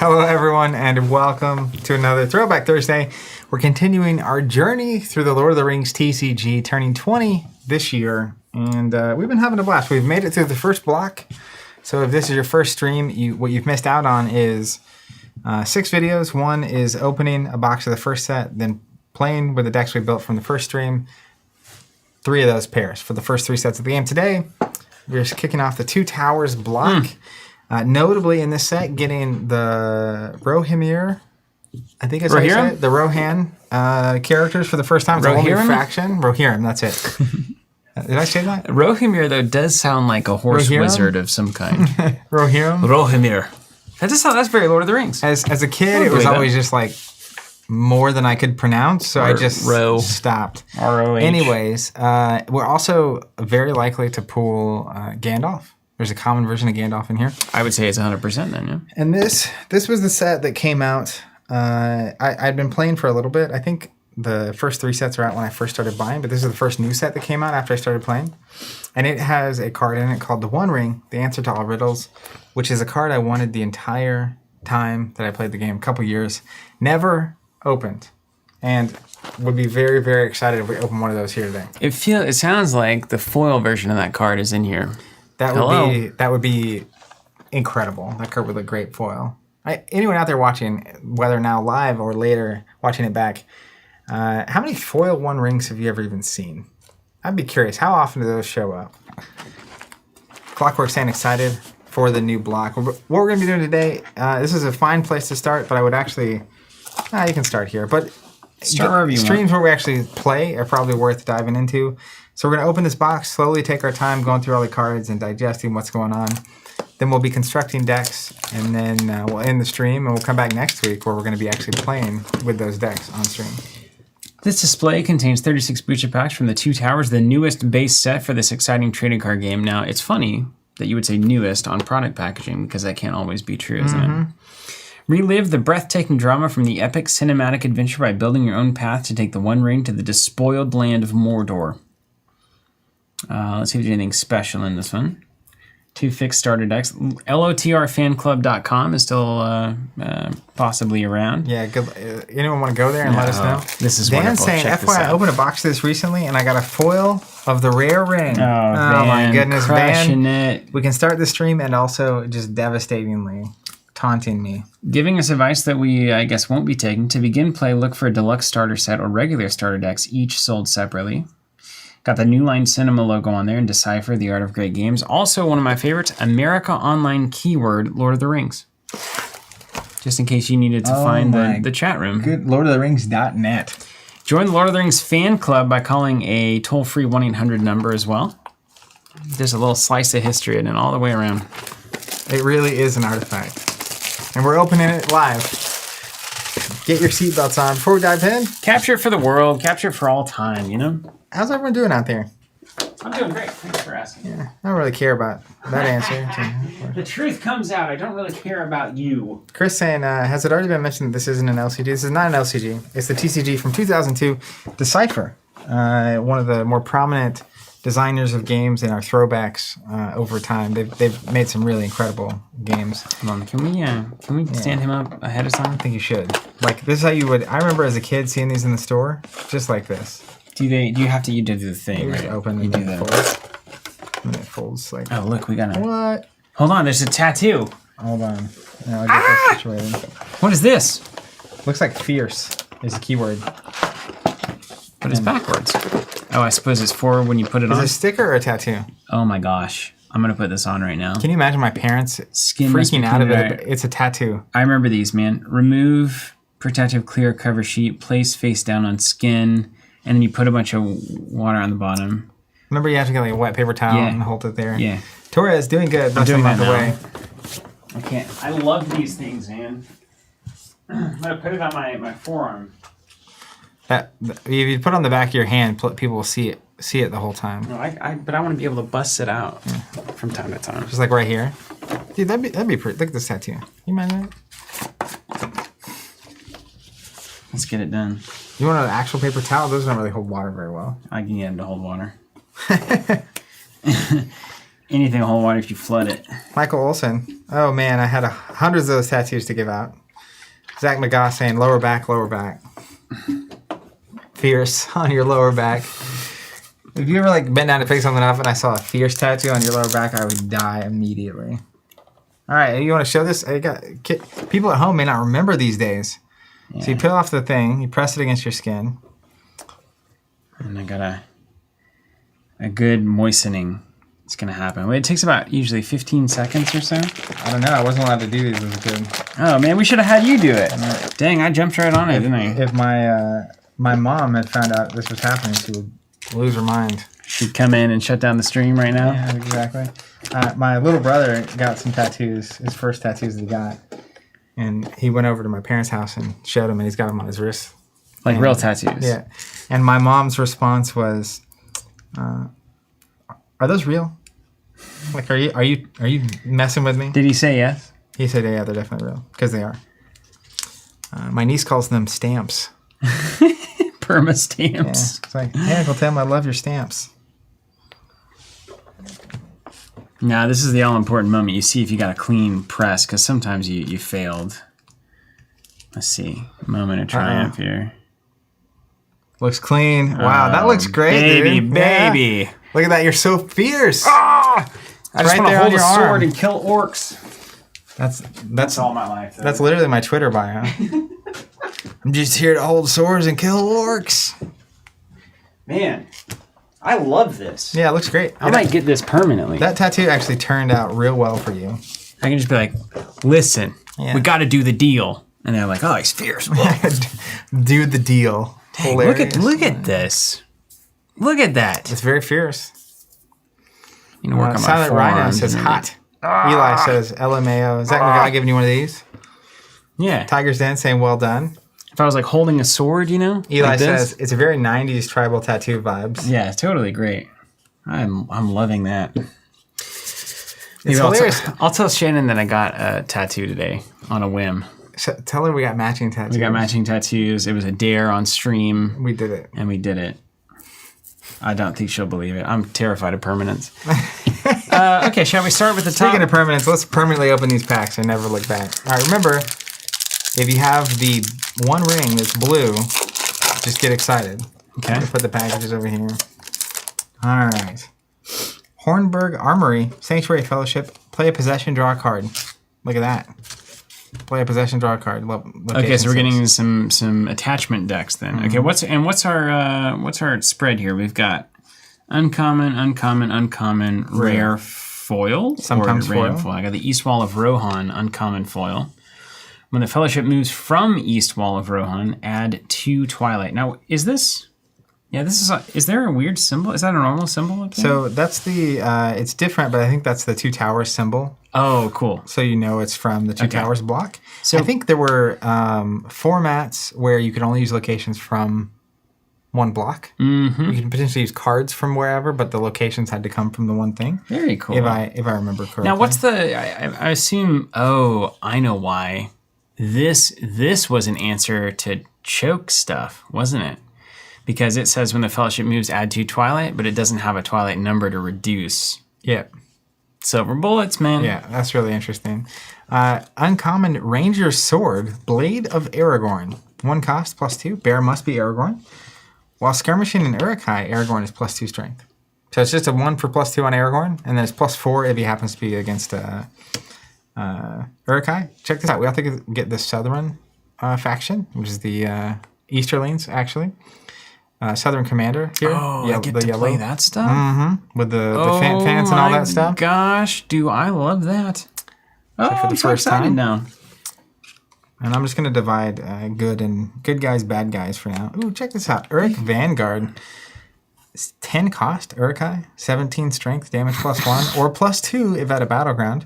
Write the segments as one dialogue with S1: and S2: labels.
S1: Hello, everyone, and welcome to another Throwback Thursday. We're continuing our journey through the Lord of the Rings TCG, turning 20 this year, and we've been having a blast. We've made it through the first block, so if this is your first stream, what you've missed out on is 6 videos. One is opening a box of the first set, then playing with the decks we built from the first stream. 3 of those pairs for the first 3 sets of the game. Today, we're just kicking off the Two Towers block. Notably in this set, getting the Rohirrim, I think it's how you say it, the Rohan characters for the first time. It's a whole new faction. Rohirrim, that's it. Did I say that?
S2: Rohirrim, though, does sound like a horse wizard of some kind. Rohirrim. That's very Lord of the Rings.
S1: As a kid, it was always just like more than I could pronounce, so I just stopped.
S2: R-O-H.
S1: Anyways, we're also very likely to pull Gandalf. There's a common version of Gandalf in here.
S2: I would say it's 100% then, yeah.
S1: And this was the set that came out. I'd been playing for a little bit. I think the first 3 sets are out when I first started buying, but this is the first new set that came out after I started playing. And it has a card in it called the One Ring, the Answer to All Riddles, which is a card I wanted the entire time that I played the game, a couple years. Never opened. And would be very, very excited if we open one of those here today.
S2: It sounds like the foil version of that card is in here.
S1: That would be incredible. That card would look great foil. Anyone out there watching, whether now live or later watching it back, how many foil One Rings have you ever even seen? I'd be curious. How often do those show up? Clockwork saying excited for the new block. What we're going to be doing today, this is a fine place to start, but I would actually, you can start here. But
S2: start wherever you want.
S1: Streams where we actually play are probably worth diving into. So we're going to open this box, slowly take our time going through all the cards and digesting what's going on. Then we'll be constructing decks, and then we'll end the stream, and we'll come back next week where we're going to be actually playing with those decks on stream.
S2: This display contains 36 booster packs from the Two Towers, the newest base set for this exciting trading card game. Now, it's funny that you would say newest on product packaging, because that can't always be true, isn't it? Relive the breathtaking drama from the epic cinematic adventure by building your own path to take the One Ring to the despoiled land of Mordor. Let's see if there's anything special in this one. 2 fixed starter decks. LOTRfanclub.com is still possibly around.
S1: Yeah, good. Anyone want to go there and let us know?
S2: This is
S1: Dan's
S2: wonderful.
S1: saying,
S2: Check
S1: FYI, I opened a box of this recently, and I got a foil of the rare ring.
S2: Oh
S1: my goodness, Van.
S2: It.
S1: We can start the stream and also just devastatingly taunting me.
S2: Giving us advice that we, I guess, won't be taking. To begin play, look for a deluxe starter set or regular starter decks, each sold separately. Got the New Line Cinema logo on there and Decipher, The Art of Great Games. Also, one of my favorites, America Online keyword, Lord of the Rings. Just in case you needed to find the chat room.
S1: Good LordofTheRings.net.
S2: Join the Lord of the Rings fan club by calling a toll-free 1-800 number as well. There's a little slice of history in it all the way around.
S1: It really is an artifact. And we're opening it live. Get your seatbelts on. Before we dive in,
S2: capture it for the world. Capture it for all time, you know?
S1: How's everyone doing out there?
S2: I'm doing great. Thanks for asking.
S1: Yeah, I don't really care about that answer.
S2: The truth comes out. I don't really care about you.
S1: Chris saying, has it already been mentioned that this isn't an LCG? This is not an LCG. It's the TCG from 2002. Decipher, one of the more prominent designers of games in our throwbacks over time. They've made some really incredible games.
S2: Come on, can we stand him up ahead of time?
S1: I think you should. Like, this is how you would... I remember as a kid seeing these in the store, just like this.
S2: Do you have to do the thing, right?
S1: Open
S2: you do
S1: that. And it folds like...
S2: Oh, look, we got a...
S1: What?
S2: Hold on, there's a tattoo.
S1: Hold on. Now I'll get this situated.
S2: What is this?
S1: Looks like fierce is a keyword.
S2: But it's backwards. Oh, I suppose it's forward when you put it on.
S1: Is it a sticker or a tattoo?
S2: Oh my gosh. I'm going to put this on right now.
S1: Can you imagine my parents freaking out of it? It's a tattoo.
S2: I remember these, man. Remove protective clear cover sheet, place face down on skin, and then you put a bunch of water on the bottom.
S1: Remember, you have to get like a wet paper towel and hold it there.
S2: Yeah.
S1: Torres doing good.
S2: I'm doing that now.
S1: Way.
S2: I can't. I love these things, man. I'm going to put it on my forearm.
S1: If you put it on the back of your hand, people will see it the whole time.
S2: No, but I want to be able to bust it out from time to time.
S1: Just like right here. Dude, that'd be pretty. Look at this tattoo. You mind that?
S2: Let's get it done.
S1: You want an actual paper towel? Those don't really hold water very well.
S2: I can get them to hold water. anything will hold water if you flood it.
S1: Michael Olson. Oh, man, I had hundreds of those tattoos to give out. Zach McGough saying, lower back, lower back. Fierce on your lower back. If you ever like bent down to pick something up and I saw a fierce tattoo on your lower back, I would die immediately. All right, you want to show this? People at home may not remember these days. Yeah. So you peel off the thing, you press it against your skin.
S2: And I got a good moistening. It's going to happen. It takes about usually 15 seconds or so.
S1: I don't know. I wasn't allowed to do these as a kid.
S2: Oh, man, we should have had you do it. Dang, I jumped right on it, didn't I?
S1: If my mom had found out this was happening, she would lose her mind.
S2: She'd come in and shut down the stream right now.
S1: Yeah, exactly. My little brother got some tattoos, his first tattoos that he got. And he went over to my parents' house and showed them, and he's got them on his wrist.
S2: Like real tattoos?
S1: Yeah. And my mom's response was, are those real? Like, are you messing with me?
S2: Did he say yes?
S1: He said, yeah, they're definitely real, because they are. My niece calls them stamps.
S2: Perma stamps.
S1: Yeah. It's like, hey, Uncle Tim, I love your stamps.
S2: Now, this is the all-important moment. You see if you got a clean press, because sometimes you failed. Let's see. Moment of triumph here.
S1: Looks clean. Wow, that looks great,
S2: baby,
S1: dude.
S2: Baby,
S1: yeah. Look at that. You're so fierce.
S2: I just want to hold a sword
S1: arm.
S2: and kill orcs.
S1: That's
S2: all my life. Though.
S1: That's literally my Twitter bio. I'm just here to hold swords and kill orcs.
S2: Man, I love this.
S1: Yeah, it looks great.
S2: I might get this permanently.
S1: That tattoo actually turned out real well for you.
S2: I can just be like, listen, we got to do the deal. And they're like, oh, he's fierce.
S1: Do the deal.
S2: Dang, look at this. Look at that.
S1: It's very fierce.
S2: You know, work on my
S1: Silent Rhino says hot. Eli says LMAO. Is that guy giving you one of these?
S2: Yeah.
S1: Tiger's Den saying well done.
S2: If I was like holding a sword, you know?
S1: Eli
S2: like
S1: says it's a very 90s tribal tattoo vibes.
S2: Yeah, totally great. I'm loving that.
S1: It's hilarious.
S2: I'll tell Shannon that I got a tattoo today on a whim.
S1: So tell her we got matching tattoos.
S2: We got matching tattoos. It was a dare on stream.
S1: We did it.
S2: And we did it. I don't think she'll believe it. I'm terrified of permanence. Okay, shall we start with the top?
S1: Speaking of permanence, let's permanently open these packs and never look back. All right, remember, if you have the one ring that's blue, just get excited.
S2: Okay.
S1: Put the packages over here. All right. Hornburg Armory, Sanctuary Fellowship, play a possession, draw a card. Look at that. Play a possession, draw a card.
S2: Okay, so we're getting some attachment decks then. Okay, what's our spread here? We've got uncommon, rare foil,
S1: sometimes foil.
S2: I got the East Wall of Rohan uncommon foil. When the Fellowship moves from East Wall of Rohan, add 2 Twilight. Now, is this? Yeah, is there a weird symbol? Is that a normal symbol up there?
S1: So that's the, it's different, but I think that's the 2 towers symbol.
S2: Oh, cool.
S1: So you know it's from the 2 towers block. So I think there were formats where you could only use locations from one block. Mm-hmm. You can potentially use cards from wherever, but the locations had to come from the one thing.
S2: Very cool.
S1: If I remember correctly.
S2: Now, what's I assume, I know why. This was an answer to choke stuff, wasn't it? Because it says when the Fellowship moves, add 2 Twilight, but it doesn't have a Twilight number to reduce.
S1: Yeah.
S2: Silver bullets, man.
S1: Yeah, that's really interesting. Uncommon Ranger Sword, Blade of Aragorn. 1 cost, +2. Bear must be Aragorn. While skirmishing in Uruk-hai, Aragorn is +2 strength. So it's just a 1 for +2 on Aragorn, and then it's +4 if he happens to be against Uruk-hai. Check this out. We have to get the Southern faction, which is the Easterlings, actually. Southern Commander here.
S2: Oh, I get to play that stuff?
S1: Mm-hmm. With the fans and all that stuff.
S2: Oh, gosh. Do I love that.
S1: For the first time
S2: now.
S1: And I'm just going to divide good guys, bad guys for now. Ooh, check this out. Uruk Vanguard. It's 10 cost, Uruk-hai. 17 strength, damage +1. Or +2 if at a battleground.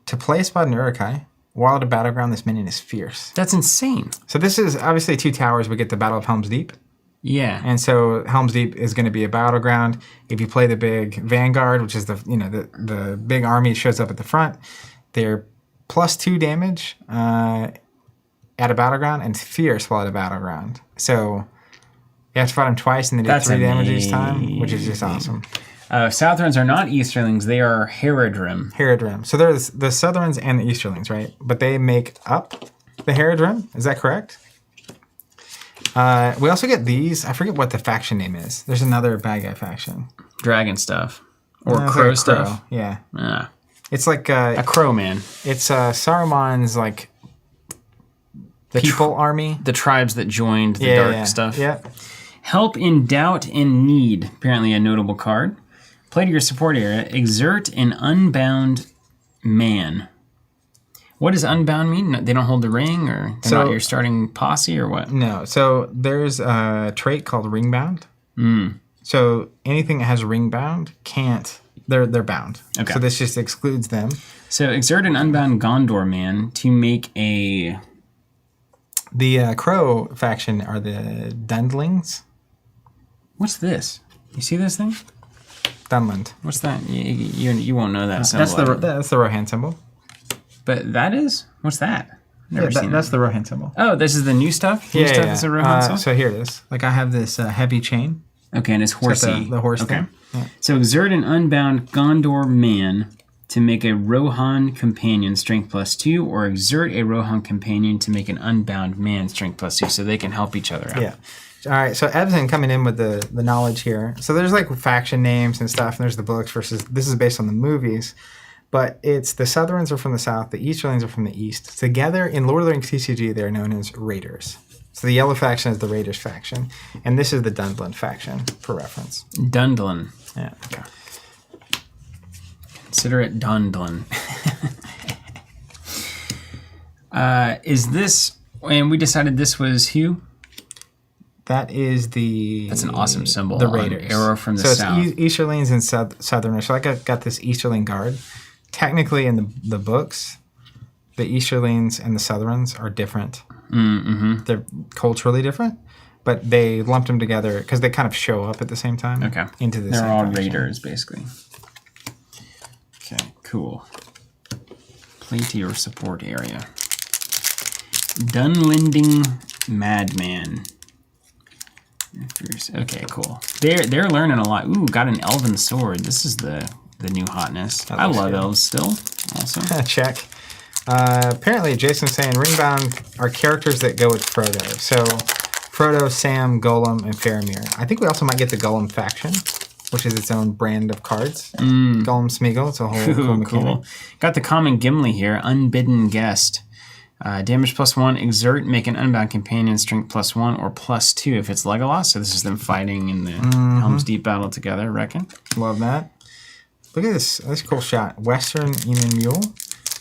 S1: To play a spot in Uruk-hai. While at a battleground, this minion is fierce.
S2: That's insane.
S1: So this is obviously 2 towers. We get the Battle of Helm's Deep.
S2: Yeah.
S1: And so Helm's Deep is going to be a battleground. If you play the big Vanguard, which is the big army that shows up at the front, they're +2 damage at a battleground and fierce while at a battleground. So you have to fight them twice and they do 3 damage each time, which is just awesome.
S2: Southrons are not Easterlings. They are Haradrim.
S1: Haradrim. So there's the Southrons and the Easterlings, right? But they make up the Haradrim. Is that correct? We also get these. I forget what the faction name is. There's another bad guy faction.
S2: Dragon stuff. Or
S1: No,
S2: crow
S1: it's like a
S2: stuff.
S1: Yeah.
S2: Ah,
S1: It's like
S2: a crow man.
S1: it's Saruman's like
S2: The
S1: people army.
S2: The tribes that joined the dark stuff.
S1: Yeah.
S2: Help in doubt and need. Apparently a notable card. Play to your support area. Exert an unbound man. What does unbound mean? They don't hold the ring, or they're not your starting posse, or what?
S1: No. So there's a trait called ringbound. So anything that has ringbound can't. They're bound.
S2: Okay.
S1: So this just excludes them.
S2: So exert an unbound Gondor man to make a...
S1: The Crow faction are the Dundlings.
S2: What's this? You see this thing?
S1: Dunland.
S2: What's that? You won't know that symbol.
S1: That's the Rohan symbol.
S2: But that is? What's that? Never seen
S1: That's
S2: that.
S1: the Rohan symbol.
S2: Oh, this is the new stuff? New stuff is a Rohan symbol?
S1: So here it is. Like I have this heavy chain.
S2: Okay, and it's horsey.
S1: The horse
S2: okay.
S1: thing. Yeah.
S2: So exert an unbound Gondor man to make a Rohan companion strength +2, or exert a Rohan companion to make an unbound man strength +2, so they can help each other out.
S1: Yeah. All right. So Ebsen coming in with the knowledge here. So there's like faction names and stuff, and there's the books versus this is based on the movies. But it's the Southrons are from the south, the Easterlings are from the east. Together in Lord of the Rings TCG, they're known as Raiders. So the yellow faction is the Raiders faction, and this is the Dunland faction for reference.
S2: Dundlin.
S1: Yeah. Okay.
S2: Consider it Dundlin. Is this... And we decided this was who?
S1: That is the...
S2: That's an awesome symbol.
S1: The
S2: on
S1: Raiders.
S2: Arrow from the
S1: so
S2: south.
S1: it's Easterlings and Southerners. So I got this Easterling guard. Technically, in the books, the Easterlings and the Southrons are different.
S2: Mm-hmm.
S1: They're culturally different, but they lumped them together because they kind of show up at the same time.
S2: Okay.
S1: Into the
S2: They're
S1: same
S2: all
S1: faction.
S2: Raiders, basically. Okay, cool. Play to your support area. Dunlending Madman. Okay, cool. They're learning a lot. Ooh, got an elven sword. This is the new hotness. I love elves still. Also.
S1: Check. Apparently, Jason's saying Ringbound are characters that go with Frodo. So Frodo, Sam, Gollum, and Faramir. I think we also might get the Gollum faction, which is its own brand of cards. Gollum Smeagol. It's a whole cool mechanic.
S2: Cool. Got the common Gimli here. Unbidden Guest. Damage +1, exert, make an unbound companion, strength +1 or +2 if it's Legolas. So this is them fighting in the Helm's Deep battle together, I reckon.
S1: Love that. Look at this. That's a cool shot. Western Eamon Mule.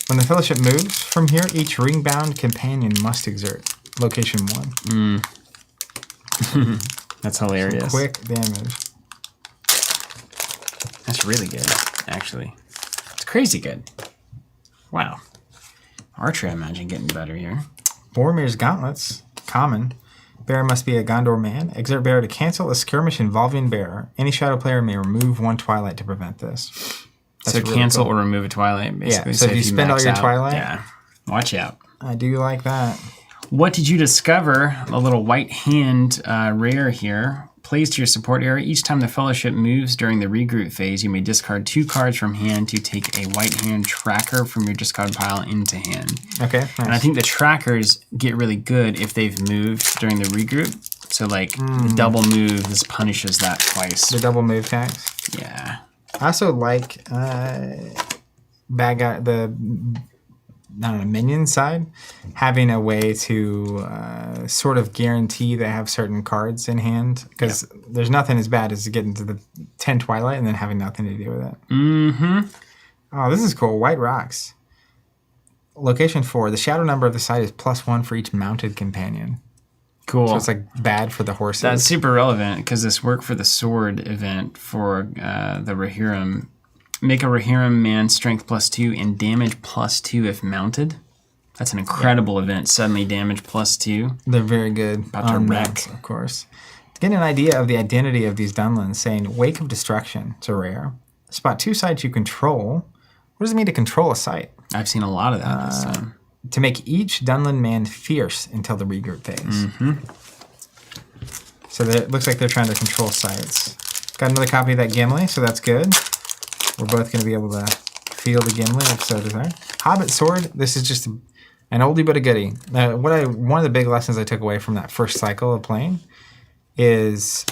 S1: When the Fellowship moves from here, each ringbound companion must exert. Location 1.
S2: That's hilarious.
S1: Quick damage.
S2: That's really good, actually. It's crazy good. Wow. Archery, I imagine, getting better here.
S1: Boromir's Gauntlets. Common. Bearer must be a Gondor man. Exert bearer to cancel a skirmish involving bearer. Any shadow player may remove 1 Twilight to prevent this. That's
S2: so
S1: really
S2: cancel
S1: cool.
S2: or remove a Twilight, basically.
S1: Yeah, so if you spend all your
S2: max out,
S1: Twilight...
S2: Yeah, watch out.
S1: I do like that.
S2: What did you discover? A little white hand rare here. Plays to your support area. Each time the Fellowship moves during the regroup phase, you may discard 2 cards from hand to take a white hand tracker from your discard pile into hand.
S1: Okay, nice.
S2: And I think the trackers get really good if they've moved during the regroup. So, like, the double move, this punishes that twice.
S1: The double move tax.
S2: Yeah.
S1: I also like bad guy, minion side, having a way to sort of guarantee they have certain cards in hand. Because there's nothing as bad as getting to the 10 Twilight and then having nothing to do with it.
S2: Mm-hmm.
S1: Oh, this is cool. White Rocks. Location 4. The shadow number of the site is +1 for each mounted companion.
S2: Cool.
S1: So it's like bad for the horses.
S2: That's super relevant because this worked for the sword event for the Rohirrim. Make a Rohirrim man strength +2 and damage +2 if mounted. That's an incredible event. Suddenly damage +2.
S1: They're very good.
S2: About to wreck.
S1: Of course. To get an idea of the identity of these Dunlins, saying Wake of Destruction. It's a rare. Spot 2 sites you control. What does it mean to control a site?
S2: I've seen a lot of that this time.
S1: To make each Dunlin man fierce until the regroup phase. So it looks like they're trying to control sites. Got another copy of that Gimli, so that's good. We're both going to be able to feel the Gimli if so desired. Hobbit Sword. This is just an oldie but a goodie. One of the big lessons I took away from that first cycle of playing is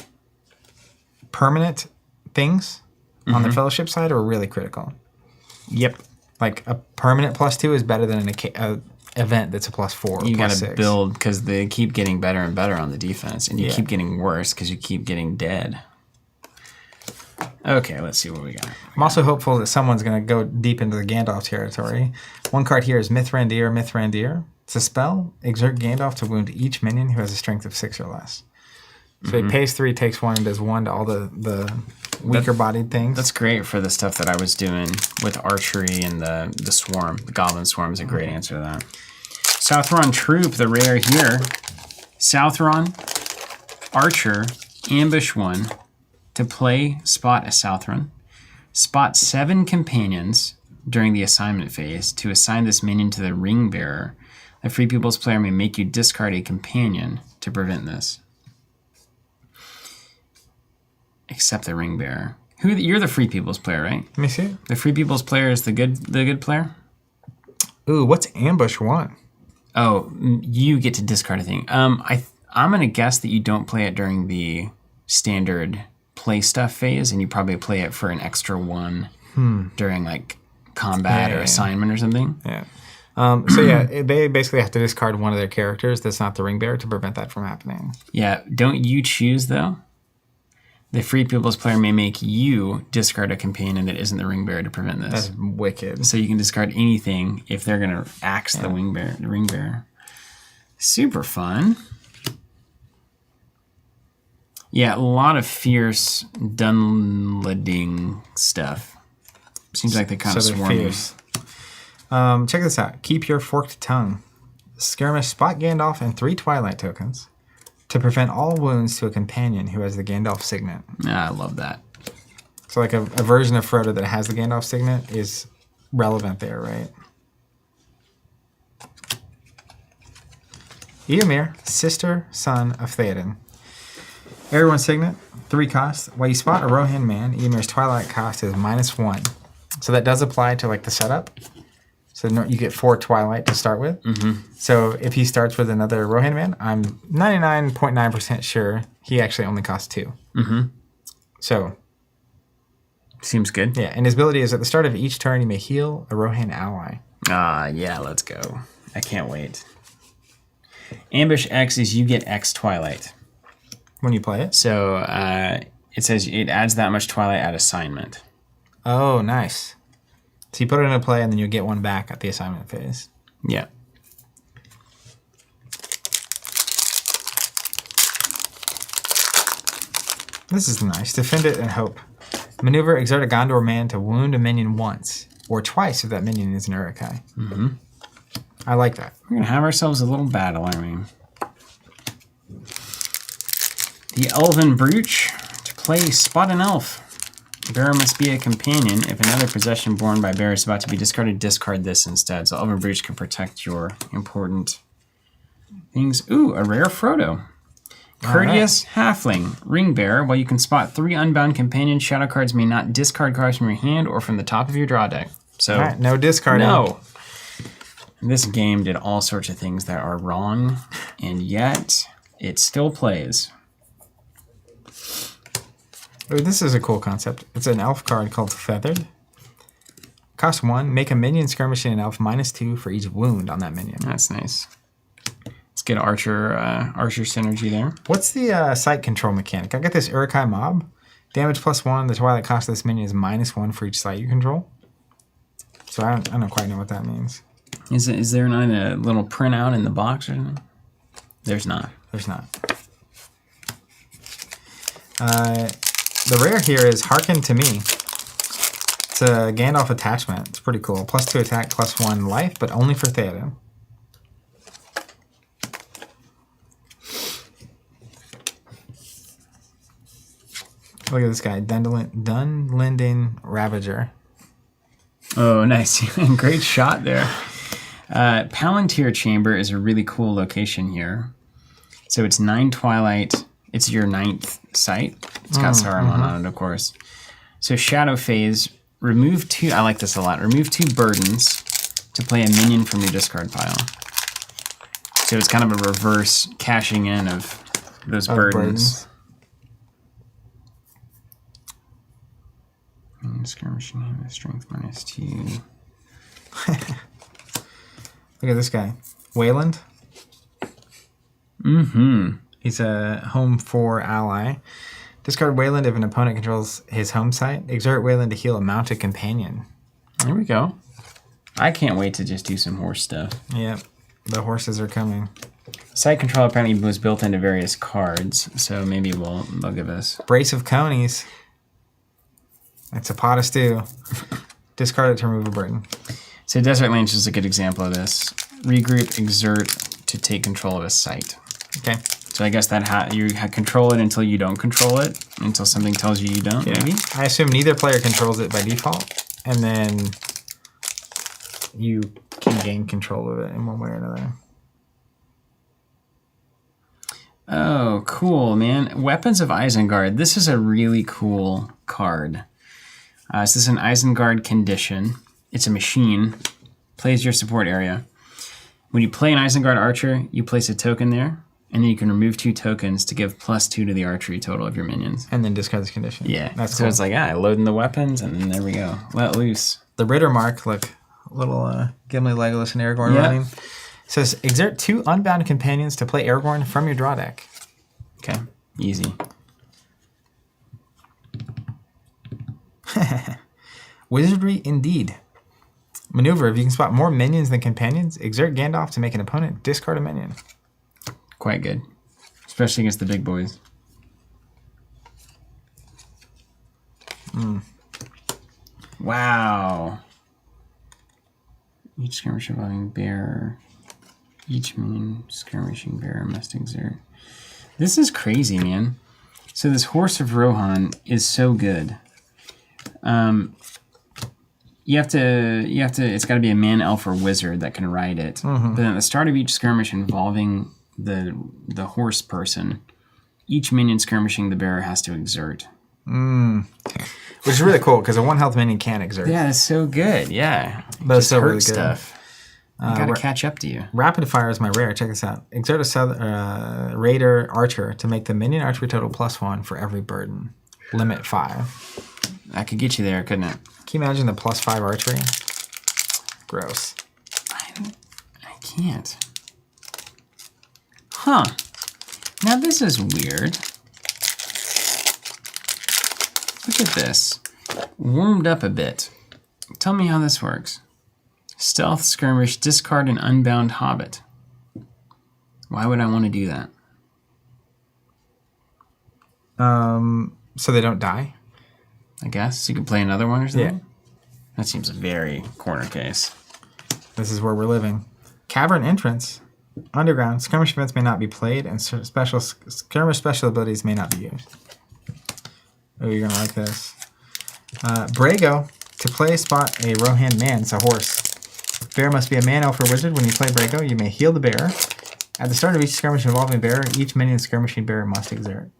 S1: permanent things on the Fellowship side are really critical.
S2: Yep.
S1: Like a permanent +2 is better than an event that's a +4.
S2: You got to
S1: +6.
S2: build because they keep getting better and better on the defense, and you keep getting worse because you keep getting dead. Okay, let's see what we got.
S1: I'm also hopeful that someone's going to go deep into the Gandalf territory. One card here is Mithrandir, Mithrandir. It's a spell. Exert Gandalf to wound each minion who has a strength of 6 or less. So he pays 3, takes 1, and does 1 to all the weaker-bodied things.
S2: That's great for the stuff that I was doing with archery and the swarm. The goblin swarm is a great answer to that. Southron Troop, the rare here. Southron, Archer, Ambush 1. To play, spot a Southron. Spot 7 companions during the assignment phase. To assign this minion to the Ring Bearer. The Free People's player may make you discard a companion to prevent this. Except the Ring Bearer. You're the Free People's player, right?
S1: Let me see.
S2: The Free People's player is the good player?
S1: Ooh, what's Ambush 1?
S2: Oh, you get to discard a thing. I'm going to guess that you don't play it during the standard play stuff phase, and you probably play it for an extra 1 during like combat or assignment or something.
S1: Yeah. So yeah, they basically have to discard one of their characters that's not the Ring Bearer to prevent that from happening.
S2: Yeah, don't you choose though? The Free People's player may make you discard a companion that isn't the Ring Bearer to prevent this.
S1: That's wicked.
S2: So you can discard anything if they're going to axe the Ring Bearer. Super fun. Yeah, a lot of fierce Dunlading stuff. Seems like they kind of swarm you.
S1: Check this out. Keep your forked tongue. Skirmish spot Gandalf and 3 Twilight tokens to prevent all wounds to a companion who has the Gandalf signet.
S2: I love that.
S1: So like a version of Frodo that has the Gandalf signet is relevant there, right? Eomer, sister, son of Theoden. Everyone's signet, 3 costs. While you spot a Rohan man, Eomer's Twilight cost is -1. So that does apply to like the setup. So you get 4 Twilight to start with. So if he starts with another Rohan man, I'm 99.9% sure he actually only costs 2. So
S2: seems good.
S1: Yeah, and his ability is at the start of each turn, you may heal a Rohan ally.
S2: Yeah, let's go. I can't wait. Ambush X is you get X Twilight.
S1: When you play it?
S2: So it says it adds that much Twilight at assignment.
S1: Oh, nice. So you put it into play, and then you get 1 back at the assignment phase.
S2: Yeah.
S1: This is nice. Defend it and hope. Maneuver, exert a Gondor man to wound a minion once, or twice if that minion is an Uruk-hai. I like that.
S2: We're going to have ourselves a little battle, aren't we? The Elven Brooch. To play, spot an elf. Bearer must be a companion. If another possession borne by bearer is about to be discarded, discard this instead. So Elven Brooch can protect your important things. Ooh, a rare Frodo. Courteous Halfling. Ring Bearer. While you can spot 3 unbound companion shadow cards, may not discard cards from your hand or from the top of your draw deck. So
S1: All right, no discarding.
S2: No. This game did all sorts of things that are wrong, and yet it still plays.
S1: Ooh, this is a cool concept. It's an elf card called Feathered. Cost 1. Make a minion skirmishing an elf -2 for each wound on that minion.
S2: That's nice. Let's get Archer synergy there.
S1: What's the sight control mechanic? I got this Uruk-hai mob. Damage +1. The Twilight cost of this minion is -1 for each sight you control. So I don't quite know what that means.
S2: Is there not a little printout in the box or something? There's not.
S1: There's not. The rare here is Hearken to Me. It's a Gandalf attachment. It's pretty cool. +2 attack, +1 life, but only for Theoden. Look at this guy, Dunlending Ravager.
S2: Oh, nice. Great shot there. Palantir Chamber is a really cool location here. So it's 9 Twilight. It's your 9th site. It's got Saruman on it, of course. So Shadow Phase, remove 2. I like this a lot. Remove 2 burdens to play a minion from your discard pile. So it's kind of a reverse cashing in of those burdens. Skirmishing him with strength -2.
S1: Look at this guy. Wayland. He's a home 4 ally. Discard Wayland if an opponent controls his home site. Exert Wayland to heal a mounted companion.
S2: There we go. I can't wait to just do some horse stuff.
S1: Yep. The horses are coming.
S2: Site control apparently was built into various cards, so maybe they'll give us...
S1: Brace of Conies. It's a pot of stew. Discard it to remove a burden.
S2: So Desert Lynch is a good example of this. Regroup, exert to take control of a site.
S1: Okay.
S2: So I guess that you control it until you don't control it, until something tells you don't, maybe?
S1: I assume neither player controls it by default, and then you can gain control of it in one way or another.
S2: Oh, cool, man. Weapons of Isengard. This is a really cool card. This is an Isengard condition. It's a machine. Plays your support area. When you play an Isengard archer, you place a token there, and then you can remove 2 tokens to give +2 to the archery total of your minions.
S1: And then discard this condition.
S2: Yeah.
S1: That's
S2: so
S1: cool.
S2: It's like, I load in the weapons, and then there we go. Let loose.
S1: The Ritter mark, look, little Gimli, Legolas, and Aragorn running. It says, exert 2 unbound companions to play Aragorn from your draw deck.
S2: Okay, easy.
S1: Wizardry indeed. Maneuver, if you can spot more minions than companions, exert Gandalf to make an opponent discard a minion.
S2: Quite good. Especially against the big boys. Wow. Each skirmish involving bearer. Each minion skirmishing bearer must exert. This is crazy, man. So this Horse of Rohan is so good. You have to, it's got to be a man, elf, or wizard that can ride it. But then at the start of each skirmish involving the horse person, each minion skirmishing the bearer has to exert.
S1: Which is really cool, because a 1 health minion can exert.
S2: Yeah, that's so good, yeah.
S1: That's so
S2: hurt
S1: really good.
S2: Stuff. I gotta catch up to you.
S1: Rapid Fire is my rare. Check this out. Exert a Raider Archer to make the minion archery total +1 for every burden. Limit 5.
S2: I could get you there, couldn't it?
S1: Can you imagine the +5 archery? Gross.
S2: I can't. Huh. Now this is weird. Look at this. Warmed up a bit. Tell me how this works. Stealth, skirmish, discard an unbound hobbit. Why would I want to do that?
S1: So they don't die?
S2: I guess. You could play another one or something?
S1: Yeah.
S2: That seems a very corner case.
S1: This is where we're living. Cavern Entrance. Underground. Skirmish events may not be played, and skirmish special abilities may not be used. Oh, you're going to like this. Brago. To play, spot a Rohan man. It's a horse. Bear must be a man, elf, or wizard. When you play Brago, you may heal the bear. At the start of each skirmish involving bearer, each minion skirmishing bearer must exert.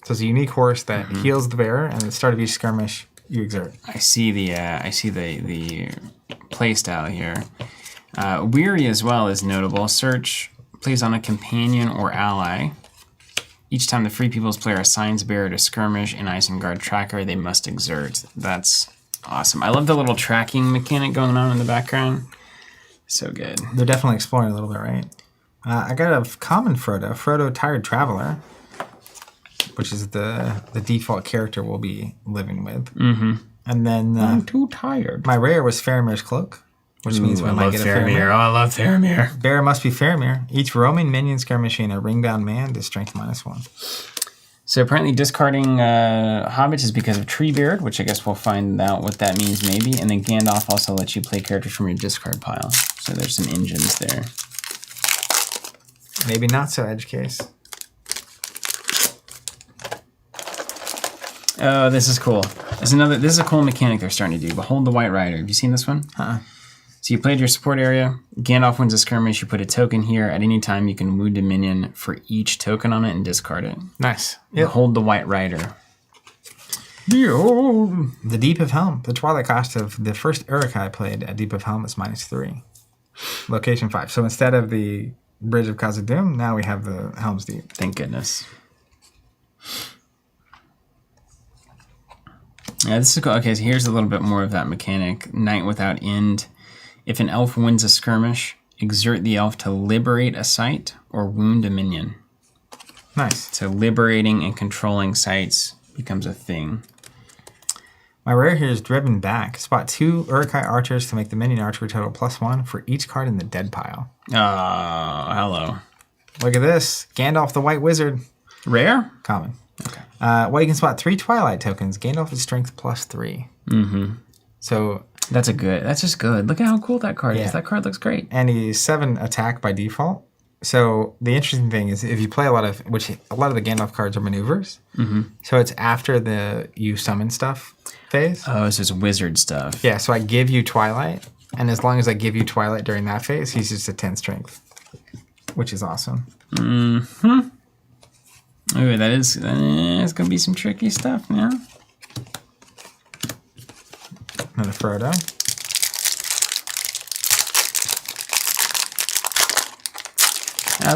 S1: So it's a unique horse that heals the bearer, and at the start of each skirmish, you exert.
S2: I see the play style here. Weary as well is notable. Search plays on a companion or ally. Each time the Free People's player assigns bearer to skirmish in Isengard tracker, they must exert. That's awesome. I love the little tracking mechanic going on in the background. So good.
S1: They're definitely exploring a little bit, right? I got a common Frodo Tired Traveler, which is the default character we'll be living with. And then
S2: I'm too tired.
S1: My rare was Faramir's Cloak, which means we might get a Faramir.
S2: Oh, I love Faramir.
S1: Bearer must be Faramir. Each roaming minion skirmishing a ringbound man to strength -1.
S2: So apparently discarding hobbits is because of Treebeard, which I guess we'll find out what that means maybe. And then Gandalf also lets you play characters from your discard pile. So there's some engines there.
S1: Maybe not so edge case.
S2: Oh, this is cool. This is a cool mechanic they're starting to do. Behold the White Rider. Have you seen this one?
S1: Uh-uh.
S2: So So you played your support area. Gandalf wins a skirmish. You put a token here. At any time, you can wound a minion for each token on it and discard it.
S1: Nice.
S2: You hold the White Rider. Behold.
S1: The Deep of Helm. The Twilight cost of the first Uruk I played at Deep of Helm is -3. Location 5. So instead of the Bridge of Khazad-dûm, now we have the Helm's Deep.
S2: Thank goodness. Yeah, this is cool. Okay, so here's a little bit more of that mechanic. Night Without End. If an elf wins a skirmish, exert the elf to liberate a site or wound a minion.
S1: Nice.
S2: So liberating and controlling sites becomes a thing.
S1: My rare here is Driven Back. Spot 2 Uruk-hai archers to make the minion archery total +1 for each card in the dead pile.
S2: Oh, hello.
S1: Look at this. Gandalf the White Wizard.
S2: Rare?
S1: Common.
S2: Okay.
S1: Well, you can spot 3 Twilight tokens. Gandalf is strength +3.
S2: Mm-hmm.
S1: So...
S2: That's just good. Look at how cool that card is. That card looks great.
S1: And he's 7 attack by default. So the interesting thing is if you play a lot of the Gandalf cards are maneuvers.
S2: Mm-hmm.
S1: So it's after you summon stuff phase.
S2: Oh, so it's wizard stuff.
S1: Yeah, so I give you Twilight. And as long as I give you Twilight during that phase, he's just a 10 strength. Which is awesome.
S2: Mm-hmm. Ooh, that's going to be some tricky stuff now.
S1: Another Frodo.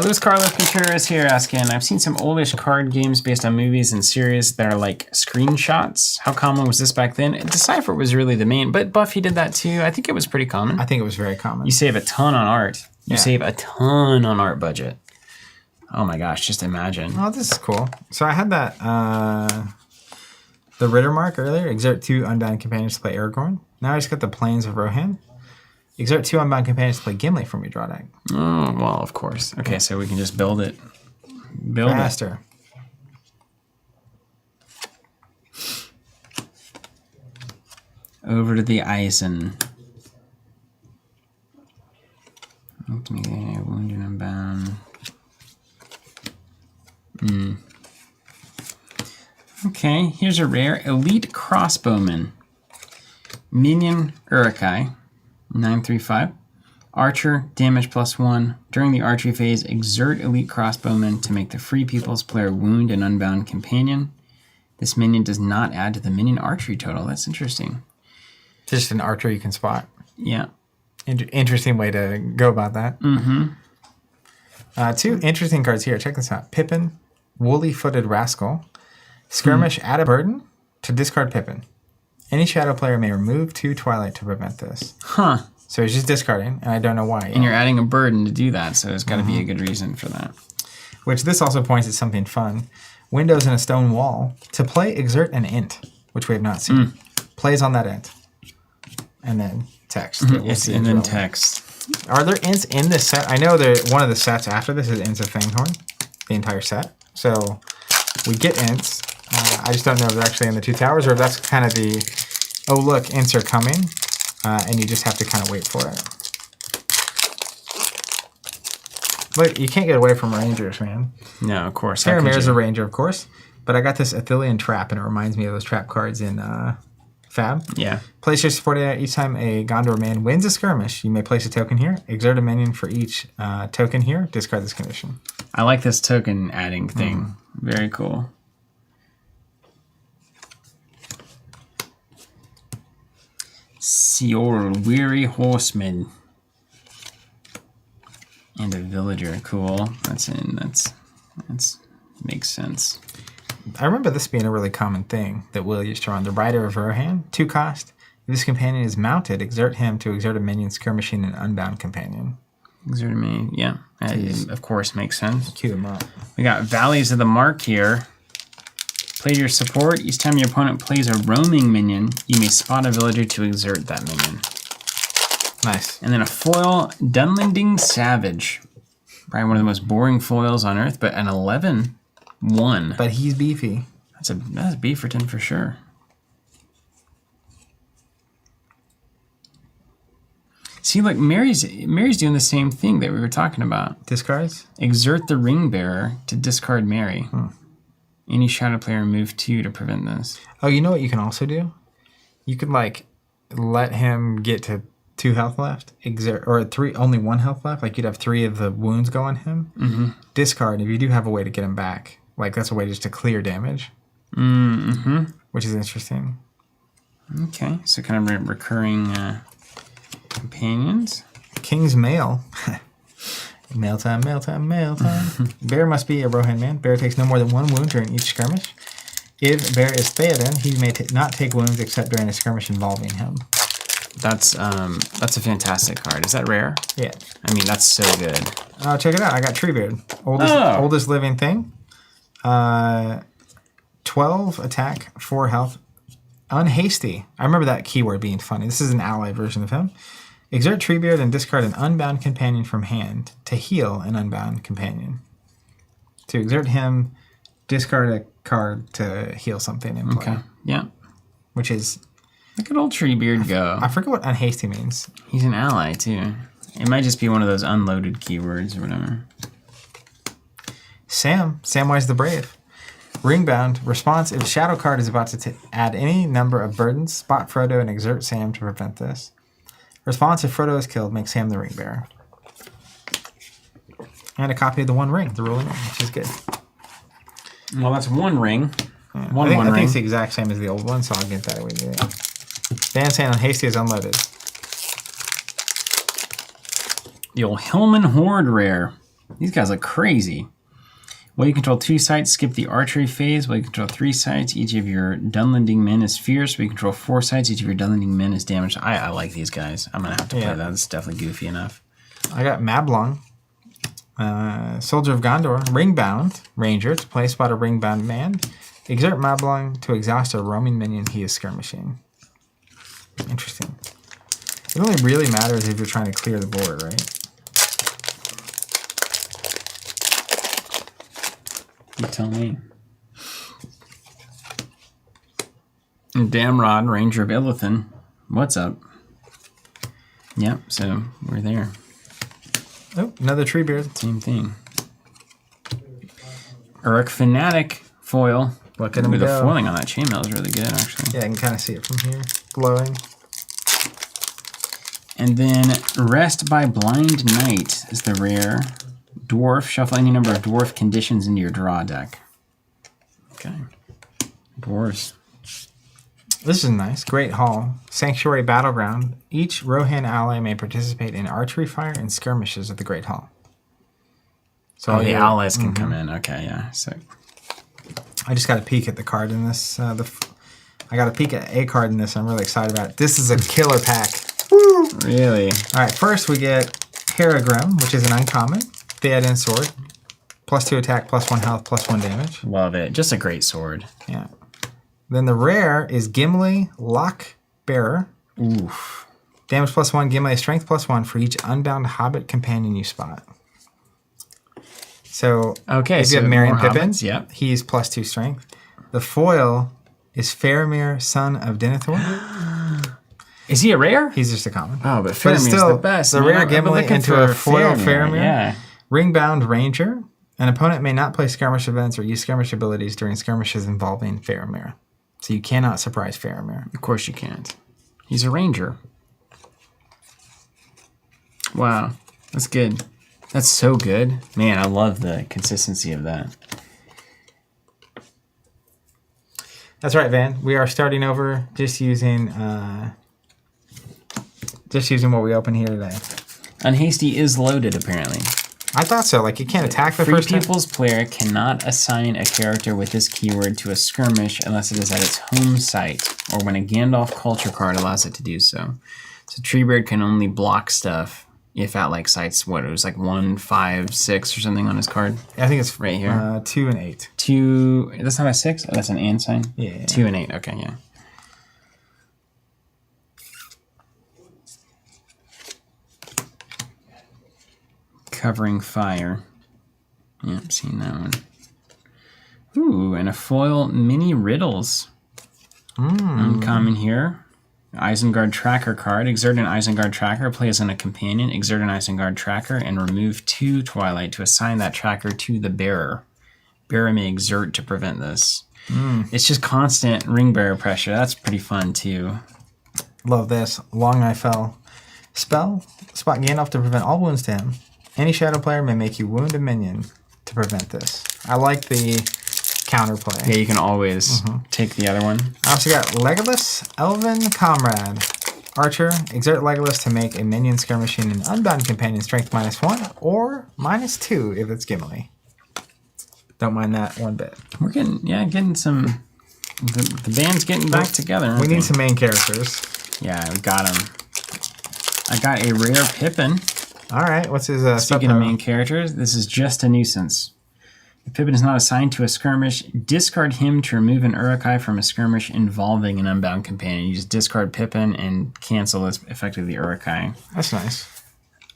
S2: Luis Carlos Contreras here asking, I've seen some oldish card games based on movies and series that are like screenshots. How common was this back then? Decipher was really the main, but Buffy did that too. I think it was pretty common.
S1: I think it was very common.
S2: You save a ton on art. You save a ton on art budget. Oh my gosh, just imagine.
S1: Oh, this is cool. So I had that, the Ritter mark earlier. Exert 2 Unbound Companions to play Aragorn. Now I just got the Plains of Rohan. Exert 2 Unbound Companions to play Gimli from your draw deck.
S2: Oh, well, of course. Okay, so we can just build it.
S1: Faster.
S2: Over to the Eisen. Wounded and Unbound. Okay, here's a rare Elite Crossbowman. Minion Uruk-hai, 9/3/5. Archer, damage +1. During the archery phase, exert Elite Crossbowman to make the Free People's player wound an Unbound companion. This minion does not add to the minion archery total. That's interesting.
S1: Just an archer you can spot.
S2: Yeah.
S1: Interesting way to go about that.
S2: Mm-hmm.
S1: 2 interesting cards here. Check this out. Pippin, Woolly-Footed Rascal. Skirmish, add a burden to discard Pippin. Any shadow player may remove 2 Twilight to prevent this.
S2: Huh.
S1: So he's just discarding, and I don't know why.
S2: And you're adding a burden to do that, so there's got to be a good reason for that.
S1: Which this also points at something fun. Windows in a stone wall. To play, exert an int, which we have not seen. Plays on that int. And then text.
S2: And then text.
S1: Are there ints in this set? I know that one of the sets after this is Ints of Fanghorn, the entire set. So we get ints. I just don't know if they're actually in the 2 towers or if that's kind of the, oh look, ints are coming, and you just have to kind of wait for it. But you can't get away from rangers, man.
S2: No, of course.
S1: Faramir is a ranger, of course, but I got this Athelian Trap, and it reminds me of those trap cards in Fab.
S2: Yeah.
S1: Place your support area each time a Gondor man wins a skirmish. You may place a token here. Exert a minion for each token here. Discard this condition.
S2: I like this token adding thing. Very cool. Sior, Weary Horseman. And a villager. Cool. That's makes sense.
S1: I remember this being a really common thing that Will used to run. The Rider of Rohan, 2 cost. If this companion is mounted, exert him to exert a minion skirmishing an Unbound companion.
S2: Exert a minion, yeah. That, of course, makes sense.
S1: Cue him up.
S2: We got Valleys of the Mark here. Play your support. Each time your opponent plays a roaming minion, you may spot a villager to exert that minion.
S1: Nice.
S2: And then a foil, Dunlending Savage. Probably one of the most boring foils on Earth, but an 11/1.
S1: But he's beefy.
S2: That's Beaverton for sure. See, look, Mary's doing the same thing that we were talking about.
S1: Discards?
S2: Exert the Ring Bearer to discard Mary. Any shadow player remove 2 to prevent this.
S1: Oh, you know what you can also do? You could, like, let him get to 2 health left, or 3, only 1 health left, like you'd have 3 of the wounds go on him.
S2: Mm-hmm.
S1: Discard if you do have a way to get him back. Like that's a way just to clear damage.
S2: Mm-hmm.
S1: Which is interesting.
S2: Okay, so kind of recurring companions.
S1: King's Mail. Mail time, mail time, mail time. Bear must be a Rohan man. Bear takes no more than 1 wound during each skirmish. If Bear is Theoden, he may not take wounds except during a skirmish involving him.
S2: That's a fantastic card. Is that rare?
S1: Yeah.
S2: I mean, that's so good.
S1: Check it out. I got Treebeard. Oldest living thing. 12 attack, 4 health. Unhasty. I remember that keyword being funny. This is an ally version of him. Exert Treebeard and discard an unbound companion from hand to heal an unbound companion. To exert him, discard a card to heal something in play.
S2: Okay. Yeah.
S1: Which is...
S2: Look at old Treebeard go.
S1: I forget what unhasty means.
S2: He's an ally, too. It might just be one of those unloaded keywords or whatever.
S1: Samwise the Brave. Ringbound. Response, if shadow card is about to add any number of burdens, spot Frodo and exert Sam to prevent this. Response, if Frodo is killed, make Sam the ring bearer. And a copy of the One Ring, the ruling ring, which is good.
S2: Well, that's 1 ring.
S1: Yeah.
S2: One
S1: I
S2: ring.
S1: think it's the exact same as the old one, so I'll get that away. Van saying unhasty is unloaded.
S2: The old Hillman Horde rare. These guys look crazy. While you control 2 sites, skip the archery phase. While you control 3 sites, each of your Dunlending men is fierce. While you control 4 sites, each of your Dunlending men is damaged. I like these guys. I'm going to have to play that. It's definitely goofy enough.
S1: I got Mablung. Soldier of Gondor. Ringbound. Ranger. To play spot a ringbound man. Exert Mablung to exhaust a roaming minion he is skirmishing. Interesting. It only really matters if you're trying to clear the board, right?
S2: You tell me. Damrod, Ranger of Illithin. What's up? Yep, so we're there.
S1: Oh, another Treebeard.
S2: Same thing. Uruk Fanatic foil.
S1: Look at him go.
S2: The foiling on that chainmail is really good, actually.
S1: Yeah, I can kind of see it from here. Glowing.
S2: And then Rest by Blind Knight is the rare. Dwarf. Shuffle any number of dwarf conditions into your draw deck. Okay. Dwarves.
S1: This is nice. Great Hall. Sanctuary Battleground. Each Rohan ally may participate in archery fire and skirmishes at the Great Hall.
S2: So the allies can come in. Okay, yeah. So
S1: I just got a peek at the card in this. I got a peek at a card in this. I'm really excited about it. This is a killer pack. Woo!
S2: Really?
S1: All right, first we get Haragrim, which is an uncommon. Theoden sword. +2 attack, +1 health, +1 damage.
S2: Love it. Just a great sword.
S1: Yeah. Then the rare is Gimli Lock Bearer.
S2: Oof.
S1: Damage +1, Gimli strength +1 for each unbound hobbit companion you spot. So if you have Merry and Pippin,
S2: yep.
S1: he's +2 strength. The foil is Faramir, son of Denethor.
S2: Is he a rare?
S1: He's just a common.
S2: Oh, but Faramir's the best.
S1: The rare Gimli into a foil Faramir.
S2: Yeah.
S1: Ringbound Ranger. An opponent may not play skirmish events or use skirmish abilities during skirmishes involving Faramir. So you cannot surprise Faramir.
S2: Of course you can't. He's a ranger. Wow. That's good. That's so good. Man, I love the consistency of that.
S1: That's right, Van. We are starting over just using what we opened here today.
S2: Unhasty is loaded, apparently.
S1: I thought so. Like, you can't attack the first
S2: Free People's player cannot assign a character with this keyword to a skirmish unless it is at its home site, or when a Gandalf culture card allows it to do so. So Treebeard can only block stuff if at, like, sites, what, it was like 1, 5, 6 or something on his card?
S1: I think it's
S2: right here.
S1: 2 and 8.
S2: 2, that's not a 6? Oh, that's an and sign?
S1: Yeah.
S2: 2 and 8, okay, yeah. Covering Fire. Yep, seen that one. Ooh, and a foil Mini Riddles. Uncommon here. Isengard Tracker card. Exert an Isengard Tracker. Play as a companion. Exert an Isengard Tracker and remove 2 Twilight to assign that tracker to the bearer. Bearer may exert to prevent this. It's just constant ring bearer pressure. That's pretty fun too.
S1: Love this. Long I Fell. Spell, spot Gandalf to prevent all wounds to him. Any shadow player may make you wound a minion to prevent this. I like the counterplay.
S2: Yeah, you can always take the other one.
S1: I also got Legolas, Elven Comrade. Archer, exert Legolas to make a minion skirmishing an unbound companion strength -1 or -2 if it's Gimli. Don't mind that one bit.
S2: We're getting some. The band's getting back together.
S1: We need some main characters.
S2: Yeah, we got them. I got a rare Pippin.
S1: All right, what's his
S2: Speaking of main characters, this is just a nuisance. If Pippin is not assigned to a skirmish, discard him to remove an Uruk-hai from a skirmish involving an unbound companion. You just discard Pippin and cancel effectively the Uruk-hai.
S1: That's nice.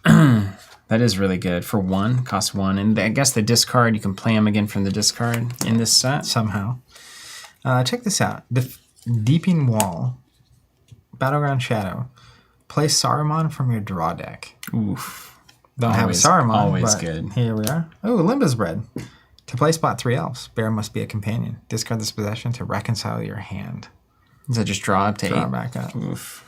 S2: That is really good. For 1, costs 1. And I guess the discard, you can play him again from the discard in this set.
S1: Somehow. Check this out. Deeping Wall. Battleground Shadow. Play Saruman from your draw deck.
S2: Oof.
S1: Don't have a Saruman,
S2: always
S1: but
S2: good.
S1: Here we are. Oh, Limba's Bread. To play spot 3 elves, Bear must be a companion. Discard this possession to reconcile your hand.
S2: Does that just draw up to 8?
S1: Draw back up.
S2: Oof.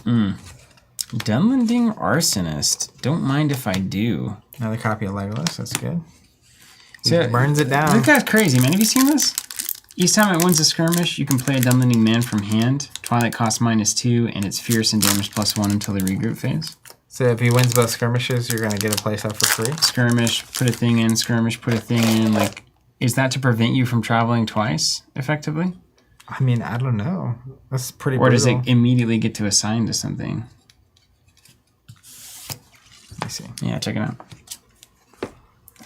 S2: Dunlending Arsonist. Don't mind if I do.
S1: Another copy of Legolas. That's good.
S2: So
S1: He burns it down.
S2: This guy's crazy, man. Have you seen this? Each time it wins a skirmish, you can play a Dunlending Man from hand. Twilight costs -2, and it's fierce and damage +1 until the regroup phase.
S1: So if he wins both skirmishes, you're going to get a place up for free?
S2: Skirmish, put a thing in. Skirmish, put a thing in. Like, is that to prevent you from traveling twice, effectively?
S1: I mean, I don't know. That's pretty
S2: Or
S1: brutal.
S2: does it immediately get to assign to something?
S1: Let me see.
S2: Yeah, check it out.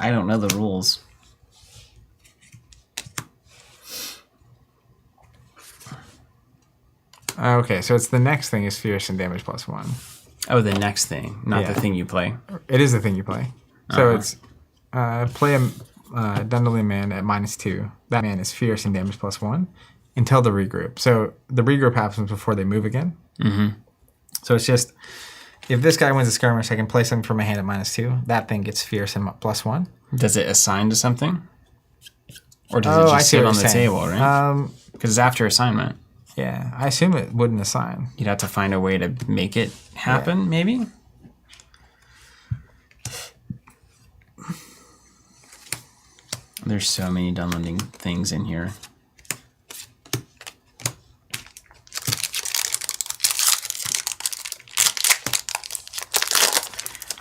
S2: I don't know the rules.
S1: Okay, so it's the next thing is fierce and damage +1.
S2: Oh, the next thing, not the thing you play.
S1: It is the thing you play. So it's play a Dunlending Man at -2. That man is fierce and damage +1 until the regroup. So the regroup happens before they move again. Mm-hmm. So it's just, if this guy wins a skirmish, I can play something from my hand at -2. That thing gets fierce and +1.
S2: Does it assign to something? Or does it just sit on the table, right? Because it's after assignment.
S1: Yeah, I assume it wouldn't assign.
S2: You'd have to find a way to make it happen, maybe? There's so many Dunlending things in here.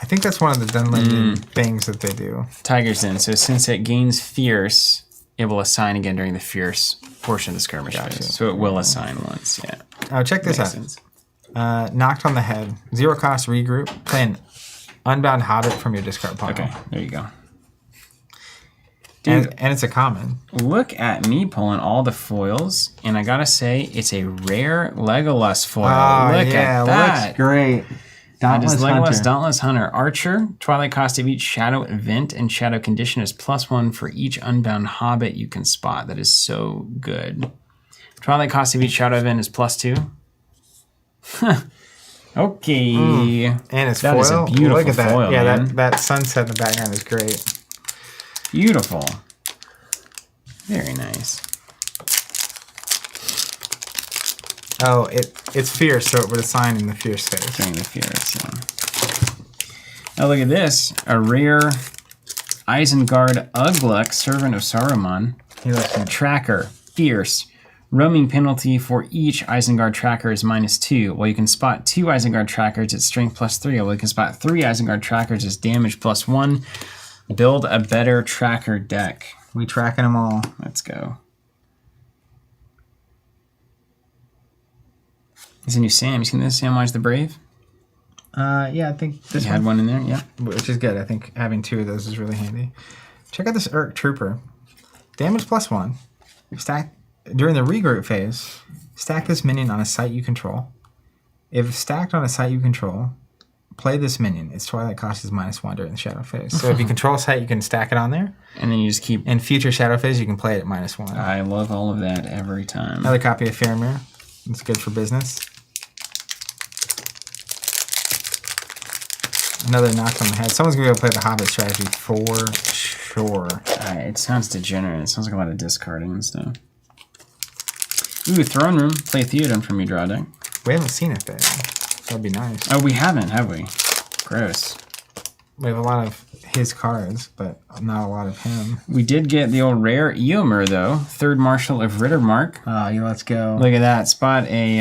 S1: I think that's one of the Dunlending things that they do.
S2: Tiger's Den. So since it gains fierce, it will assign again during the fierce portion of the skirmish phase. So it will assign once, yeah.
S1: Oh, check this out. Knocked on the head. 0 cost regroup. Play an unbound hobbit from your discard pile.
S2: Okay, there you go. Dude,
S1: and it's a common.
S2: Look at me pulling all the foils, and I gotta say, it's a rare Legolas foil. Look at that.
S1: Looks great.
S2: That is Legolas Dauntless Hunter. Archer, Twilight cost of each shadow event and shadow condition is +1 for each unbound hobbit you can spot. That is so good. Twilight cost of each shadow event is +2. Okay.
S1: And it's
S2: that
S1: foil.
S2: Is a beautiful
S1: Look at that.
S2: foil,
S1: Yeah,
S2: man.
S1: that sunset in the background is great.
S2: Beautiful. Very nice.
S1: Oh, it's fierce, so it would assign in the fierce phase.
S2: During the fierce, yeah. Now look at this. A rare Isengard Ugluk, Servant of Saruman. Tracker, fierce. Roaming penalty for each Isengard tracker is -2. While you can spot 2 Isengard trackers, it's strength +3. While you can spot 3 Isengard trackers, it's damage +1. Build a better tracker deck.
S1: We tracking them all.
S2: Let's go. There's a new Sam. You seen this? Samwise the Brave?
S1: Yeah, I think this
S2: You had one in there? Yeah.
S1: Which is good. I think having 2 of those is really handy. Check out this Urk Trooper. Damage +1. Stack during the regroup phase. Stack this minion on a site you control. If stacked on a site you control, play this minion. Its Twilight cost is -1 during the shadow phase. So if you control a site, you can stack it on there.
S2: And then you just keep...
S1: In future shadow phase, you can play it at -1.
S2: I love all of that every time.
S1: Another copy of Faramir. It's good for business. Another knock on the head. Someone's going to be able to play the Hobbit strategy for sure.
S2: It sounds degenerate. It sounds like a lot of discarding and stuff. Ooh, Throne Room. Play Theoden from your draw deck.
S1: We haven't seen it there. That'd be nice.
S2: Oh, we haven't, have we? Gross.
S1: We have a lot of his cards, but not a lot of him.
S2: We did get the old rare Eomer, though. Third Marshal of Rittermark.
S1: Oh, yeah, let's go.
S2: Look at that. Spot a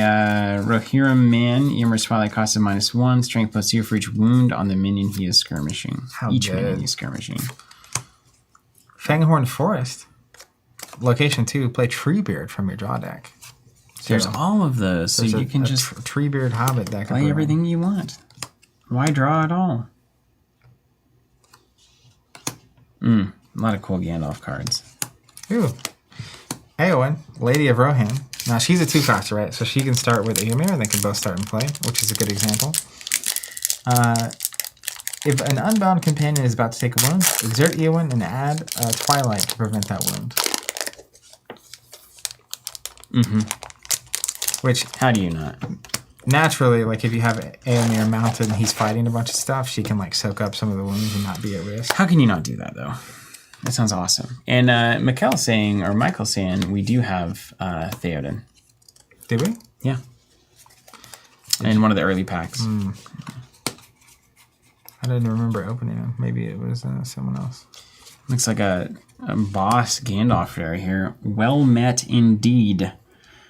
S2: Rohirrim man. Eomer's Twilight costs a -1. Strength +2 for each wound on the minion he is skirmishing.
S1: How
S2: each
S1: good.
S2: minion he's skirmishing.
S1: Fanghorn Forest. Location 2, play Treebeard from your draw deck.
S2: There's all of those, so you can just
S1: Treebeard Hobbit deck.
S2: play everything you want. Why draw at all? A lot of cool Gandalf cards.
S1: Ooh. Eowyn, Lady of Rohan. Now, she's a 2-coster, right? So she can start with Eomer, and they can both start and play, which is a good example. If an unbound companion is about to take a wound, exert Eowyn and add Twilight to prevent that wound. Which,
S2: How do you not?
S1: naturally, like, if you have Eomer mounted and he's fighting a bunch of stuff, she can, like, soak up some of the wounds and not be at risk.
S2: How can you not do that, though? That sounds awesome. And Michael's saying we do have Theoden.
S1: Did we?
S2: Yeah. In one of the early packs.
S1: I didn't remember opening him. Maybe it was someone else.
S2: Looks like a boss Gandalf right here. Well met indeed.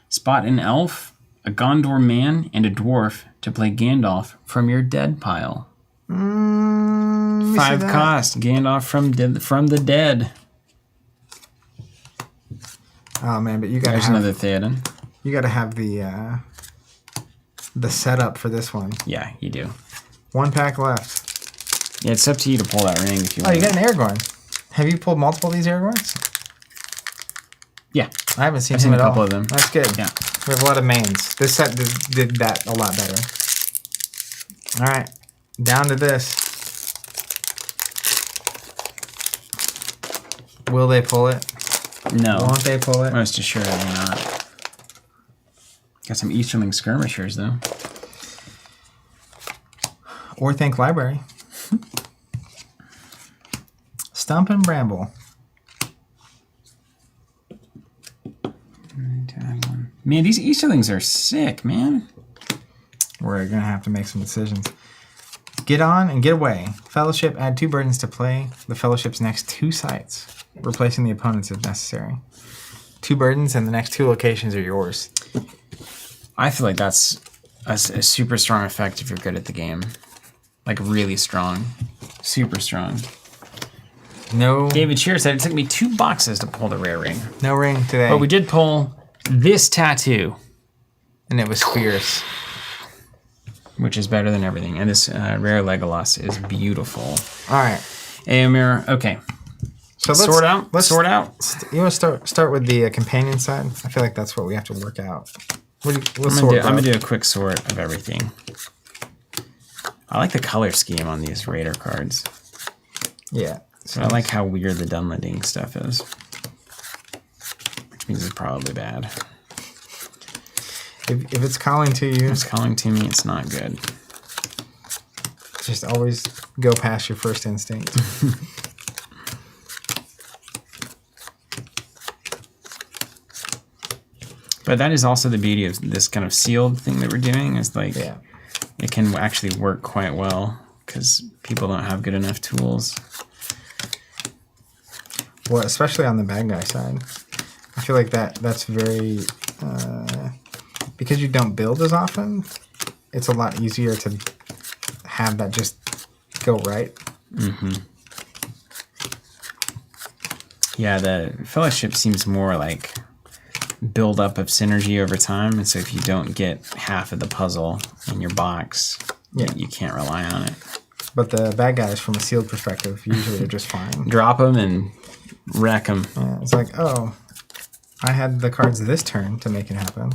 S2: Spot an elf, a Gondor man, and a dwarf to play Gandalf from your dead pile. 5 cost. Gandalf from the dead.
S1: Oh man, but you gotta
S2: There's
S1: have
S2: another Theoden.
S1: you gotta have the setup for this one.
S2: Yeah, you do.
S1: 1 pack left.
S2: Yeah, it's up to you to pull that ring if you
S1: Oh,
S2: want.
S1: you got an Aragorn. Have you pulled multiple of these Aragorns?
S2: Yeah.
S1: I haven't seen
S2: I've
S1: him
S2: seen a
S1: at
S2: couple
S1: all.
S2: of them.
S1: That's good.
S2: Yeah.
S1: We have a lot of mains. This set did that a lot better. All right, down to this. Will they pull it?
S2: No.
S1: Won't they pull it?
S2: Most assuredly not. Got some Easterling skirmishers, though.
S1: Or think library. Stump and Bramble.
S2: Man, these Easterlings are sick, man.
S1: We're gonna have to make some decisions. Get on and get away. Fellowship, add 2 burdens to play the Fellowship's next 2 sites, replacing the opponents if necessary. 2 burdens and the next 2 locations are yours.
S2: I feel like that's a super strong effect if you're good at the game. Like, really strong. Super strong.
S1: No,
S2: David Shear said it took me 2 boxes to pull the rare ring.
S1: no ring today.
S2: But we did pull this tattoo,
S1: And it was fierce.
S2: which is better than everything. And this rare Legolas is beautiful.
S1: All right.
S2: Eomer, okay.
S1: So let's
S2: Sort out.
S1: You want to start with the companion side? I feel like that's what we have to work out. We'll
S2: I'm
S1: sort.
S2: gonna do a quick sort of everything. I like the color scheme on these Raider cards.
S1: Yeah.
S2: So I like how weird the Dunlending stuff is. Which means it's probably bad.
S1: If it's calling to you,
S2: It's calling to me, it's not good.
S1: just always go past your first instinct.
S2: But that is also the beauty of this kind of sealed thing that we're doing, is like
S1: Yeah.
S2: it can actually work quite well because people don't have good enough tools.
S1: Well, especially on the bad guy side, I feel like that's very because you don't build as often. It's a lot easier to have that just go right.
S2: Yeah, the Fellowship seems more like build up of synergy over time, and so if you don't get half of the puzzle in your box, you can't rely on it.
S1: But the bad guys, from a sealed perspective, usually are just fine.
S2: Drop them and wreck them.
S1: Yeah, it's like, oh, I had the cards this turn to make it happen.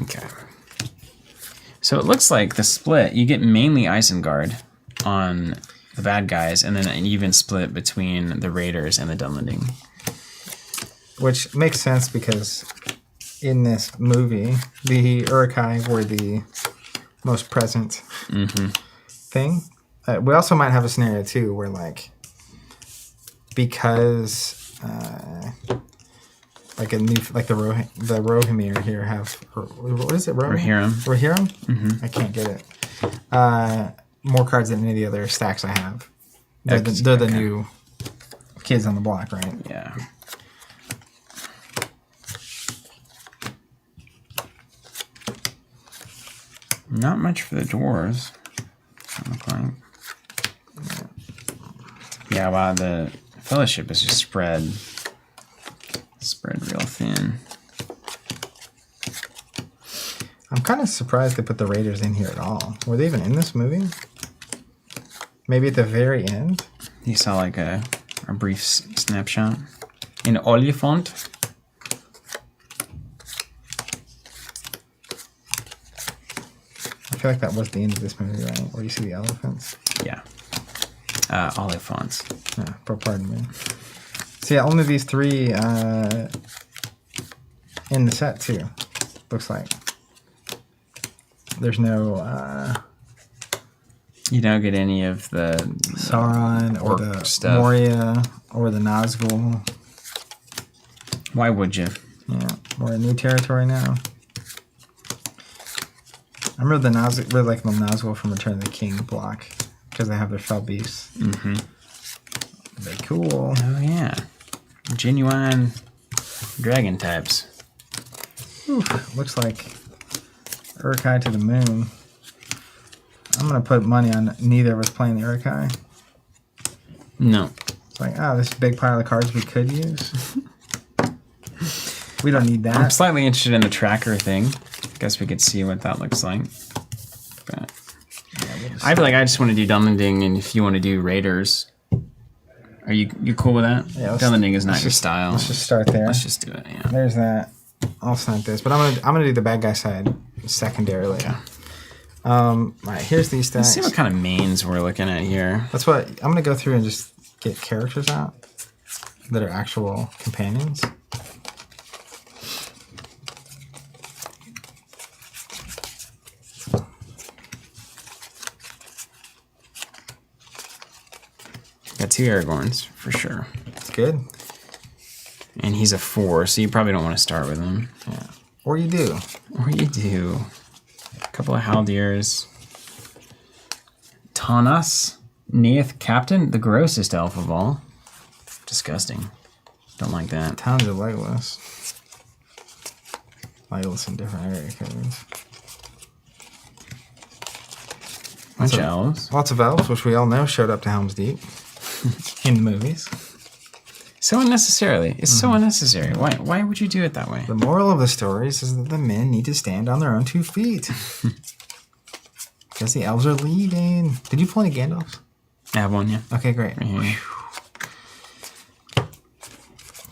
S2: Okay. So it looks like the split, you get mainly Isengard on the bad guys, and then an even split between the Raiders and the Dunlending.
S1: Which makes sense because in this movie, the Uruk-hai were the most present thing. We also might have a scenario too where, like, because like a new, like the Rohirrim here have, what is it?
S2: Rohirrim.
S1: Rohirrim? I can't get it. More cards than any of the other stacks I have. They're the new kids on the block, right?
S2: Yeah. Not much for the dwarves. Look like. Yeah, wow, the Fellowship is just spread real thin.
S1: I'm kind of surprised they put the Raiders in here at all. Were they even in this movie? Maybe at the very end?
S2: You saw like a brief snapshot. In Oliphant.
S1: I feel like that was the end of this movie, right? Where you see the elephants.
S2: Yeah. Oliphants.
S1: Yeah, pardon me. So yeah, only these 3 in the set too. Looks like. There's no
S2: You don't get any of the
S1: Sauron or the
S2: stuff.
S1: Moria or the Nazgul.
S2: Why would you?
S1: Yeah, we're in new territory now. I remember the Nazgul, really like the Nazgul from Return of the King block because they have their fell beasts.
S2: Mm-hmm.
S1: Very cool.
S2: Oh yeah, genuine dragon types.
S1: Oof, looks like Urkai to the moon. I'm gonna put money on neither of us playing the Urkai.
S2: No.
S1: It's like, oh, this big pile of cards we could use. We don't need that.
S2: I'm slightly interested in the tracker thing. Guess we could see what that looks like. But I feel like I just want to do Dunlending, and if you want to do Raiders, are you cool with that?
S1: Yeah,
S2: Dunlending is not your style.
S1: Let's just start there.
S2: Let's just do it. Yeah.
S1: There's that. I'll snipe this, but I'm gonna do the bad guy side secondarily.
S2: Okay.
S1: Right, here's these stacks.
S2: Let's see what kind of mains we're looking at here.
S1: That's what I'm gonna go through and just get characters out that are actual companions.
S2: Got 2 Aragorns for sure.
S1: It's good.
S2: And he's a 4, so you probably don't want to start with him.
S1: Yeah. Or you do.
S2: Or you do. A couple of Haldirs. Tanas, Neath Captain, the grossest elf of all. Disgusting. Don't like that.
S1: Tons of Legolas. Legolas in different area codes.
S2: Bunch of elves.
S1: Lots of elves, which we all know showed up to Helm's Deep in the movies.
S2: So unnecessarily. It's so unnecessary. Why would you do it that way?
S1: The moral of the stories is that the men need to stand on their own 2 feet. Because the elves are leaving. Did you pull any Gandalfs?
S2: I have one, yeah.
S1: Okay, great.
S2: Right here.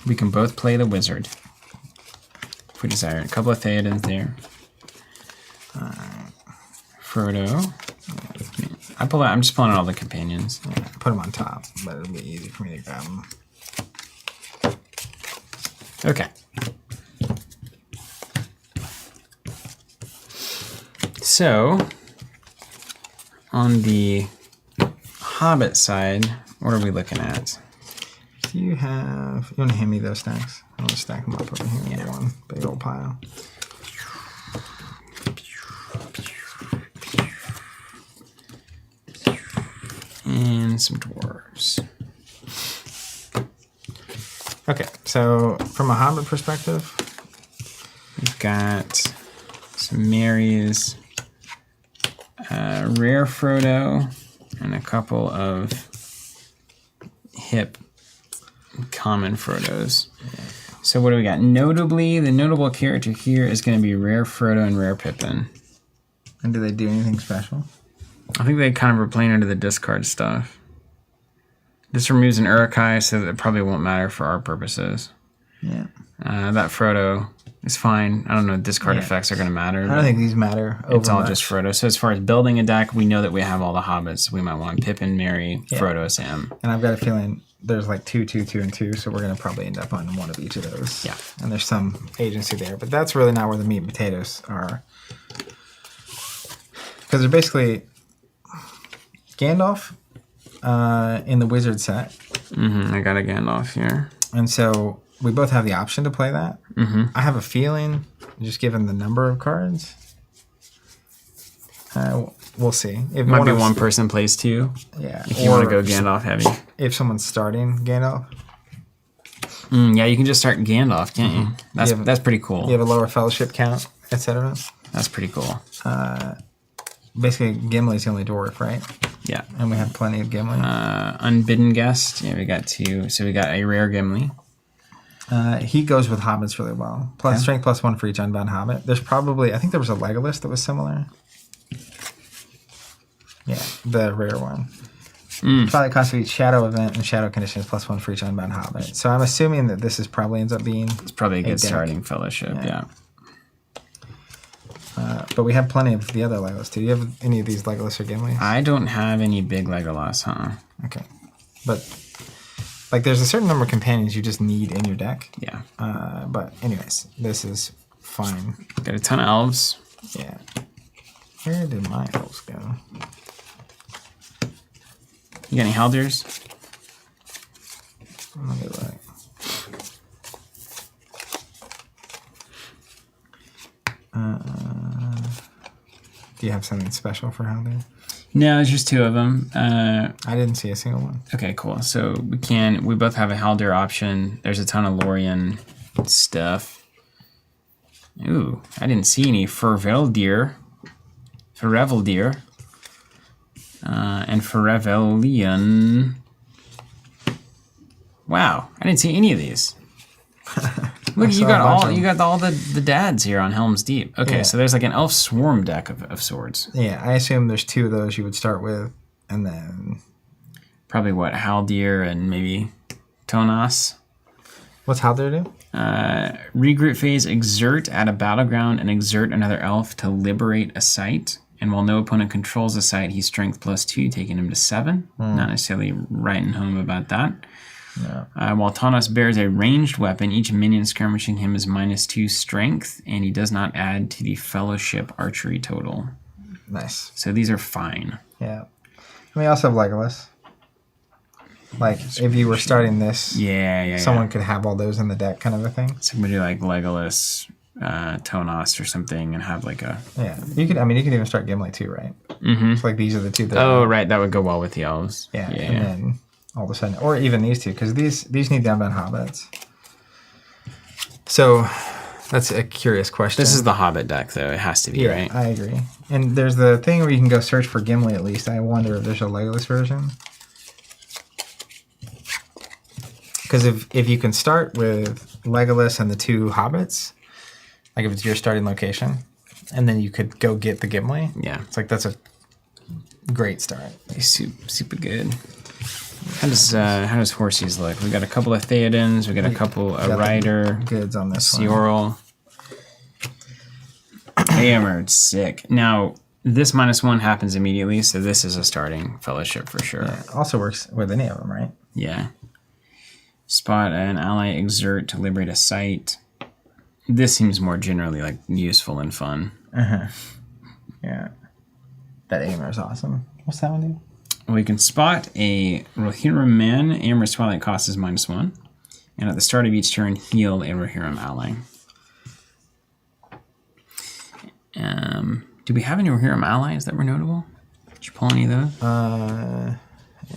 S2: We can both play the wizard. If we desire. A couple of Theodens there. Frodo. I'm just pulling out all the companions.
S1: Yeah, put them on top, but it'll be easy for me to grab them.
S2: Okay. So, on the Hobbit side, what are we looking at?
S1: Do you want to hand me those stacks? I'm going to stack them up over here in one big old pile.
S2: And some dwarves.
S1: Okay, so from a Hobbit perspective,
S2: We've got some Marys, rare Frodo, and a couple of hip common Frodos. So what do we got? Notably, the notable character here is going to be rare Frodo and rare Pippin.
S1: and do they do anything special?
S2: I think they kind of were playing into the discard stuff. This removes an Uruk-hai, so that it probably won't matter for our purposes.
S1: Yeah.
S2: That Frodo is fine. I don't know if discard effects are going to matter.
S1: I don't think these matter.
S2: It's all just Frodo. So as far as building a deck, we know that we have all the hobbits. We might want Pippin, Merry, Frodo, Sam.
S1: And I've got a feeling there's like 2, 2, 2, and 2, so we're going to probably end up on one of each of those.
S2: Yeah.
S1: And there's some agency there, but that's really not where the meat and potatoes are. Because they're basically Gandalf in the wizard set.
S2: I got a Gandalf here.
S1: And so we both have the option to play that.
S2: Mm-hmm.
S1: I have a feeling, just given the number of cards, we'll see. If
S2: Might be one person plays 2.
S1: Yeah.
S2: If you want to go Gandalf heavy.
S1: If someone's starting Gandalf.
S2: Yeah, you can just start Gandalf, can't you? That's pretty cool.
S1: You have a lower fellowship count, etc.
S2: That's pretty cool.
S1: Basically, Gimli's the only dwarf, right?
S2: Yeah.
S1: And we have plenty of Gimli.
S2: Unbidden Guest. Yeah, we got 2. So we got a rare Gimli.
S1: He goes with hobbits really well. Plus strength +1 for each unbound hobbit. There's probably, I think there was a Legolas that was similar. Yeah, the rare one. Probably cost of each shadow event and shadow condition is +1 for each unbound hobbit. So I'm assuming that this is probably ends up being.
S2: It's probably a good starting fellowship. Yeah.
S1: But we have plenty of the other Legolas too. Do you have any of these Legolas or Gimli?
S2: I don't have any big Legolas, huh?
S1: Okay, but like there's a certain number of companions you just need in your deck.
S2: Yeah.
S1: But anyways, this is fine.
S2: Got a ton of elves.
S1: Yeah. Where did my elves go?
S2: You got any Halders?
S1: Let me look. Do you have something special for Halder?
S2: No, it's just 2 of them.
S1: I didn't see a single one.
S2: Okay, cool. So we both have a Halder option. There's a ton of Lorien stuff. Ooh, I didn't see any Ferveldir. And Ferevelian. Wow, I didn't see any of these. Look, you got all the dads here on Helm's Deep. Okay,
S1: Yeah.
S2: so there's like an elf swarm deck of swords.
S1: Yeah, I assume there's 2 of those you would start with, and then
S2: Probably what, Haldir and maybe Tonas.
S1: what's Haldir do?
S2: Regroup phase, exert at a battleground and exert another elf to liberate a site. And while no opponent controls the site, he's strength +2, taking him to 7. Not necessarily writing home about that.
S1: Yeah.
S2: While Tanos bears a ranged weapon, each minion skirmishing him is -2 strength, and he does not add to the fellowship archery total.
S1: Nice.
S2: So these are fine.
S1: Yeah. And we also have Legolas. Like, if you were starting this, someone could have all those in the deck kind of a thing.
S2: Somebody like Legolas, Tonos or something, and have like a...
S1: Yeah. You could even start Gimli too, right?
S2: Mm-hmm.
S1: So like these are the 2 that
S2: Oh, right. That would go well with the elves.
S1: Yeah. And then all of a sudden, or even these 2, because these need to unbound hobbits. So that's a curious question.
S2: This is the Hobbit deck, though. It has to be, right?
S1: I agree. And there's the thing where you can go search for Gimli at least. I wonder if there's a Legolas version. Because if you can start with Legolas and the 2 hobbits, like if it's your starting location, and then you could go get the Gimli.
S2: Yeah.
S1: It's like that's a great start.
S2: Super good. How does Horses look? We got a couple of Theodens. We got a couple of Rider.
S1: Goods on this one.
S2: Seoral. Hammered, sick. Now this -1 happens immediately, so this is a starting fellowship for sure.
S1: Yeah, it also works with any of them, right?
S2: Yeah. Spot an ally, exert to liberate a site. This seems more generally like useful and fun.
S1: Yeah. That Aimer is awesome. What's that one do?
S2: We can spot a Rohirrim man. Amber's Twilight cost is -1. And at the start of each turn, heal a Rohirrim ally. Do we have any Rohirrim allies that were notable? Did you pull any of those?
S1: Yeah.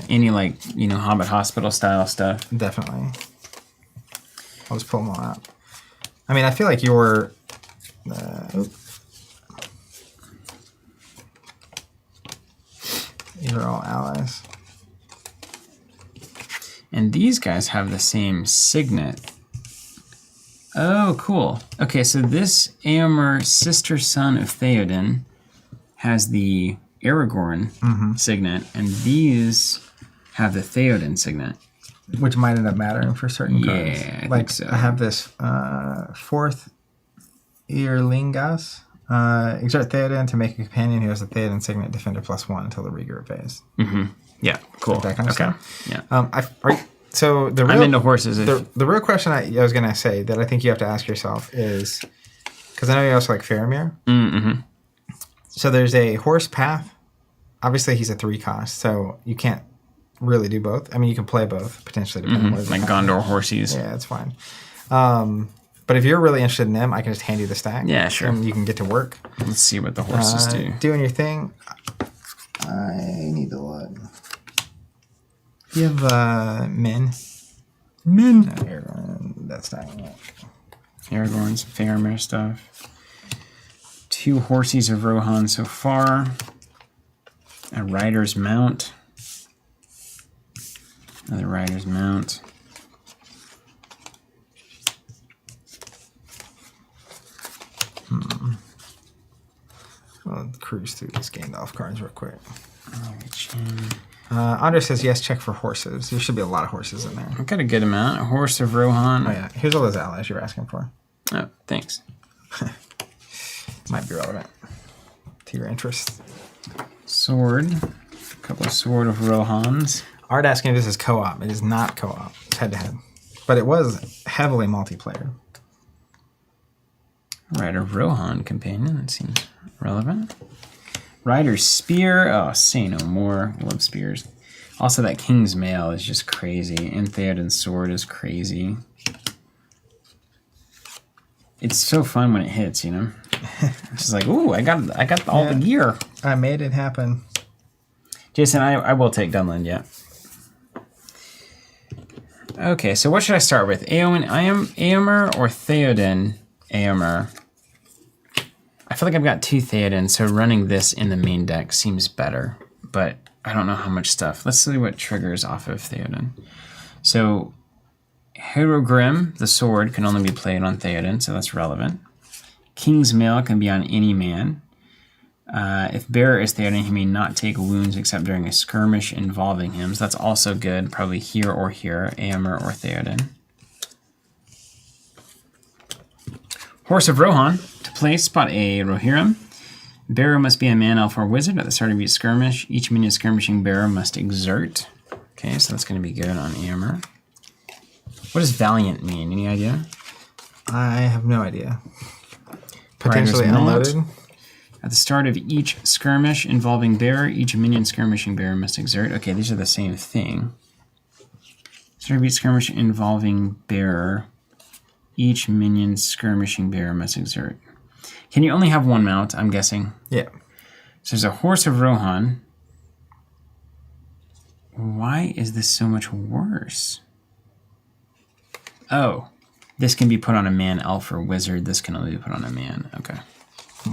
S2: Any, like, Hobbit Hospital style stuff?
S1: Definitely. I'll just pull them all out. I mean, I feel like your... these are all allies.
S2: And these guys have the same signet. Oh, cool. Okay, so this Éomer, sister son of Theoden, has the Aragorn signet, and these have the Theoden signet.
S1: Which might end up mattering for certain cards.
S2: Yeah, I
S1: like,
S2: think so.
S1: I have this 4th Earlingas. Exert Theoden to make a companion who has the Theoden signet defender +1 until the regroup phase.
S2: Yeah, cool.
S1: That kind of stuff.
S2: Yeah.
S1: So the real,
S2: I'm into horses.
S1: The real question I was going to say that I think you have to ask yourself is, because I know you also like Faramir. So there's a horse path. Obviously, he's a 3 cost, so you can't really do both. I mean, you can play both, potentially, depending on where
S2: Like Gondor Horses.
S1: Yeah, that's fine. But if you're really interested in them, I can just hand you the stack.
S2: Yeah, sure.
S1: And you can get to work.
S2: Let's see what the horses do.
S1: Doing your thing. I need to look. You have men.
S2: Men.
S1: No, that's not it.
S2: Aragorn's Faramir stuff. 2 Horses of Rohan so far. A Rider's Mount. Another Rider's Mount.
S1: I'll cruise through these Gandalf cards real quick. Andre says, yes, check for horses. There should be a lot of horses in there.
S2: I've got a good amount. A Horse of Rohan.
S1: Oh, yeah. Here's all those allies you're asking for.
S2: Oh, thanks.
S1: Might be relevant to your interest.
S2: Sword. A couple of Sword of Rohans.
S1: Art asking if this is co-op. It is not co-op. It's head-to-head. But it was heavily multiplayer.
S2: Rider of Rohan companion. That seems relevant. Rider's Spear. Oh, say no more. Love spears. Also, that King's Mail is just crazy. And Theoden's Sword is crazy. It's so fun when it hits, you know? It's just like, ooh, I got all the gear.
S1: I made it happen.
S2: Jason, I will take Dunland, yeah. Okay, so what should I start with? Éomer or Theoden Éomer? I feel like I've got 2 Theoden, so running this in the main deck seems better. But I don't know how much stuff. Let's see what triggers off of Theoden. So, Herogrim, the sword, can only be played on Theoden, so that's relevant. King's Mail can be on any man. If bearer is Theoden, he may not take wounds except during a skirmish involving him. So that's also good. Probably here or here, Éomer or Theoden. Horse of Rohan. To play, spot a Rohirrim. Bearer must be a man, elf, or wizard at the start of each skirmish. Each minion skirmishing bearer must exert. Okay, so that's going to be good on Éomer. What does Valiant mean? Any idea?
S1: I have no idea. Potentially unloaded.
S2: At the start of each skirmish involving bearer, each minion skirmishing bearer must exert. Okay, these are the same thing. Start of each skirmish involving bearer, each minion skirmishing bearer must exert. Can you only have 1 mount, I'm guessing?
S1: Yeah.
S2: So there's a Horse of Rohan. Why is this so much worse? Oh, this can be put on a man, elf, or wizard. This can only be put on a man. Okay.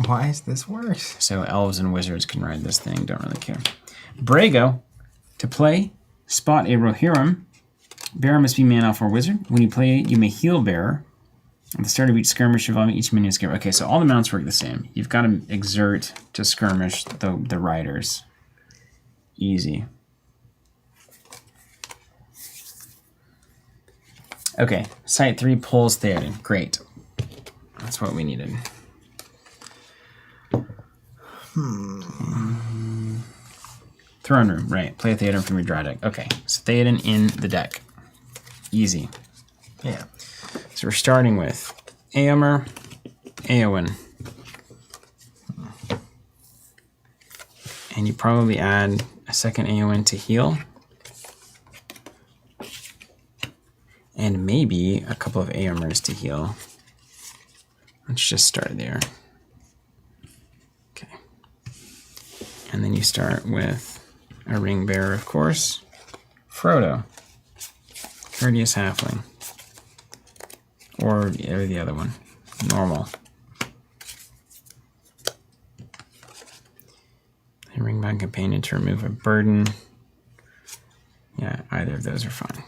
S1: Why is this worse?
S2: So elves and wizards can ride this thing. Don't really care. Brago. To play, spot a Rohirrim. Bearer must be man, elf, or wizard. When you play, you may heal bearer. At the start of each skirmish involving each minion skirmish. Okay, so all the mounts work the same. You've got to exert to skirmish the riders. Easy. Okay, Site 3 pulls Theoden. Great. That's what we needed. Throne Room, right. Play Theoden from your dry deck. Okay, so Theoden in the deck. Easy.
S1: Yeah.
S2: So we're starting with Éomer, Éowyn. And you probably add a second Éowyn to heal. And maybe a couple of Éomers to heal. Let's just start there. Okay. And then you start with a ring bearer, of course. Frodo. Courteous Halfling. Or the other one. Normal. And Ringbound Companion to remove a burden. Yeah, either of those are fine.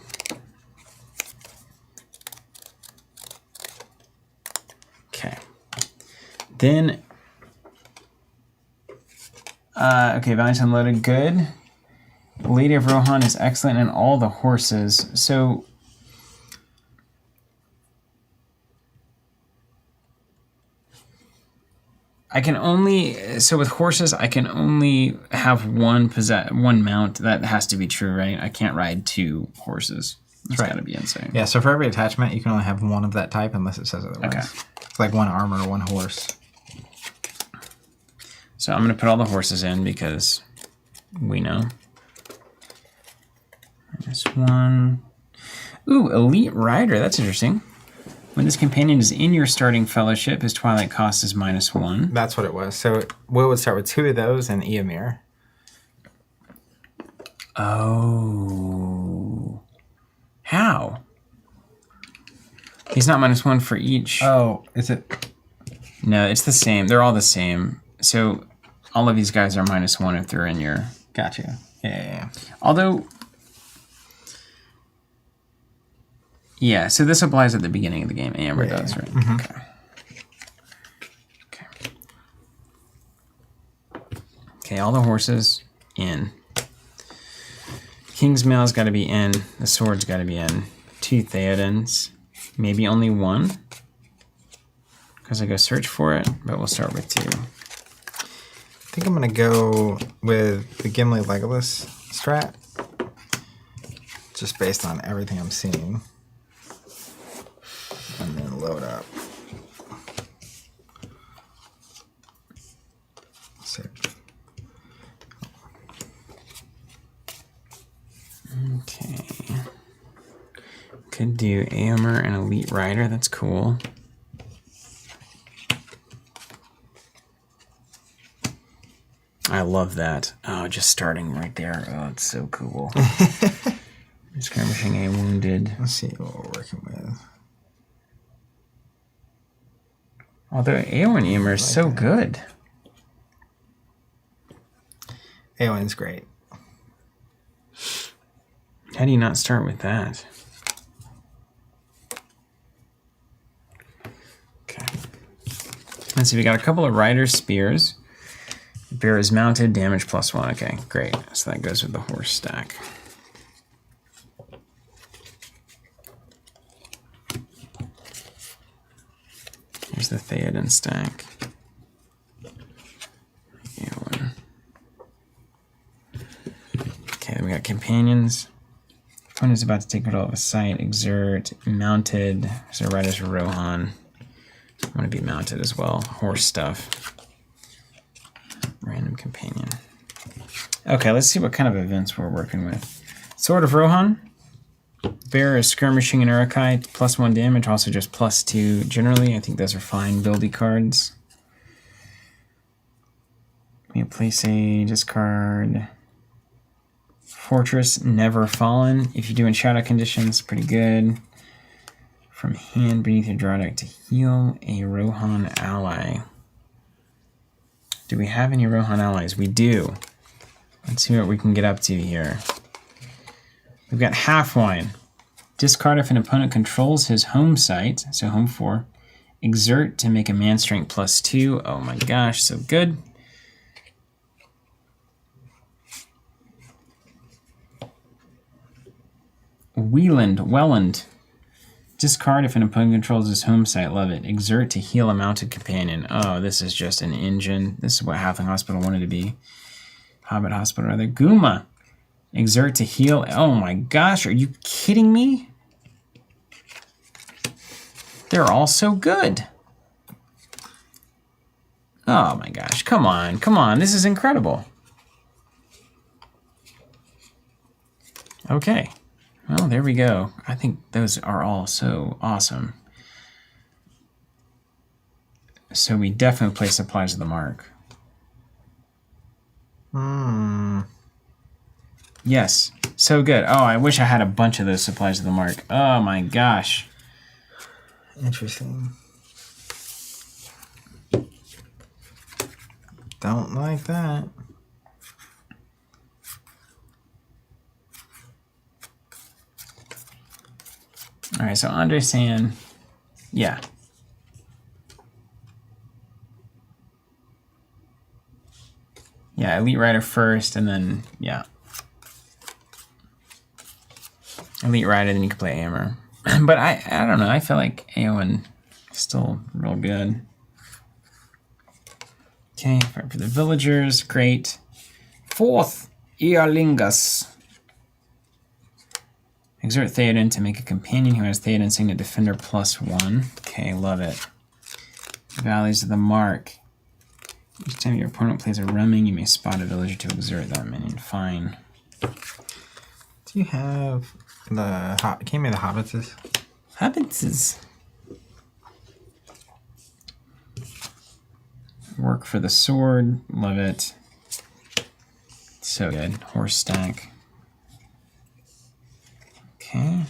S2: Okay. Then, okay, Valiant Unloaded, good. Lady of Rohan is excellent in all the horses. So, with horses, I can only have one mount. That has to be true, right? I can't ride 2 horses. That's got to be insane.
S1: Yeah, so for every attachment, you can only have 1 of that type unless it says otherwise.
S2: Okay.
S1: It's like 1 armor, 1 horse.
S2: So I'm going to put all the horses in because we know. -1. Ooh, Elite Rider. That's interesting. When this companion is in your starting fellowship, his Twilight cost is -1.
S1: That's what it was. So Will would start with 2 of those and Eomir.
S2: Oh. How? He's not -1 for each.
S1: Oh, is it?
S2: No, it's the same. They're all the same. So all of these guys are -1 if they're in your...
S1: Gotcha. Yeah.
S2: Although... Yeah, so this applies at the beginning of the game. Amber does, right?
S1: Mm-hmm.
S2: Okay. Okay, all the horses in. King's Mail's got to be in. The sword's got to be in. 2 Theodens. Maybe only 1. Because I go search for it, but we'll start with 2.
S1: I think I'm going to go with the Gimli Legolas strat. Just based on everything I'm seeing. And then load up. Save.
S2: Okay. Could do Eomer and Elite Rider. That's cool. I love that. Oh, just starting right there. Oh, it's so cool. Skirmishing a wounded.
S1: Let's see what we're working with.
S2: Although Eowyn Eomer is so good.
S1: Eowyn's great.
S2: How do you not start with that? Okay. Let's see, we got a couple of rider spears. Bear is mounted, damage +1. Okay, great. So that goes with the horse stack. Here's the Theoden stack. Okay, then we got companions. Opponent is about to take control of a site. Exert, mounted. So riders for Rohan. I want to be mounted as well. Horse stuff. Random companion. Okay, let's see what kind of events we're working with. Sword of Rohan. Bear is skirmishing in Uruk-hai, +1 damage, also just +2 generally. I think those are fine buildy cards. We place a discard. Fortress Never Fallen. If you're doing shadow conditions, pretty good. From hand beneath your draw deck to heal a Rohan ally. Do we have any Rohan allies? We do. Let's see what we can get up to here. We've got Half Wine. Discard if an opponent controls his home site, so home 4. Exert to make a man strength +2. Oh my gosh, so good. Welland. Discard if an opponent controls his home site. Love it. Exert to heal a mounted companion. Oh, this is just an engine. This is what Halfling Hospital wanted to be. Hobbit Hospital, rather. Guma. Exert to heal. Oh my gosh, are you kidding me? They're all so good. Oh my gosh, come on, come on. This is incredible. Okay. Well, there we go. I think those are all so awesome. So we definitely place supplies of the mark. Yes, so good. Oh, I wish I had a bunch of those supplies of the mark. Oh my gosh.
S1: Interesting. Don't like that.
S2: All right, so Andre's saying, yeah. Yeah, Elite Rider first, and then, yeah. Elite Rider, then you can play Eomer. But I don't know, I feel like Eowyn is still real good. Okay, for the villagers, great. 4th, Earlingus. Exert Theoden to make a companion who has Theoden Signet Defender +1. Okay, love it. Valleys of the Mark. Each time your opponent plays a Rumming, you may spot a villager to exert that minion. Fine.
S1: Do you have the can you make the hobbitses?
S2: Hobbitses. Work for the sword. Love it. So good. Horse stack. Okay.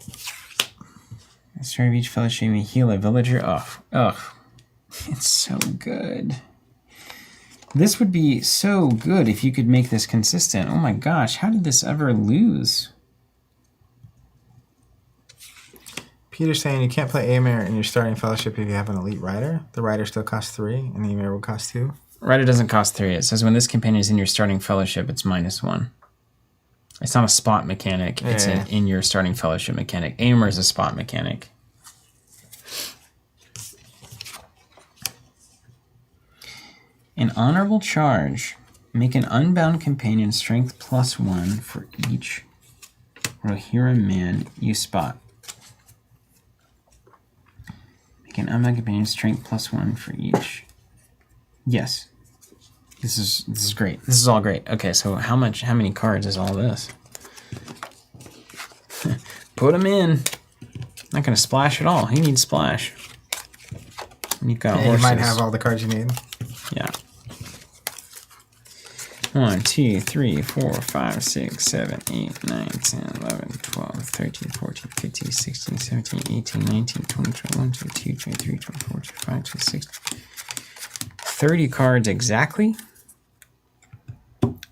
S2: At the start of each fellowship, you may heal a villager. Ugh. It's so good. This would be so good if you could make this consistent. Oh my gosh, how did this ever lose?
S1: Peter's saying you can't play Aemir in your starting fellowship if you have an elite rider. The rider still costs 3, and Aemir will cost 2.
S2: Rider doesn't cost 3. It says when this companion is in your starting fellowship, it's -1. It's not a spot mechanic. It's an in your starting fellowship mechanic. Aemir is a spot mechanic. An honorable charge. Make an unbound companion strength +1 for each Rohirrim man you spot. Make an unbound companion strength +1 for each. Yes. This is great. This is all great. Okay, so how many cards is all this? Put them in. Not gonna splash at all. He needs splash. And you've got horses.
S1: You might have all the cards you need.
S2: Yeah. 1, 2, 3, 4, 5, 6, 7, 8, 9, 10, 11, 12, 13, 14, 15, 16, 17, 18, 19, 20, 21, 22, 23, 24, 25, 26. 30 cards exactly.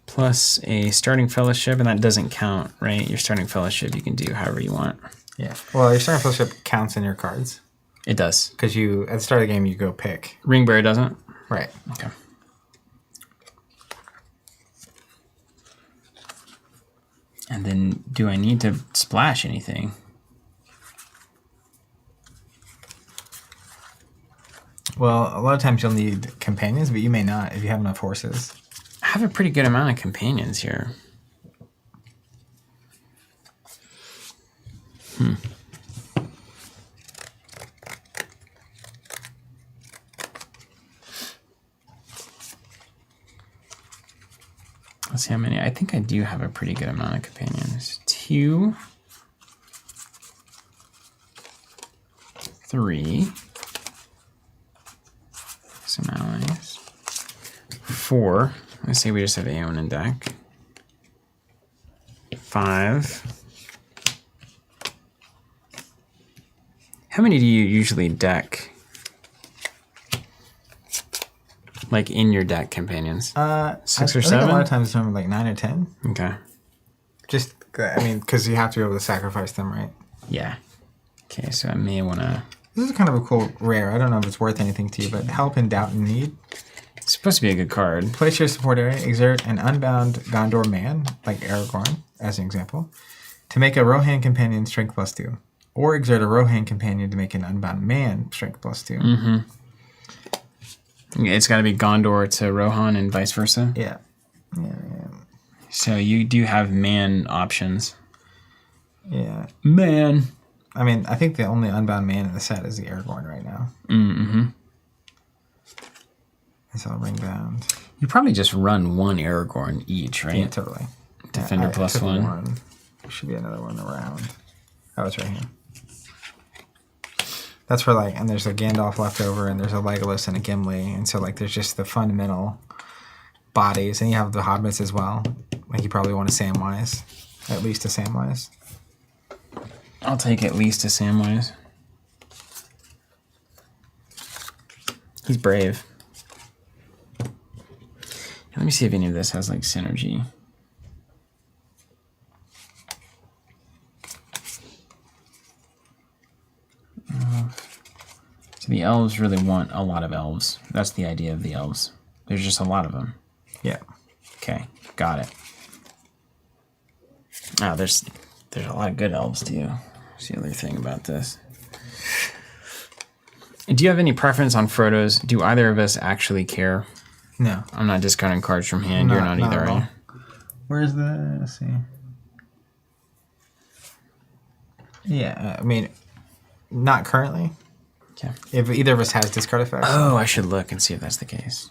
S2: Plus a starting fellowship, and that doesn't count, right? Your starting fellowship you can do however you want.
S1: Yeah. Well, your starting fellowship counts in your cards.
S2: It does.
S1: Because you, at the start of the game, you go pick.
S2: Ringbearer doesn't?
S1: Right.
S2: Okay. And then, do I need to splash anything?
S1: Well, a lot of times you'll need companions, but you may not if you have enough horses.
S2: I have a pretty good amount of companions here. Let's see how many. I think I do have a pretty good amount of companions. 2, 3. Some allies. 4. Let's say we just have Aeon in deck. 5. How many do you usually deck? Like in your deck companions? 6 or 7?
S1: I think a lot of times it's normally like 9 or 10.
S2: Okay.
S1: Just, I mean, because you have to be able to sacrifice them, right?
S2: Yeah. Okay, so I may want to...
S1: This is kind of a cool rare. I don't know if it's worth anything to you, but Help in Doubt and Need.
S2: It's supposed to be a good card.
S1: Place your support area, exert an unbound Gondor man, like Aragorn, as an example, to make a Rohan companion strength +2. Or exert a Rohan companion to make an unbound man strength +2.
S2: Mm-hmm. It's got to be Gondor to Rohan and vice versa?
S1: Yeah.
S2: So you do have man options.
S1: Yeah.
S2: Man.
S1: I mean, I think the only unbound man in the set is the Aragorn right now.
S2: Mm-hmm.
S1: It's all ring bound.
S2: You probably just run 1 Aragorn each, right?
S1: Yeah, totally.
S2: Defender +1.
S1: There should be another one around. Oh, it's right here. That's for like, and there's a Gandalf left over, and there's a Legolas and a Gimli, and so like there's just the fundamental bodies, and you have the hobbits as well. Like you probably want a Samwise, at least a Samwise.
S2: I'll take at least a Samwise. He's brave. Let me see if any of this has like synergy. So the elves really want a lot of elves. That's the idea of the elves. There's just a lot of them.
S1: Yeah.
S2: Okay, got it. Oh, there's a lot of good elves too. That's the other thing about this. Do you have any preference on Frodo's? Do either of us actually care?
S1: No.
S2: I'm not discarding cards from hand. You're not either, are you?
S1: Where's the... Let's see. Yeah, I mean, not currently.
S2: Okay.
S1: If either of us has discard effects.
S2: Oh, I should look and see if that's the case.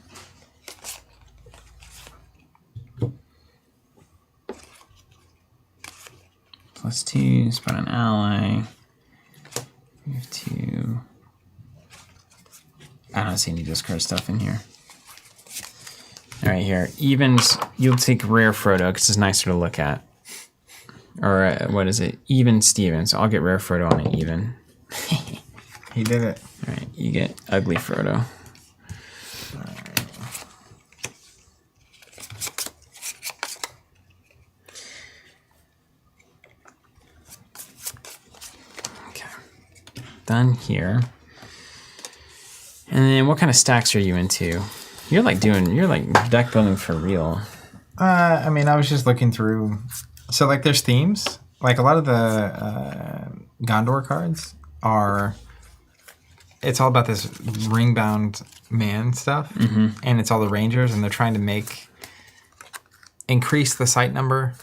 S2: +2, spot an ally. We have 2. I don't see any discard stuff in here. All right, here. Evens, you'll take rare Frodo because it's nicer to look at. Or what is it? Even Steven. So I'll get rare Frodo on an even.
S1: He did it.
S2: All right, you get ugly Frodo. Okay. Done here. And then what kind of stacks are you into? You're like deck building for real.
S1: I mean, I was just looking through. So, like, there's themes. Like, a lot of the Gondor cards are... It's all about this ring-bound man stuff. Mm-hmm. And it's all the rangers, and they're trying to increase the site number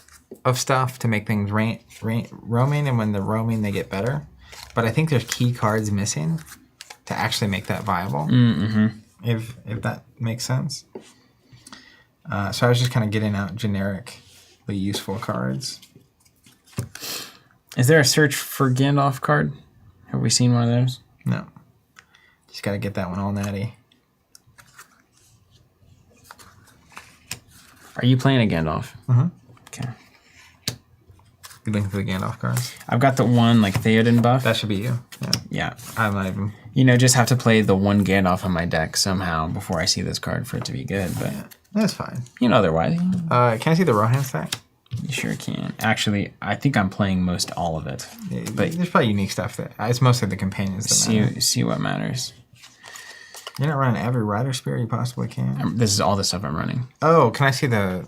S1: of stuff to make things roaming, and when they're roaming, they get better. But I think there's key cards missing to actually make that viable. Mm-hmm. If that makes sense. So I was just kind of getting out generically useful cards.
S2: Is there a search for Gandalf card? Have we seen one of those?
S1: No. Just got to get that one all natty.
S2: Are you playing a Gandalf?
S1: Mm-hmm.
S2: Okay.
S1: You looking for the Gandalf cards?
S2: I've got the one, like, Theoden buff.
S1: That should be you.
S2: Yeah.
S1: I'm not even...
S2: You know, just have to play the one Gandalf on my deck somehow before I see this card for it to be good. But
S1: that's fine.
S2: You know, otherwise.
S1: Can I see the Rohan stack?
S2: You sure can. Actually, I think I'm playing most all of it.
S1: Yeah, but there's probably unique stuff that... It's mostly the companions that matter.
S2: See what matters.
S1: You're not running every Rider Spear you possibly can.
S2: This is all the stuff I'm running.
S1: Oh, can I see the...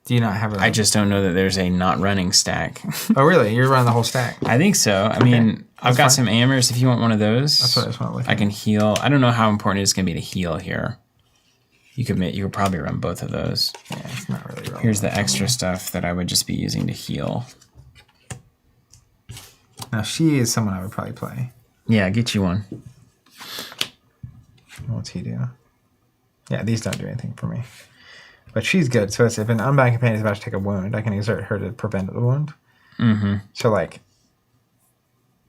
S1: Do you not have it?
S2: I just don't know that there's a not running stack.
S1: Oh, really? You're running the whole stack?
S2: I think so. I mean, I've got some Amers if you want one of those.
S1: That's what I just want to look at.
S2: I can heal. I don't know how important it's going to be to heal here. You could probably run both of those.
S1: Yeah, it's not really relevant.
S2: Here's the extra stuff that I would just be using to heal.
S1: Now, she is someone I would probably play.
S2: Yeah, get you one.
S1: What's he do? Yeah, these don't do anything for me. But she's good. So if an unbound companion is about to take a wound, I can exert her to prevent the wound. Mm-hmm. So, like,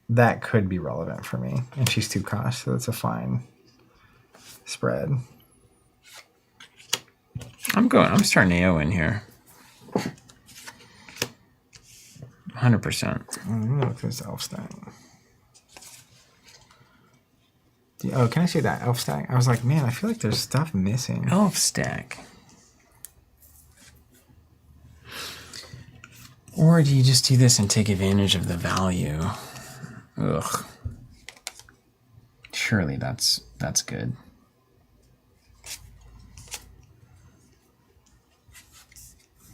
S1: that could be relevant for me. And she's 2 cost, so that's a fine spread.
S2: I'm starting AO in here. 100%.
S1: Let me look at this elf stack. Oh, can I see that elf stack? I was like, man, I feel like there's stuff missing.
S2: Elf stack. Or do you just do this and take advantage of the value? Ugh. Surely that's good.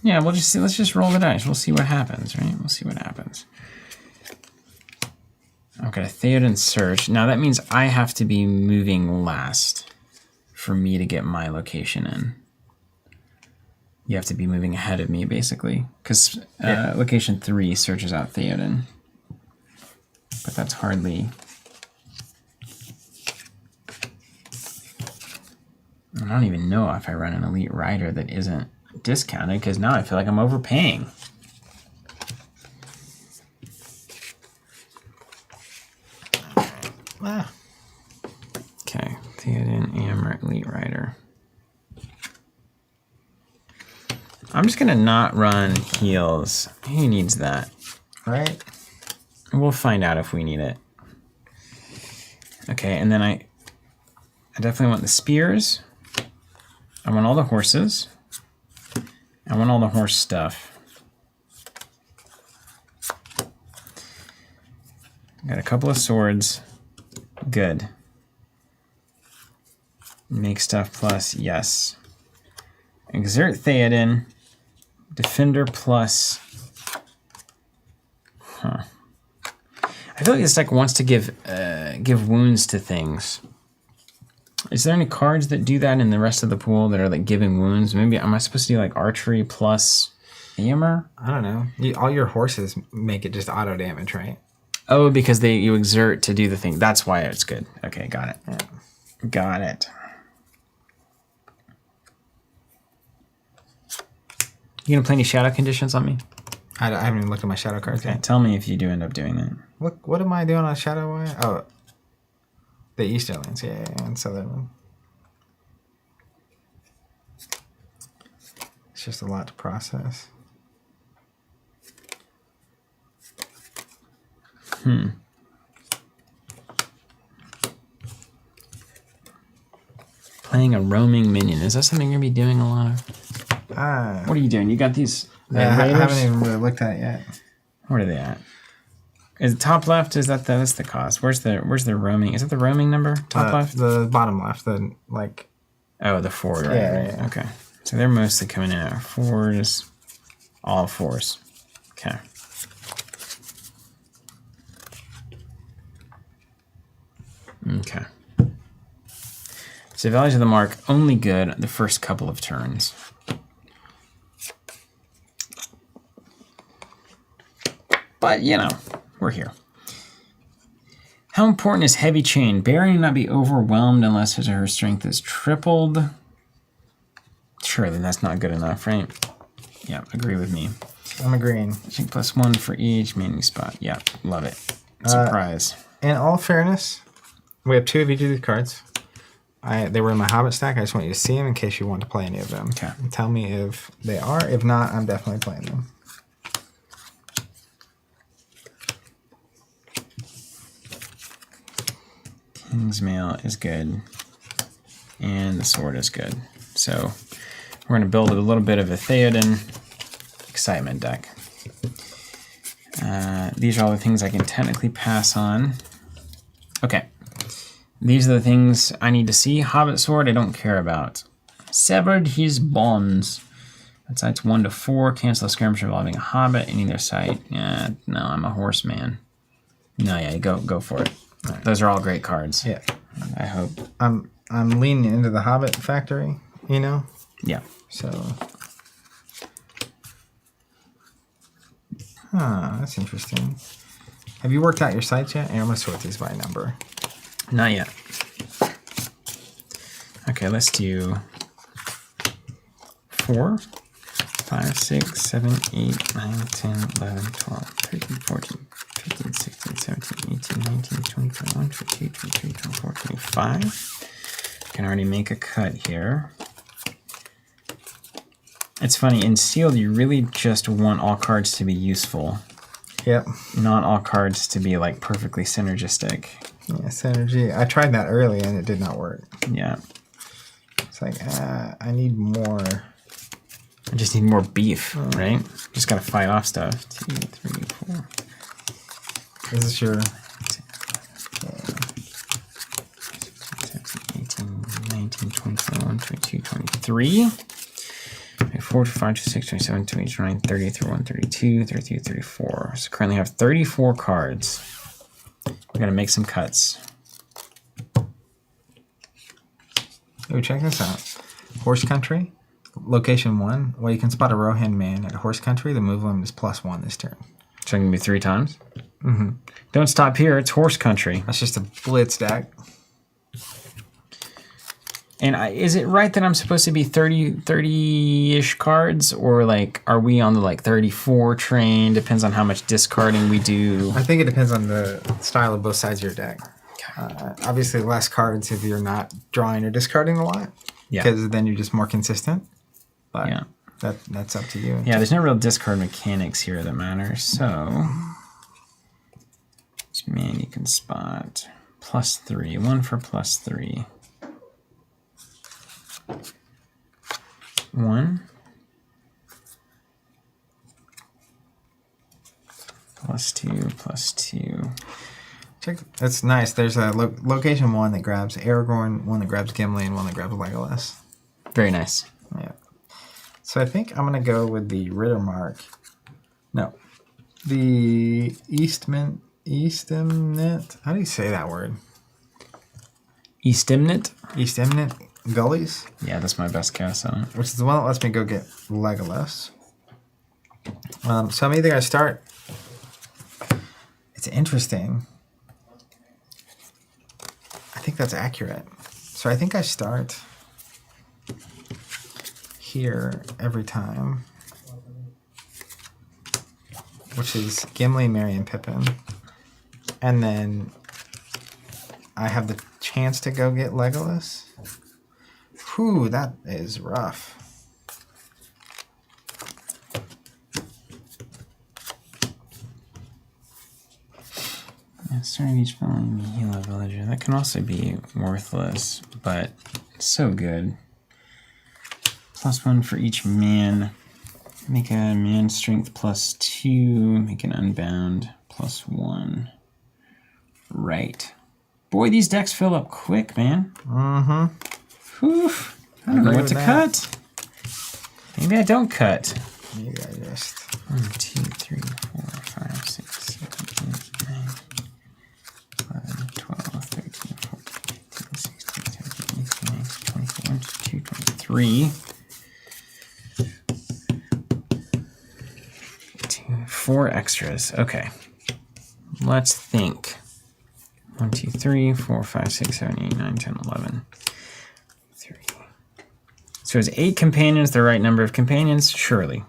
S2: Yeah, let's just roll the dice. We'll see what happens, right? We'll see what happens. I've got a Theoden search. Now that means I have to be moving last for me to get my location in. You have to be moving ahead of me, basically. Because location 3 searches out Theoden. But that's hardly... I don't even know if I run an Elite Rider that isn't discounted, because now I feel like I'm overpaying. Okay, Theoden, Amber, Elite Rider. I'm just gonna not run heals. Who needs that?
S1: Right?
S2: We'll find out if we need it. Okay, and then I definitely want the spears. I want all the horses. I want all the horse stuff. Got a couple of swords. Good. Make stuff plus, yes. Exert Theoden. Defender plus. Huh. I feel like this deck wants to give wounds to things. Is there any cards that do that in the rest of the pool that are like giving wounds? Maybe am I supposed to do like archery plus hammer?
S1: I don't know. All your horses make it just auto damage, right?
S2: Oh, because you exert to do the thing. That's why it's good. Okay, got it.
S1: Yeah.
S2: Got it. You gonna play any shadow conditions on me?
S1: I haven't even looked at my shadow cards
S2: Okay,
S1: yet.
S2: tell me if you do end up doing that.
S1: What am I doing on Shadow Eye? Oh, the Easterlands, yeah, and Southern. It's just a lot to process.
S2: Playing a roaming minion. Is that something you're going to be doing a lot of? What are you doing? You got these
S1: I haven't
S2: raiders?
S1: even really looked at it yet.
S2: Where are they at? Is it top left? Is that that's the cost? Where's the roaming? Is that the roaming number? Top left?
S1: The bottom left. The like.
S2: Oh, the 4, right?
S1: Yeah.
S2: Okay. So they're mostly coming in at 4s. All 4s. Okay. Okay. So values of the mark only good the first couple of turns. But, you know, we're here. How important is heavy chain? Barry not be overwhelmed unless his or her strength is tripled. Surely that's not good enough, right? Yeah, agree with me.
S1: I'm agreeing.
S2: Chain +1 for each main spot. Yeah, love it. Surprise.
S1: In all fairness, we have 2 of each of these cards. They were in my Hobbit stack. I just want you to see them in case you want to play any of them.
S2: Okay.
S1: Tell me if they are. If not, I'm definitely playing them.
S2: King's Mail is good. And the sword is good. So we're going to build a little bit of a Theoden excitement deck. These are all the things I can technically pass on. Okay. These are the things I need to see. Hobbit sword, I don't care about. Severed his bonds. That side's 1 to 4. Cancel a skirmish involving a hobbit in either side. Yeah, no, I'm a horseman. No, yeah, go for it. Right. Those are all great cards.
S1: Yeah.
S2: I hope.
S1: I'm leaning into the Hobbit factory, you know?
S2: Yeah.
S1: So. Huh, that's interesting. Have you worked out your sites yet? And I'm going to sort these by number.
S2: Not yet. Okay, let's do 4, 5, 6, 7, 8, 9, 10, 11, 12, 13, 14, 15, 16, 17, 18, 19, 20, 21, 22, 23, 24, 25. I can already make a cut here. It's funny, in sealed, you really just want all cards to be useful.
S1: Yep.
S2: Not all cards to be like perfectly synergistic.
S1: Yeah, synergy. I tried that early and it did not work.
S2: Yeah.
S1: It's like, I need more.
S2: I just need more beef, right? Just gotta fight off stuff. 2, 3, 4.
S1: Is this your...
S2: 18, 19, 20, 21, 22, 23. 4, 5, 6, 27, 28, 29, 30, 31, 32, 33, 34. So currently have 34 cards. We're gonna make some cuts.
S1: Oh, check this out. Horse Country, location 1. Well, you can spot a Rohan man at Horse Country. The move limit is +1 this turn.
S2: So I'm gonna be 3 times? Mm-hmm. Don't stop here, it's Horse Country.
S1: That's just a blitz deck.
S2: And is it right that I'm supposed to be 30-ish cards? Or like, are we on the like 34 train? Depends on how much discarding we do.
S1: I think it depends on the style of both sides of your deck. Obviously, less cards if you're not drawing or discarding a lot.
S2: Yeah.
S1: Because then you're just more consistent. But
S2: Yeah.
S1: that's up to you.
S2: Yeah, there's no real discard mechanics here that matter. So, each man you can spot +3. 1 for +3. 1 +2
S1: Check. That's nice. There's a location 1 that grabs Aragorn, 1 that grabs Gimli, and 1 that grabs Legolas.
S2: Very nice.
S1: Yeah. So I think I'm going to go with the Rittermark. No. The Eastemnet. How do you say that word?
S2: Eastemnet?
S1: Eastemnet Gullies,
S2: Yeah, that's my best guess on it.
S1: which is the one that lets me go get Legolas. So I'm either going to start... It's interesting. I think that's accurate. So I think I start here every time. which is Gimli, Merry, and Pippin. And then I have the chance to go get Legolas. Whew, that is rough.
S2: Starting each following Gila villager. That can also be worthless, but so good. +1 for each man. Make a man strength +2. Make an unbound +1. Right. Boy, these decks fill up quick, man.
S1: Mm-hmm.
S2: Whew. I don't know what to cut. Maybe I don't cut.
S1: Maybe I just...
S2: 1, 2, 3, 4, 5, 6, 7, 8, 9, 11, 12, 13, 14, 15, 16, 17, 18, 19, 20, 21, 22, 23. 4 extras. Okay. Let's think. 1, 2, 3, 4, 5, 6, 7, 8, 9, 10, 11. 3. So is 8 companions the right number of companions? Surely.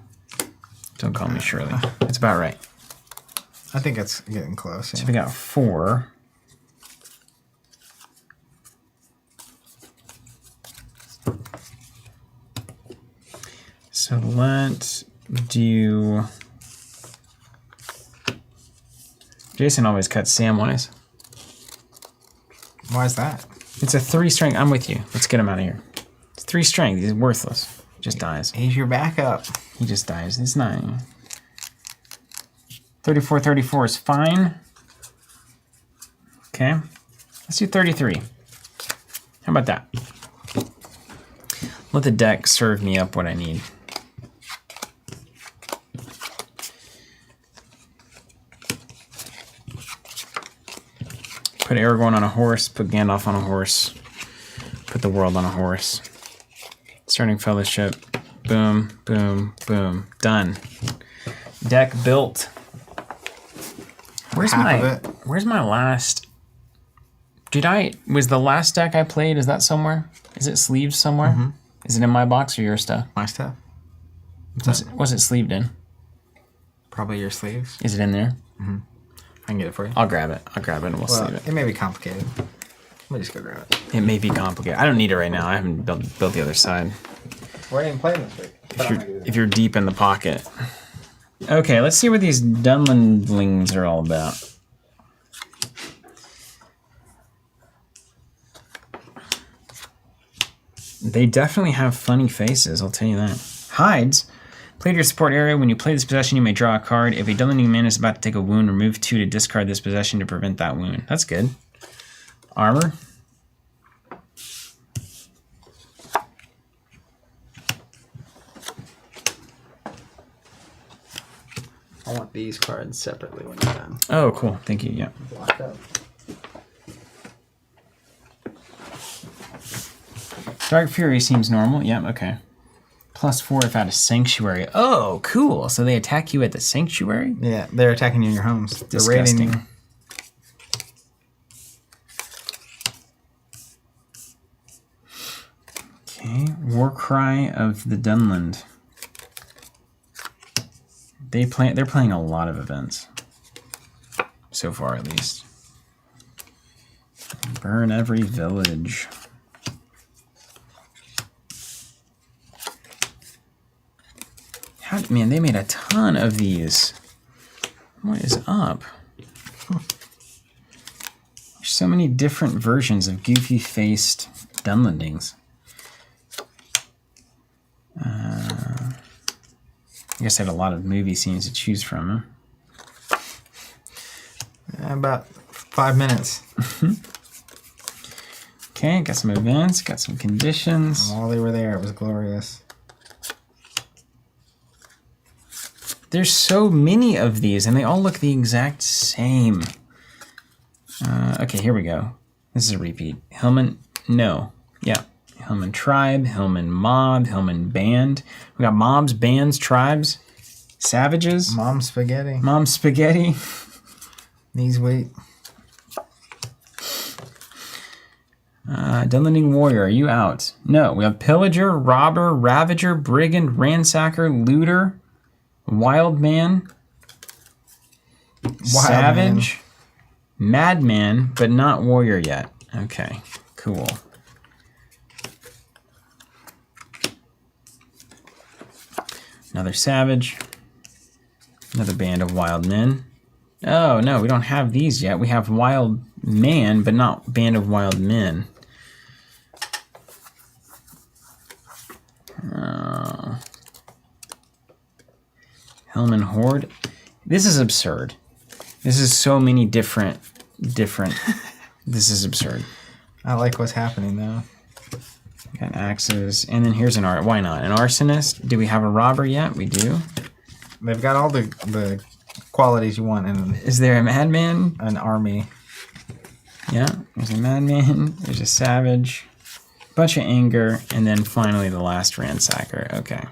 S2: Don't call me Shirley. That's about right.
S1: I think it's getting close. Yeah.
S2: So we got 4. So let's do... Jason always cuts Samwise.
S1: Why is that?
S2: It's a 3 strength. I'm with you. Let's get him out of here. It's 3 strength. He's worthless. Just dies.
S1: He's your backup.
S2: He just dies. It's not. 34, 34 is fine. Okay. Let's do 33. How about that? Let the deck serve me up what I need. Put Aragorn on a horse, put Gandalf on a horse, put the world on a horse. Starting Fellowship. Boom, boom, boom. Done. Deck built. Where's my last... Was the last deck I played, is that somewhere? Is it sleeved somewhere? Mm-hmm. Is it in my box or your stuff?
S1: My stuff.
S2: What's it sleeved in?
S1: Probably your sleeves.
S2: Is it in there?
S1: Mm-hmm. I can get it for you.
S2: I'll grab it. And we'll sleeve it.
S1: It may be complicated. Let me just go grab it.
S2: It may be complicated. I don't need it right now. I haven't built the other side.
S1: We're even playing this week.
S2: If you're deep in the pocket. Okay, let's see what these Dunlendlings are all about. They definitely have funny faces, I'll tell you that. Hides. Play to your support area. When you play this possession, you may draw a card. If a Dunlending man is about to take a wound, remove 2 to discard this possession to prevent that wound. That's good. Armor.
S1: I want these cards separately when you're done.
S2: Oh, cool. Thank you. Yeah.
S1: Blocked up.
S2: Dark Fury seems normal. Yep, okay. +4 if out of Sanctuary. Oh, cool. So they attack you at the Sanctuary?
S1: Yeah, they're attacking you in your homes. They're
S2: Disgusting.
S1: raiding.
S2: Okay. Warcry of the Dunland. They're playing a lot of events. So far, at least. Burn every village. Man, they made a ton of these. What is up? There's so many different versions of goofy-faced Dunlendings. I guess I had a lot of movie scenes to choose from, huh?
S1: About 5 minutes.
S2: Okay, got some events, got some conditions.
S1: While they were there, it was glorious.
S2: There's so many of these, and they all look the exact same. Okay, here we go. This is a repeat. Hillman, no. Yeah. Hillman Tribe, Hillman Mob, Hillman Band. We got mobs, bands, tribes, savages.
S1: Mom spaghetti.
S2: Mom spaghetti.
S1: Knees weak.
S2: Dunlending Warrior, are you out? No. We have Pillager, Robber, Ravager, Brigand, Ransacker, Looter, Wild Man, Savage, Madman, but not Warrior yet. Okay, cool. Another Savage. Another Band of Wild Men. Oh, no, we don't have these yet. We have Wild Man, but not Band of Wild Men. Hellman Horde. This is absurd. This is so many different. This is absurd.
S1: I like what's happening though.
S2: Got axes, and then here's an art. Why not? An arsonist. Do we have a robber yet? We do.
S1: They've got all the qualities you want in
S2: Is there a madman?
S1: an army.
S2: Yeah, there's a madman. There's a savage. Bunch of anger, and then finally the last ransacker. Okay.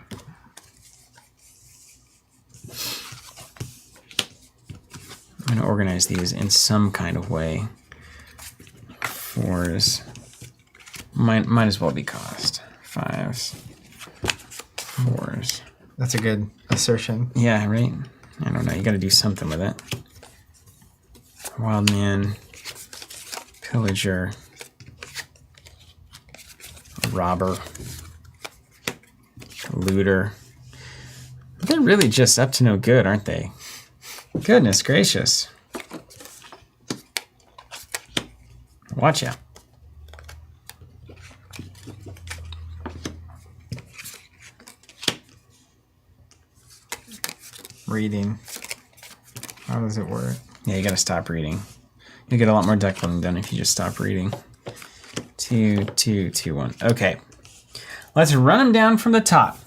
S2: I'm gonna organize these in some kind of way. Fours. Might as well be cost. Fives. Fours.
S1: That's a good assertion.
S2: Yeah, right? I don't know. You gotta do something with it. Wild man. Pillager. Robber. Looter. They're really just up to no good, aren't they? Goodness gracious. Watch out.
S1: Reading. How does it work?
S2: Yeah, you gotta stop reading. You'll get a lot more deck building done if you just stop reading. 2, 2, 2, 1. Okay. Let's run them down from the top.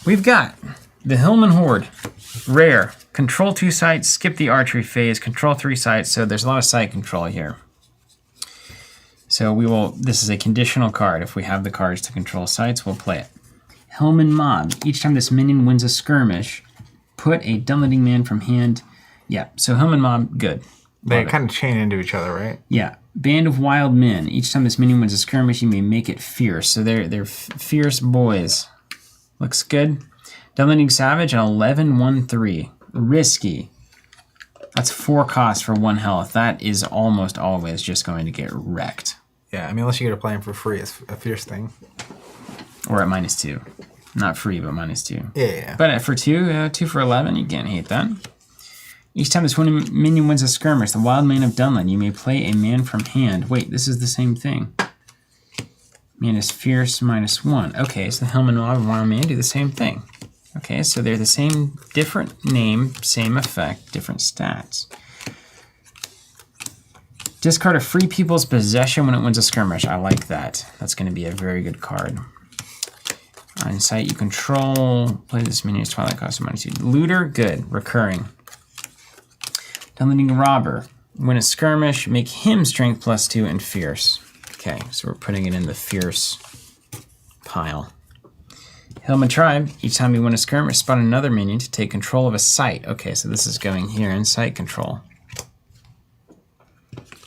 S2: We've got the Hillman Horde. Rare. Control 2 sites, skip the archery phase, control 3 sites, so there's a lot of site control here. So we will, this is a conditional card. If we have the cards to control sites, we'll play it. Hellman Mob. Each time this minion wins a skirmish, put a Dunleading Man from hand. Yeah, so Hellman Mob, good.
S1: They
S2: Love it.
S1: kind of chain into each other, right?
S2: Yeah. Band of Wild Men. Each time this minion wins a skirmish, you may make it fierce. So they're fierce boys. Looks good. Dunleading Savage, an 11-1-3. Risky. That's 4 costs for 1 health. That is almost always just going to get wrecked.
S1: Yeah, I mean, unless you get to play them for free, it's a fierce thing.
S2: Or at -2. Not free, but -2.
S1: Yeah.
S2: But for 2, 2 for 11, you can't hate that. Each time this minion wins a skirmish, the Wild Man of Dunland, you may play a man from hand. Wait, this is the same thing. Man is fierce, -1. Okay, so the Hellman Mob and Wild Man do the same thing. Okay, so they're the same, different name, same effect, different stats. Discard a free people's possession when it wins a skirmish. I like that. That's going to be a very good card. On site you control, play this minion's Twilight cost of -2. Looter, good, recurring. Dunleading Robber. Win a skirmish, make him strength +2 and fierce. Okay, so we're putting it in the fierce pile. Hillman Tribe. Each time you win a skirmish, spawn another minion to take control of a site. Okay, so this is going here in site control.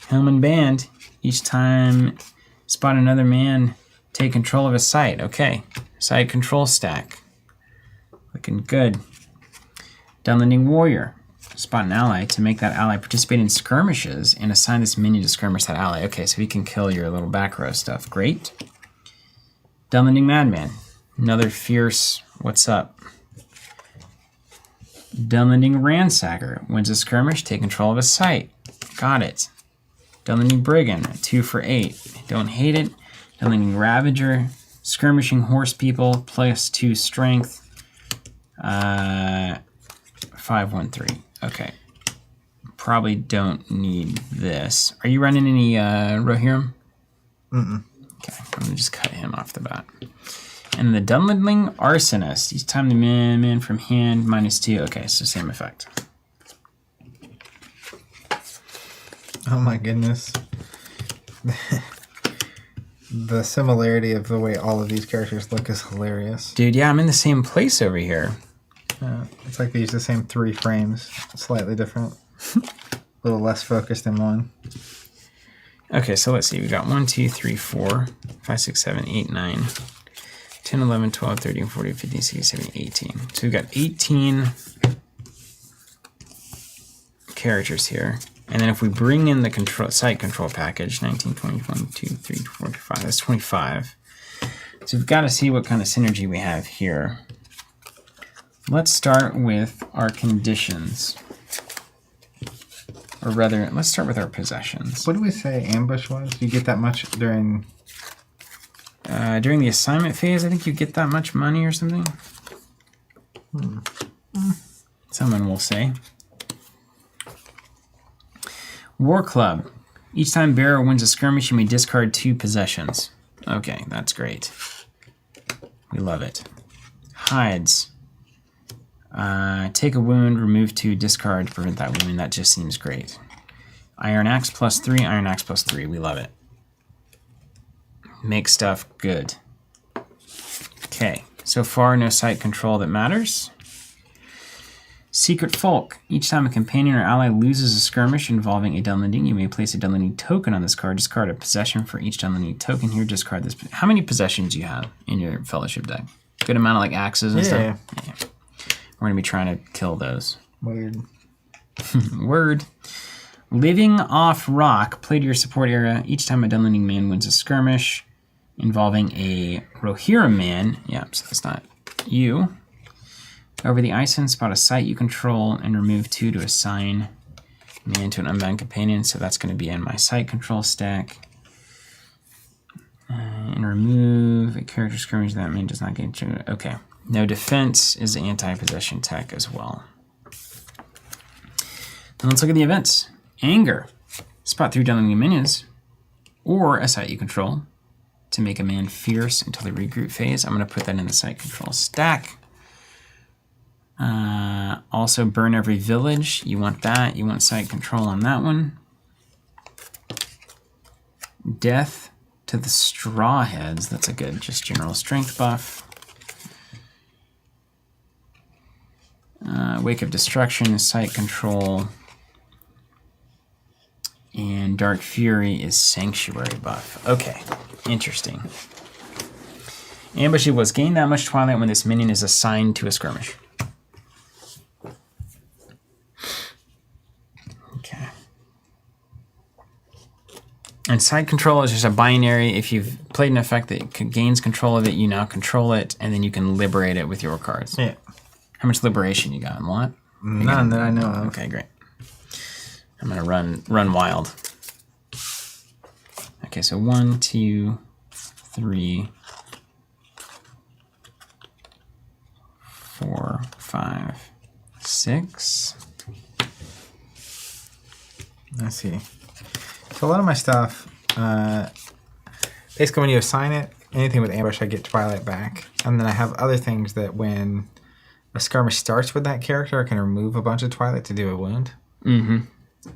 S2: Hillman Band. Each time spawn another man, take control of a site. Okay, site control stack. Looking good. Dunleading Warrior. Spot an ally to make that ally participate in skirmishes and assign this minion to skirmish that ally. Okay, so he can kill your little back row stuff. Great. Dunleading Madman. Another fierce, what's up? Dunleading Ransacker. Wins a skirmish, take control of a site. Got it. Dunleading Brigand. 2 for 8. Don't hate it. Dunleading Ravager. Skirmishing Horse People. +2 strength. 5-1-3. Okay. Probably don't need this. Are you running any Rohirrim?
S1: Mm-mm.
S2: Okay, I'm going to just cut him off the bat. And the Dunleading Arsonist. Each time the man from hand, -2. Okay, so same effect.
S1: Oh my goodness. The similarity of the way all of these characters look is hilarious.
S2: Dude, yeah, I'm in the same place over here.
S1: It's like they use the same 3 frames, slightly different. A little less focused in one.
S2: Okay, so let's see. We got 1, 2, 3, 4, 5, 6, 7, 8, 9, 10, 11, 12, 13, 14, 15, 16, 17, 18. So we've got 18 characters here. And then if we bring in the site control package, 19, 20, 22, 3, 4, 5, that's 25. So we've got to see what kind of synergy we have here. Let's start with our conditions. Or rather, let's start with our possessions.
S1: What do we say ambush was? You get that much during...
S2: During the assignment phase, I think you get that much money or something. Someone will say. War Club. Each time bearer wins a skirmish, you may discard 2 possessions. Okay, that's great. We love it. Hides. Take a wound, remove 2, discard to prevent that wound. That just seems great. Iron Axe +3, Iron Axe +3. We love it. Make stuff good. Okay, so far no site control that matters. Secret Folk. Each time a companion or ally loses a skirmish involving a Dunlending, you may place a Dunlending token on this card. Discard a possession for each Dunlending token here. Discard this. How many possessions do you have in your Fellowship deck? Good amount of like axes and stuff? Yeah. We're going to be trying to kill those.
S1: Weird.
S2: Word. Living Off Rock. Play to your support area. Each time a Dunlending man wins a skirmish involving a Rohirrim man. Yeah, so that's not you. Over the ice and spot a site you control and remove 2 to assign man to an unbound companion. So that's going to be in my site control stack. And remove a character skirmish that man does not get. Okay. No defense is anti-possession tech as well. Then let's look at the events. Anger. Spot 3 Dunlending minions or a site you control to make a man fierce until the regroup phase. I'm going to put that in the site control stack. Also burn every village. You want that. You want site control on that one. Death to the Straw Heads. That's a good just general strength buff. Wake of Destruction is site control. And Dark Fury is Sanctuary buff. Okay, interesting. Ambush equals gain that much Twilight when this minion is assigned to a skirmish. Okay. And side control is just a binary. If you've played an effect that gains control of it, you now control it, and then you can liberate it with your cards.
S1: Yeah.
S2: How much liberation you got? A lot?
S1: None that I know of.
S2: Okay, great. I'm gonna run wild. Okay, so 1, 2, 3, 4, 5, 6.
S1: I see. So a lot of my stuff, basically when you assign it, anything with ambush, I get Twilight back. And then I have other things that when a skirmish starts with that character, I can remove a bunch of Twilight to do a wound. Mm-hmm.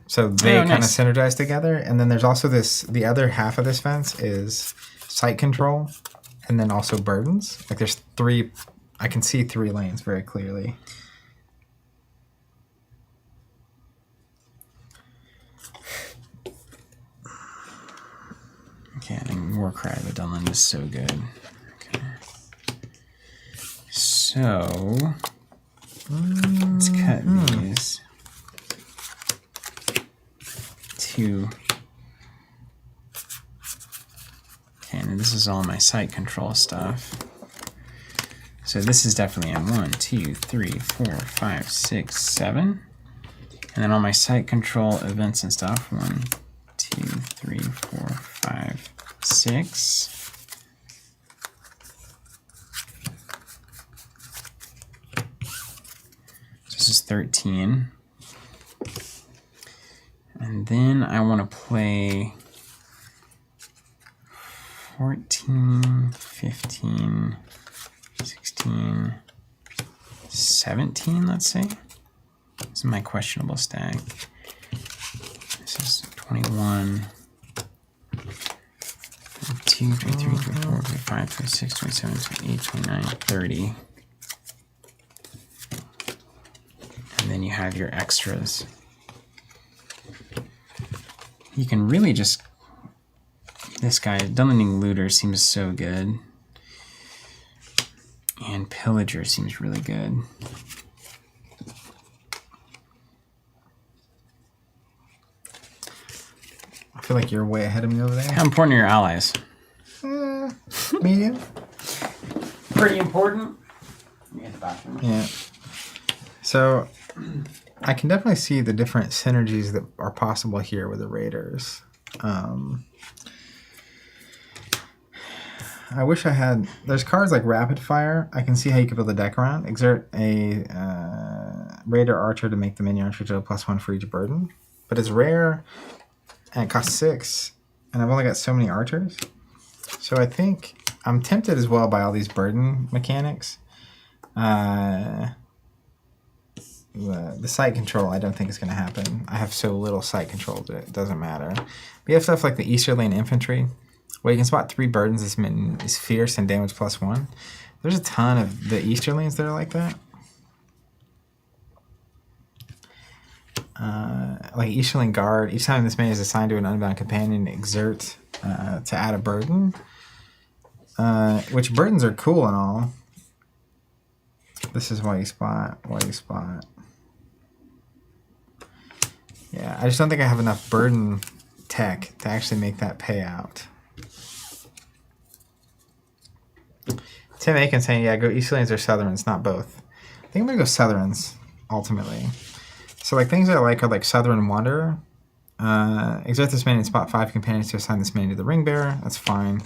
S1: So they kind of synergize together. And then there's also the other half of this fence is site control and then also burdens. Like there's 3, I can see 3 lanes very clearly.
S2: Okay, I think Warcry with Dunland is so good. Okay. So, let's cut these. 2. Okay, and this is all my site control stuff. So this is definitely on 1, 2, 3, 4, 5, 6, 7. And then all my site control events and stuff. 1, 2, 3, 4, 5, 6. This is 13. And then I want to play 14, 15, 16, 17, let's say. This is my questionable stack. This is 21, 22, 23, 24, 25, 26, 27, 28, 29, 30. And then you have your extras. You can really just... This guy, Dunlending Looter, seems so good. And Pillager seems really good.
S1: I feel like you're way ahead of me over there.
S2: How important are your allies?
S1: Medium.
S2: Pretty important.
S1: Yeah. So I can definitely see the different synergies that are possible here with the Raiders. I wish I had... There's cards like Rapid Fire. I can see how you could build a deck around. Exert a Raider Archer to make the minion archer to a +1 for each burden. But it's rare, and it costs 6. And I've only got so many archers. So I think I'm tempted as well by all these burden mechanics. The site control I don't think is going to happen. I have so little site control that it doesn't matter. We have stuff like the Easterling Infantry, where you can spot 3 burdens. This minion is fierce and damage +1. There's a ton of the Easterlings that are like that. Like Easterling Guard, each time this minion is assigned to an unbound companion, exert to add a burden. Which burdens are cool and all. This is why you spot. Yeah, I just don't think I have enough burden tech to actually make that pay out. Tim Aiken saying, yeah, go Easterlands or Southerns, not both. I think I'm going to go Southerns, ultimately. So like things I like are like Southern Wanderer. Exert this minion, spot 5 companions to assign this minion to the Ring Bearer. That's fine.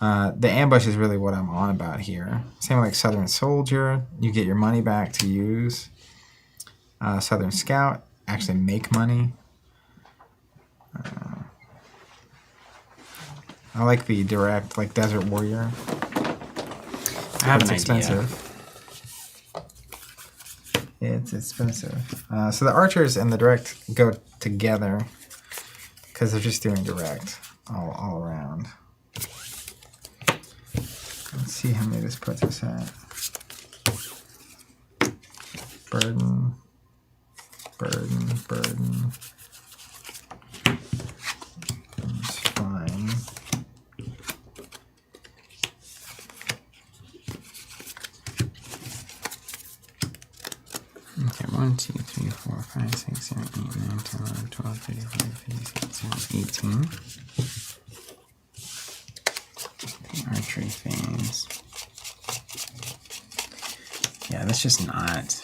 S1: The ambush is really what I'm on about here. Same with like Southern Soldier. You get your money back to use. Southern Scout. Actually make money. I like the direct, like Desert Warrior.
S2: I have
S1: it's
S2: an
S1: expensive. It's expensive. So the archers and the direct go together because they're just doing direct all around. Let's see how many this puts us at. Burden. That's fine.
S2: Okay, 1, 2, 3, 4, 5, 6, 7, 8, 9, 10, 11, 12, 13, 14, 15, 16, 17, 18. The archery phase. Yeah, that's just not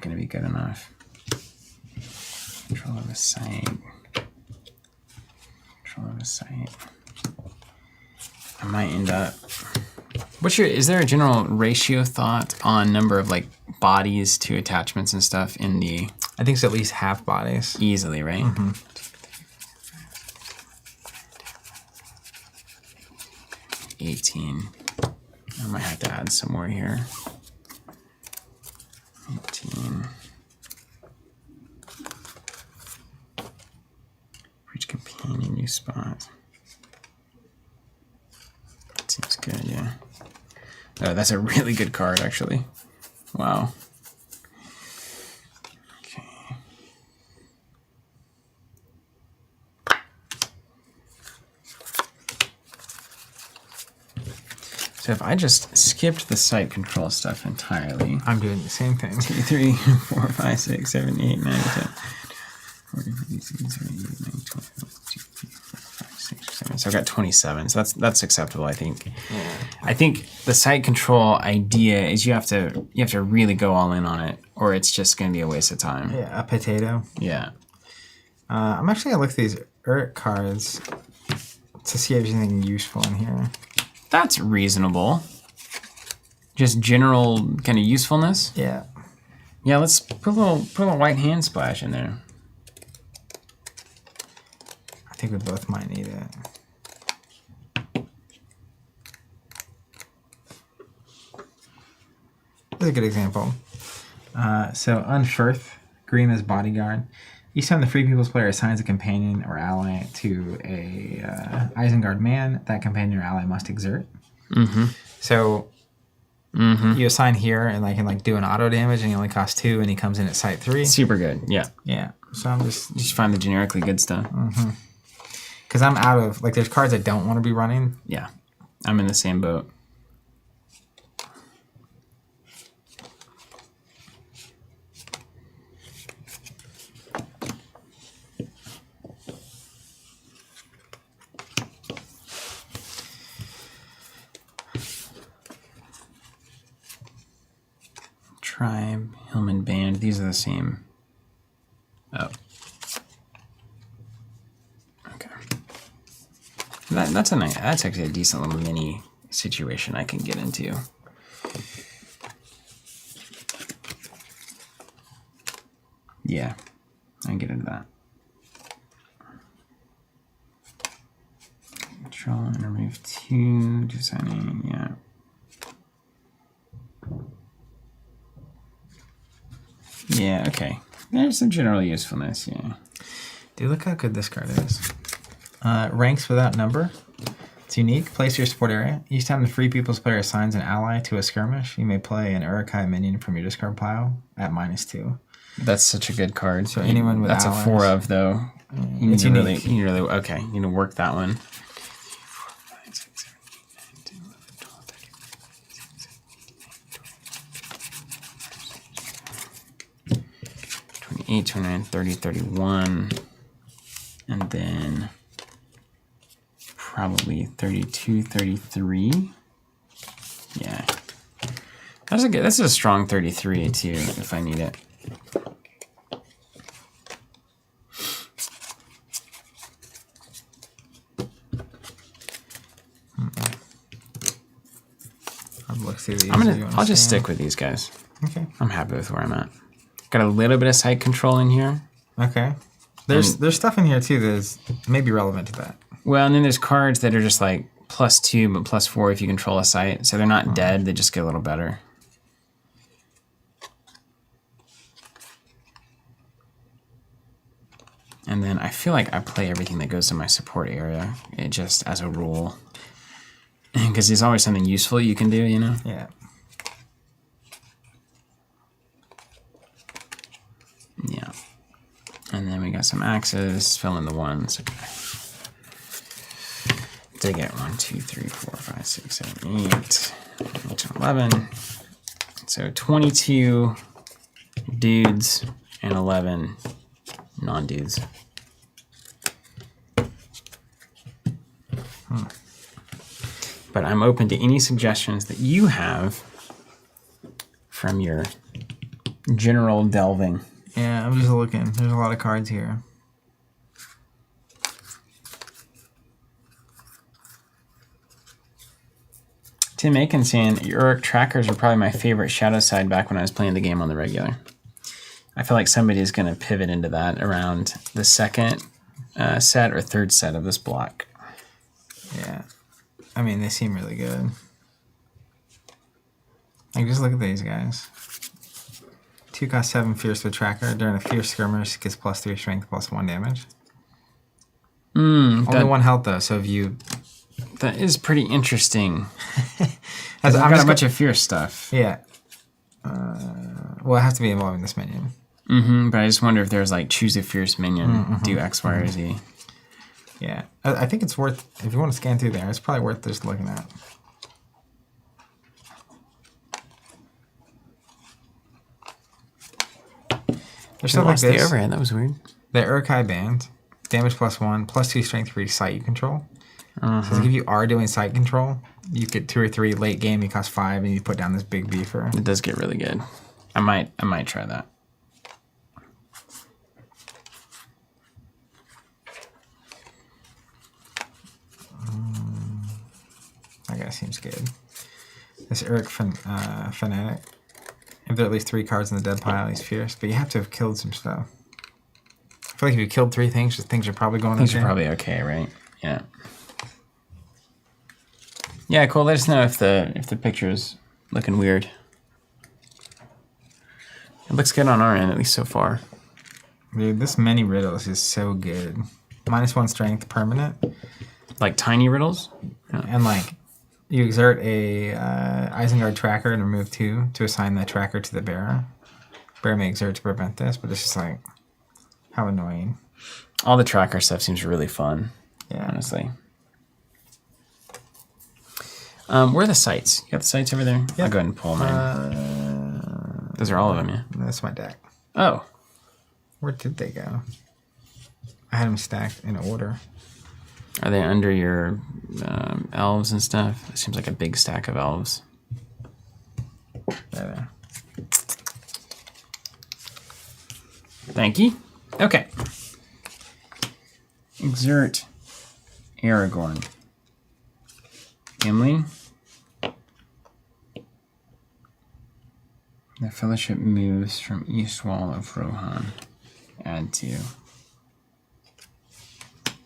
S2: going to be good enough. Control of the site. I might end up... is there a general ratio thought on number of like bodies to attachments and stuff in the...
S1: I think it's at least half bodies.
S2: Easily, right?
S1: Mm-hmm.
S2: 18. I might have to add some more here. 18. For each companion you spot. That seems good, yeah. Oh, that's a really good card, actually. Wow. Okay. So if I just skipped the site control stuff entirely.
S1: I'm doing the same thing.
S2: 2, 3, 4, 5, 6, 7, 8, 9, 10. 40, 50, 60, 70, 80, 90, 20, 21, 22, 23, 24, 25, 26, 27. So I've got 27. So that's acceptable, I think.
S1: Yeah.
S2: I think the site control idea is you have to really go all in on it, or it's just going to be a waste of time.
S1: Yeah, a potato.
S2: Yeah.
S1: I'm actually going to look at these Urt cards to see if there's anything useful in here.
S2: That's reasonable. Just general kind of usefulness.
S1: Yeah.
S2: Yeah, let's put a little white hand splash in there.
S1: I think we both might need it. This is a good example. So Unfirth, green as bodyguard. Each time the Free People's player assigns a companion or ally to a Isengard man, that companion or ally must exert.
S2: Mm-hmm.
S1: So you assign here, and I can like do an auto damage, and he only costs 2, and he comes in at site 3.
S2: Super good. Yeah.
S1: Yeah. So I'm just
S2: find the generically good stuff.
S1: because I'm out of like there's cards I don't want to be running.
S2: Yeah, I'm in the same boat. Tribe, Hillman Band. These are the same. Oh. Okay. That's actually a decent little mini situation I can get into. Yeah, I can get into that. Control and remove 2, designing, yeah. Yeah, okay. There's some general usefulness, yeah.
S1: Dude, look how good this card is. Ranks without number. It's unique. Place your support area. Each time the Free People's player assigns an ally to a skirmish, you may play an Uruk-hai minion from your discard pile at -2.
S2: That's such a good card.
S1: So anyone with
S2: That's
S1: allies,
S2: a 4 of, though. You need
S1: it's
S2: to
S1: unique.
S2: okay, you need to work that one. 28, 29, 30, 31, and then probably 32, 33. Yeah. That's a strong 33 too, if I need it. I'll just stick with these guys.
S1: Okay.
S2: I'm happy with where I'm at. Got a little bit of site control in here.
S1: Okay. There's stuff in here too that's maybe relevant to that.
S2: Well, and then there's cards that are just like +2 but +4 if you control a site. So they're not dead, they just get a little better. And then I feel like I play everything that goes to my support area, it just as a rule. Because there's always something useful you can do, you know?
S1: Yeah.
S2: Yeah. And then we got some axes, fill in the ones. They get 1, 2, 3, 4, 5, 6, 7, 8, 11. So 22 dudes and 11 non-dudes. But I'm open to any suggestions that you have from your general delving.
S1: Yeah, I'm just looking. There's a lot of cards here.
S2: Tim Aiken saying, Uruk trackers are probably my favorite shadow side back when I was playing the game on the regular. I feel like somebody is going to pivot into that around the second set or third set of this block.
S1: Yeah. I mean, they seem really good. Like, just look at these guys. 2 cost 7 fierce with tracker. During a fierce skirmish, gets +3 strength, +1 damage. Only 1 health, though, so if you...
S2: That is pretty interesting.
S1: I've
S2: got a bunch of fierce stuff.
S1: Yeah. Well, it has to be involving this minion.
S2: But I just wonder if there's like, choose a fierce minion, do X, Y, or Z.
S1: Yeah. I think it's worth, if you want to scan through there, it's probably worth just looking at. There's stuff like this.
S2: The overhead, that was weird.
S1: The Uruk-hai band, damage +1, +2 strength for each site you control. So if you are doing site control, you get 2 or 3 late game, you cost 5, and you put down this big beefer.
S2: It does get really good. I might try that.
S1: That guy seems good. This Uruk Fanatic. If there are at least 3 cards in the dead pile, he's fierce. But you have to have killed some stuff. I feel like if you killed 3 things, just things are probably going
S2: Things
S1: okay.
S2: are probably okay, right? Yeah. Yeah, cool. Let us know if the picture is looking weird. It looks good on our end, at least so far.
S1: Dude, this many riddles is so good. -1 strength permanent.
S2: Like tiny riddles?
S1: Yeah. And like, you exert a Isengard tracker and remove 2 to assign that tracker to the bearer. Bearer may exert to prevent this, but it's just like, how annoying.
S2: All the tracker stuff seems really fun.
S1: Yeah.
S2: Honestly. Where are the sites? You got the sites over there?
S1: Yeah.
S2: I'll go ahead and pull mine. Those are all of them, yeah?
S1: That's my deck.
S2: Oh.
S1: Where did they go? I had them stacked in order.
S2: Are they under your elves and stuff? It seems like a big stack of elves.
S1: There.
S2: Thank you. Okay. Exert Aragorn. Gimli. The Fellowship moves from East Wall of Rohan. Add 2.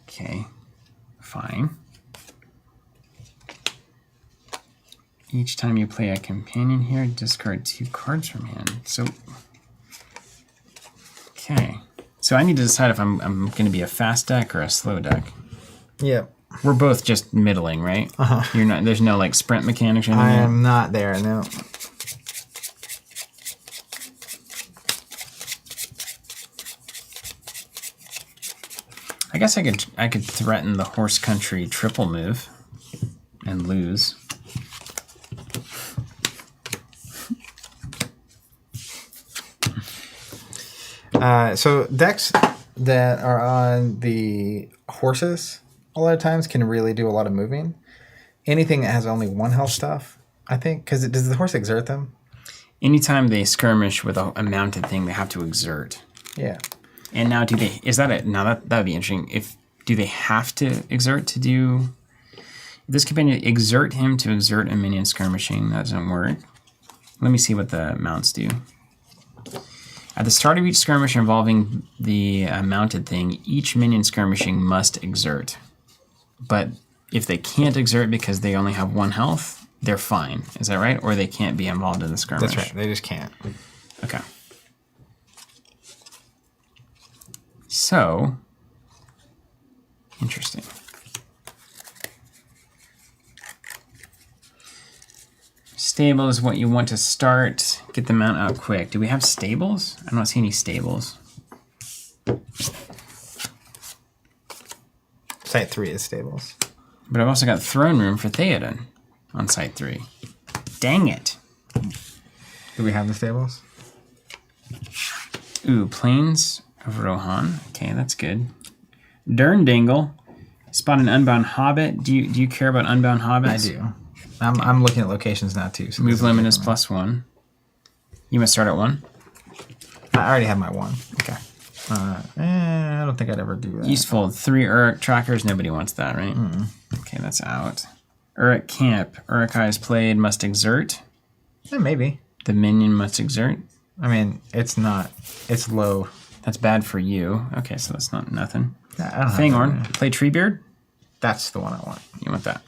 S2: Okay. Fine. Each time you play a companion here, discard 2 cards from hand. So, okay. So I need to decide if I'm going to be a fast deck or a slow deck.
S1: Yep.
S2: We're both just middling, right?
S1: Uh-huh.
S2: You're not. There's no like sprint mechanics or anything.
S1: I am not there, no.
S2: I guess I could threaten the horse country triple move and lose.
S1: So decks that are on the horses a lot of times can really do a lot of moving. Anything that has only 1 health stuff, I think, because does the horse exert them?
S2: Anytime they skirmish with a mounted thing, they have to exert.
S1: Yeah.
S2: And now, do they? Is that it? Now that would be interesting. Do they have to exert to do? If this companion exert him to exert a minion skirmishing, that doesn't work. Let me see what the mounts do. At the start of each skirmish involving the mounted thing, each minion skirmishing must exert. But if they can't exert because they only have 1 health, they're fine. Is that right? Or they can't be involved in the skirmish.
S1: That's right. They just can't.
S2: Okay. So, interesting. Stable is what you want to start. Get the mount out quick. Do we have stables? I don't see any stables.
S1: Site 3 is stables.
S2: But I've also got throne room for Theoden on site 3. Dang it.
S1: Do we have the stables?
S2: Ooh, Plains of Rohan. Okay, that's good. Durndingle. Spot an Unbound Hobbit. Do you care about Unbound Hobbits?
S1: I do. I'm looking at locations now too. So
S2: Move limit is +1. You must start at 1.
S1: I already have my 1.
S2: Okay.
S1: I don't think I'd ever do that.
S2: Eastfold, 3 Uruk trackers. Nobody wants that, right? Okay, that's out. Uruk Camp. Uruk is played, must exert.
S1: Yeah, maybe.
S2: The minion must exert.
S1: I mean, it's not. It's low.
S2: That's bad for you. Okay, so that's not nothing.
S1: I don't have
S2: Fangorn,
S1: that.
S2: play Treebeard.
S1: That's the one I want.
S2: You want that?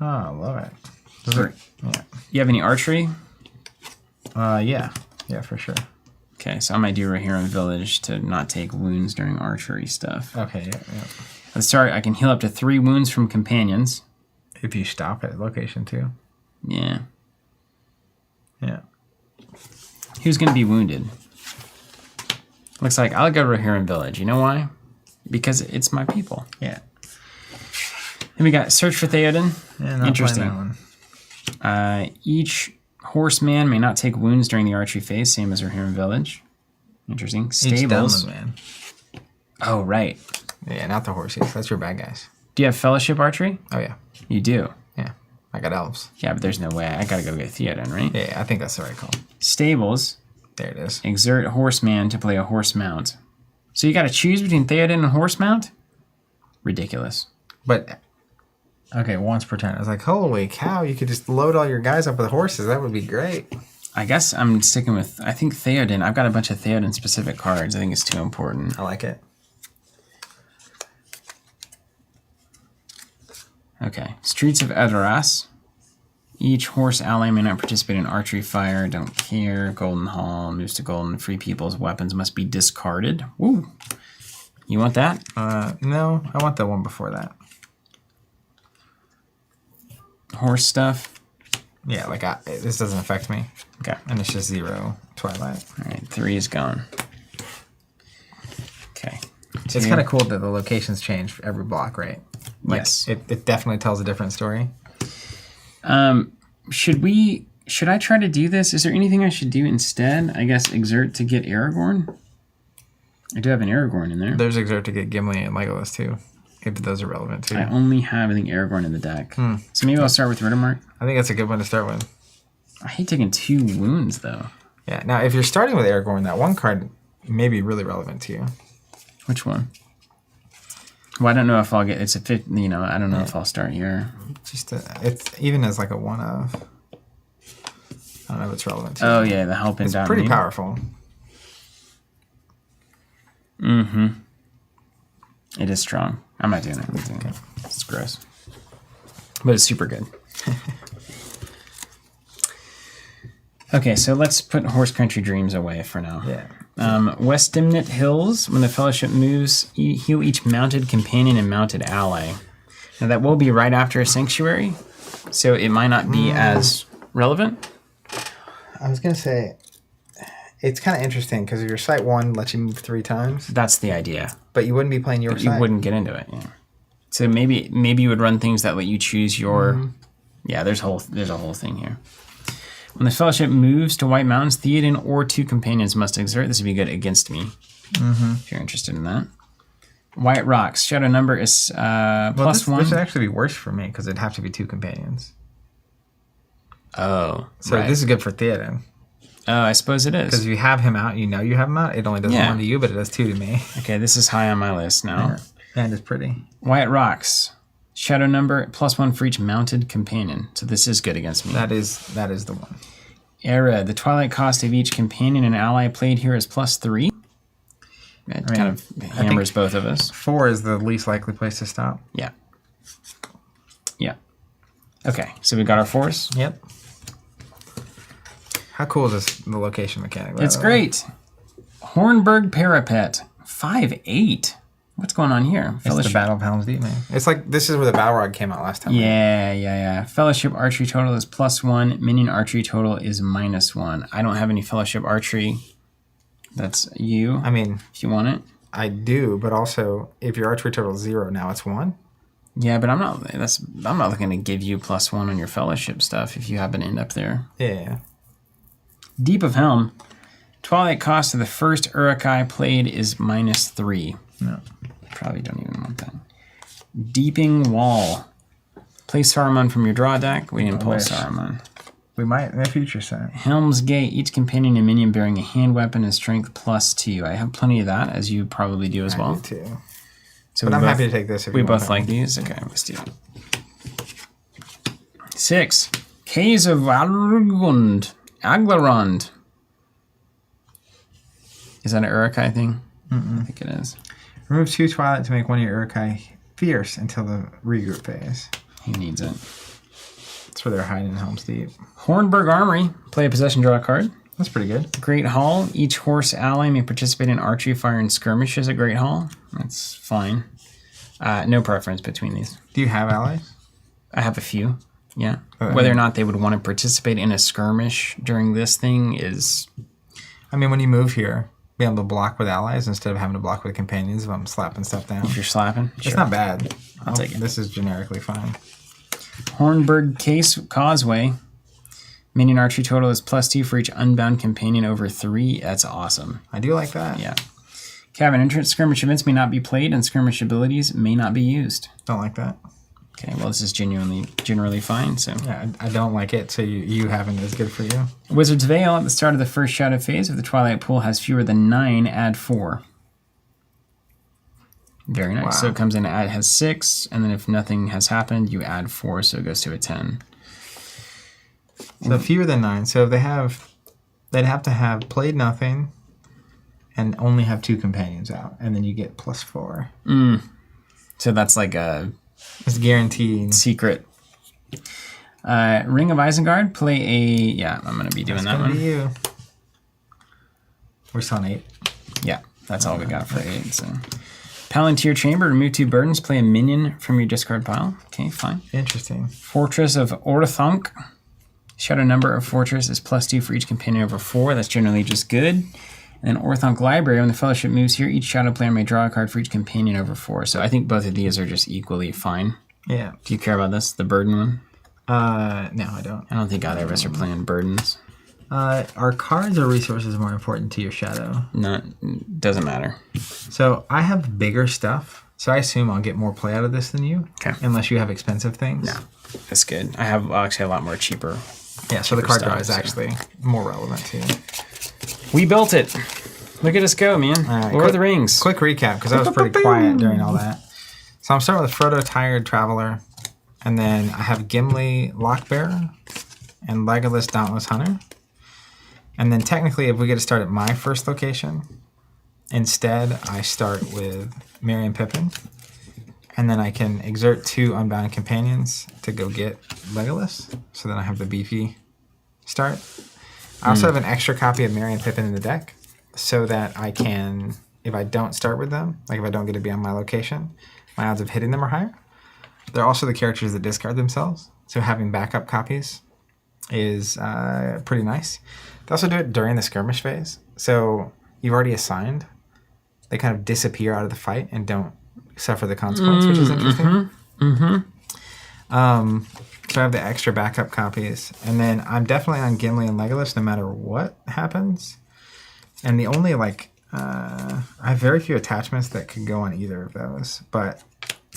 S1: Oh, I love it. Yeah.
S2: You have any archery?
S1: Yeah. Yeah, for sure.
S2: Okay, so I might do Rohirrim Village to not take wounds during archery stuff.
S1: Okay, yeah.
S2: At the start, I can heal up to 3 wounds from companions.
S1: If you stop at location 2.
S2: Yeah.
S1: Yeah.
S2: Who's going to be wounded? Looks like I'll go to Rohirrim Village. You know why? Because it's my people.
S1: Yeah.
S2: Then we got Search for Theoden.
S1: Yeah, not
S2: Interesting.
S1: playing that one.
S2: Each horseman may not take wounds during the archery phase, same as Rohirrim Village. Interesting. Stables.
S1: Each man.
S2: Oh, right.
S1: Yeah, not the horses. That's your bad guys.
S2: Do you have Fellowship Archery?
S1: Oh, yeah.
S2: You do.
S1: Yeah. I got elves.
S2: Yeah, but there's no way. I gotta go get Theoden, right?
S1: Yeah, I think that's the right call.
S2: Stables.
S1: There it is.
S2: Exert horseman to play a horse mount. So you gotta choose between Theoden and horse mount? Ridiculous.
S1: But, okay, once per turn. I was like, holy cow, you could just load all your guys up with horses. That would be great.
S2: I guess I'm sticking with, I think Theoden. I've got a bunch of Theoden specific cards. I think it's too important.
S1: I like it.
S2: Okay. Streets of Edoras. Each horse ally may not participate in archery fire. Don't care. Golden Hall. Moves to Golden. Free people's weapons must be discarded. Woo. You want that?
S1: No, I want the one before that.
S2: Horse stuff.
S1: Yeah, like this doesn't affect me.
S2: Okay.
S1: And it's just 0 Twilight.
S2: All right. 3 is gone. Okay.
S1: It's kind of cool that the locations change for every block, right? Like,
S2: Yes.
S1: It definitely tells a different story.
S2: Should I try to do this? Is there anything I should do instead? I guess exert to get Aragorn? I do have an Aragorn in there.
S1: There's Exert to get Gimli and Legolas too, if those are relevant too.
S2: I only have, I think, Aragorn in the deck. So maybe I'll start with Rittermark.
S1: I think that's a good one to start with.
S2: I hate taking 2 wounds, though.
S1: Yeah. Now, if you're starting with Aragorn, that one card may be really relevant to you.
S2: Which one? Well, I don't know if I'll get. It's a 50. You know, I don't know if I'll start here.
S1: It's even as like a one of. I don't know if it's relevant to you.
S2: Oh yeah, the helping down.
S1: It's pretty powerful.
S2: Mm-hmm. It is strong. I'm not doing it. Okay. It's gross, but it's super good. Okay, so let's put Horse Country Dreams away for now.
S1: Yeah.
S2: West Dimnit Hills. When the Fellowship moves, heal each mounted companion and mounted ally. Now that will be right after a Sanctuary, so it might not be as relevant.
S1: I was gonna say, it's kind of interesting because if your site 1 lets you move 3 times,
S2: that's the idea.
S1: But you wouldn't be playing your site.
S2: You wouldn't get into it. Yeah. So maybe you would run things that let you choose your. Yeah, there's a whole thing here. When the Fellowship moves to White Mountains, Theoden or 2 companions must exert. This would be good against me, if you're interested in that. White Rocks. Shadow number is +1.
S1: This would actually be worse for me because it'd have to be 2 companions.
S2: Oh,
S1: so
S2: right.
S1: This is good for Theoden.
S2: Oh, I suppose it is.
S1: Because if you have him out, you know you have him out. It only does 1 to you, but it does 2 to me.
S2: Okay, this is high on my list now.
S1: Yeah. And it's pretty.
S2: White Rocks. Shadow number +1 for each mounted companion. So this is good against me.
S1: That is the one.
S2: Era. The twilight cost of each companion and ally played here is +3. It kind of hammers both of us.
S1: 4 is the least likely place to stop.
S2: Yeah. Yeah. Okay, so we got our 4s.
S1: Yep. How cool is the location mechanic?
S2: It's great. Hornburg Parapet. 5/8. What's going on here?
S1: It's the Battle of Helm's Deep, man. It's like this is where the Balrog came out last time.
S2: Yeah. Fellowship archery total is +1. Minion archery total is -1. I don't have any Fellowship archery. That's you.
S1: I mean,
S2: if you want it,
S1: I do. But also, if your archery total is 0, now it's 1.
S2: Yeah, but I'm not looking to give you +1 on your Fellowship stuff if you happen to end up there.
S1: Yeah.
S2: Deep of Helm. Twilight cost of the first Uruk-hai played is -3.
S1: No.
S2: Probably don't even want that. Deeping Wall. Play Saruman from your draw deck. We didn't pull Saruman.
S1: We might in the future set.
S2: Helm's Gate. Each companion and minion bearing a hand weapon is strength +2. I have plenty of that, as you probably do as well.
S1: I do too.
S2: So
S1: but I'm happy to take this if
S2: we
S1: you want
S2: both like these. Okay, let's do it. 6. Caves of Aglarond. Is that an Uruk-hai thing? I think it is.
S1: Remove 2 Twilight to make one of your Uruk-hai fierce until the regroup phase.
S2: He needs it.
S1: That's where they're hiding in Helm's Deep.
S2: Hornburg Armory. Play a possession, draw a card.
S1: That's pretty good.
S2: Great Hall. Each horse ally may participate in archery, fire, and skirmishes at Great Hall. That's fine. No preference between these.
S1: Do you have allies?
S2: I have a few, yeah. Whether or not they would want to participate in a skirmish during this thing is...
S1: I mean, when you move here, be able to block with allies instead of having to block with companions if I'm slapping stuff down.
S2: If you're slapping?
S1: Sure. It's not bad.
S2: I'll take it.
S1: This is generically fine.
S2: Hornburg Causeway. Minion archery total is +2 for each unbound companion over 3. That's awesome.
S1: I do like that.
S2: Yeah. Cabin entrance. Skirmish events may not be played and skirmish abilities may not be used.
S1: Don't like that.
S2: Okay, well, this is generally fine. So
S1: yeah, I don't like it, so you having is good for you.
S2: Wizard's Veil. At the start of the first shadow phase, if the Twilight pool has fewer than 9, add 4. Very nice. Wow. So it comes in, it has 6, and then if nothing has happened, you add 4, so it goes to a 10.
S1: So fewer than 9. So if they'd have to have played nothing and only have 2 companions out, and then you get +4.
S2: So that's like a...
S1: It's guaranteed.
S2: Secret. Ring of Isengard. Play a... Yeah, I'm going to be doing that one.
S1: That's going to be you. We're still on 8.
S2: Yeah, that's all we got for 8. So, Palantir Chamber. Remove 2 burdens. Play a minion from your discard pile. Okay, fine.
S1: Interesting.
S2: Fortress of Orthanc. Shadow number of Fortress is +2 for each companion over 4. That's generally just good. And then Orthanc Library, when the Fellowship moves here, each Shadow player may draw a card for each companion over 4. So I think both of these are just equally fine.
S1: Yeah.
S2: Do you care about this, the burden one?
S1: No, I don't.
S2: I don't think either of us are playing burdens.
S1: Are cards or resources more important to your Shadow?
S2: No, doesn't matter.
S1: So I have bigger stuff, so I assume I'll get more play out of this than you. Okay. Unless you have expensive things. No,
S2: that's good. I have actually a lot more cheaper.
S1: Yeah, so the card draw is actually more relevant to you.
S2: We built it. Look at us go, man.
S1: right,
S2: Lord of the Rings.
S1: Quick recap, because I was pretty quiet during all that. So I'm starting with Frodo, Tired Traveler, and then I have Gimli, Lockbearer, and Legolas, Dauntless Hunter. And then technically, if we get to start at my first location, instead I start with Merry and Pippin, and then I can exert 2 Unbound Companions to go get Legolas, so then I have the beefy start. I also have an extra copy of Merry and Pippin in the deck, so that I can, if I don't start with them, like if I don't get to be on my location, my odds of hitting them are higher. They're also the characters that discard themselves, so having backup copies is pretty nice. They also do it during the skirmish phase, so you've already assigned. They kind of disappear out of the fight and don't suffer the consequence, which is interesting. So I have the extra backup copies, and then I'm definitely on Gimli and Legolas no matter what happens. And the only I have very few attachments that could go on either of those, but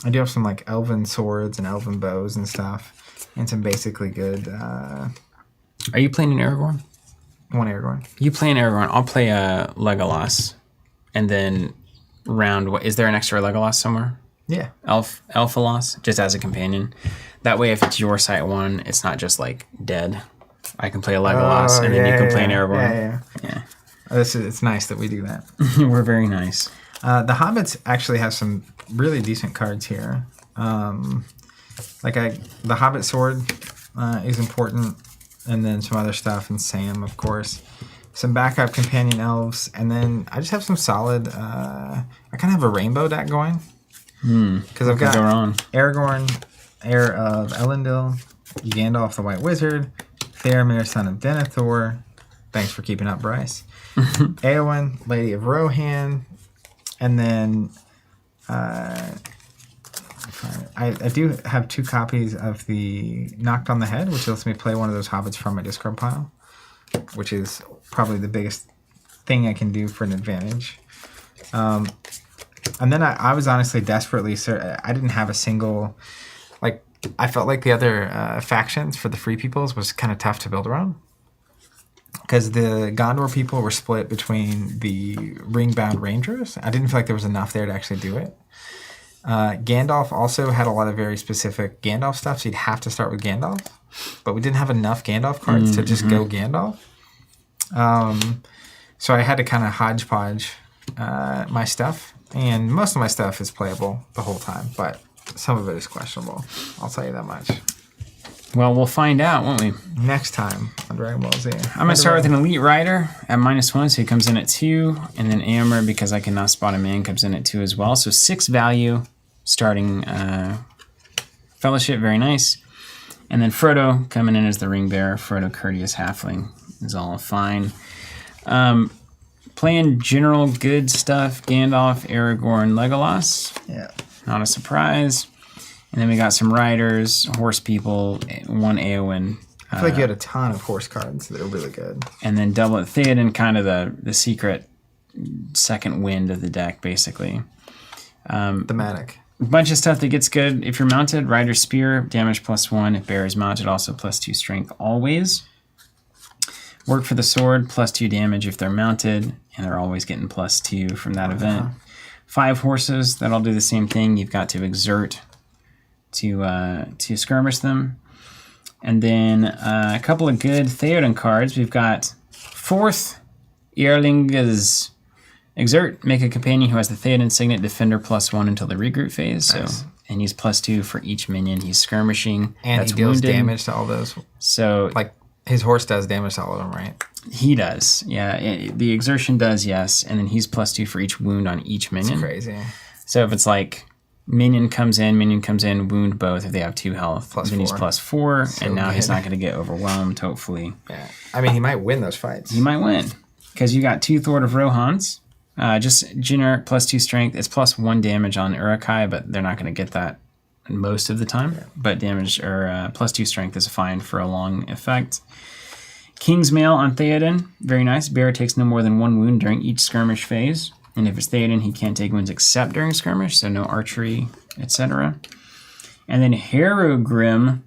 S1: I do have some elven swords and elven bows and stuff, and some basically good.
S2: Are you playing an Aragorn?
S1: One Aragorn.
S2: You play an Aragorn. I'll play a Legolas, and then is there an extra Legolas somewhere?
S1: Yeah.
S2: Elphalos, just as a companion. That way, if it's your site one, it's not just dead. I can play a Legolas, and then you can play an Aragorn. Yeah.
S1: It's nice that we do that.
S2: We're very nice.
S1: The Hobbits actually have some really decent cards here. The Hobbit sword is important, and then some other stuff, and Sam, of course. Some backup companion elves, and then I just have some solid. I kind of have a rainbow deck going because I've got Aragorn, heir of Elendil, Gandalf the White Wizard, Faramir, son of Denethor. Thanks for keeping up, Bryce. Eowyn, Lady of Rohan, and then I do have 2 copies of the Knocked on the Head, which lets me play one of those hobbits from my discard pile, which is probably the biggest thing I can do for an advantage. And then I was honestly desperately I didn't have a single, I felt like the other factions for the Free Peoples was kind of tough to build around, because the Gondor people were split between the ring-bound Rangers. I didn't feel like there was enough there to actually do it. Gandalf also had a lot of very specific Gandalf stuff, so you'd have to start with Gandalf. But we didn't have enough Gandalf cards to just go Gandalf. So I had to kind of hodgepodge my stuff. And most of my stuff is playable the whole time, but some of it is questionable. I'll tell you that much.
S2: Well, we'll find out, won't we?
S1: Next time on Dragon Ball Z.
S2: I'm going to start with an Elite Rider at -1, so he comes in at 2. And then Amber, because I cannot spot a man, comes in at 2 as well. So 6 value starting Fellowship, very nice. And then Frodo coming in as the Ring Bearer. Frodo, courteous halfling, is all fine. Playing general good stuff, Gandalf, Aragorn, Legolas.
S1: Yeah.
S2: Not a surprise. And then we got some riders, horse people, 1 Eowyn.
S1: I feel like you had a ton of horse cards that were really good.
S2: And then Doublet Theoden, kind of the secret second wind of the deck, basically.
S1: Thematic.
S2: A bunch of stuff that gets good if you're mounted. Rider's Spear, damage +1. If Bear is mounted, also +2 strength always. Work for the Sword, +2 damage if they're mounted, and they're always getting +2 from that event. 5 horses, that'll do the same thing. You've got to exert to skirmish them. And then a couple of good Theoden cards. We've got 4th Earlinga's Exert, make a companion who has the Theoden Signet Defender +1 until the regroup phase.
S1: Nice.
S2: So, and he's +2 for each minion he's skirmishing.
S1: And
S2: that's
S1: he deals
S2: wounded.
S1: damage to all those.
S2: So
S1: his horse does damage to all of them, right?
S2: He does, yeah. The exertion does, yes. And then he's +2 for each wound on each minion.
S1: That's crazy.
S2: So if it's minion comes in, wound both if they have 2 health. Then he's +4, so and now he's not going to get overwhelmed, hopefully.
S1: Yeah. I mean, he might win those fights.
S2: He might win. Because you got 2 Thord of Rohans. Just generic +2 strength. It's +1 damage on Uruk-hai, but they're not going to get that most of the time. Yeah. But damage or +2 strength is fine for a long effect. King's Mail on Theoden, very nice. Bear takes no more than 1 wound during each skirmish phase. And if it's Theoden, he can't take wounds except during skirmish, so no archery, etc. And then Harrowgrim,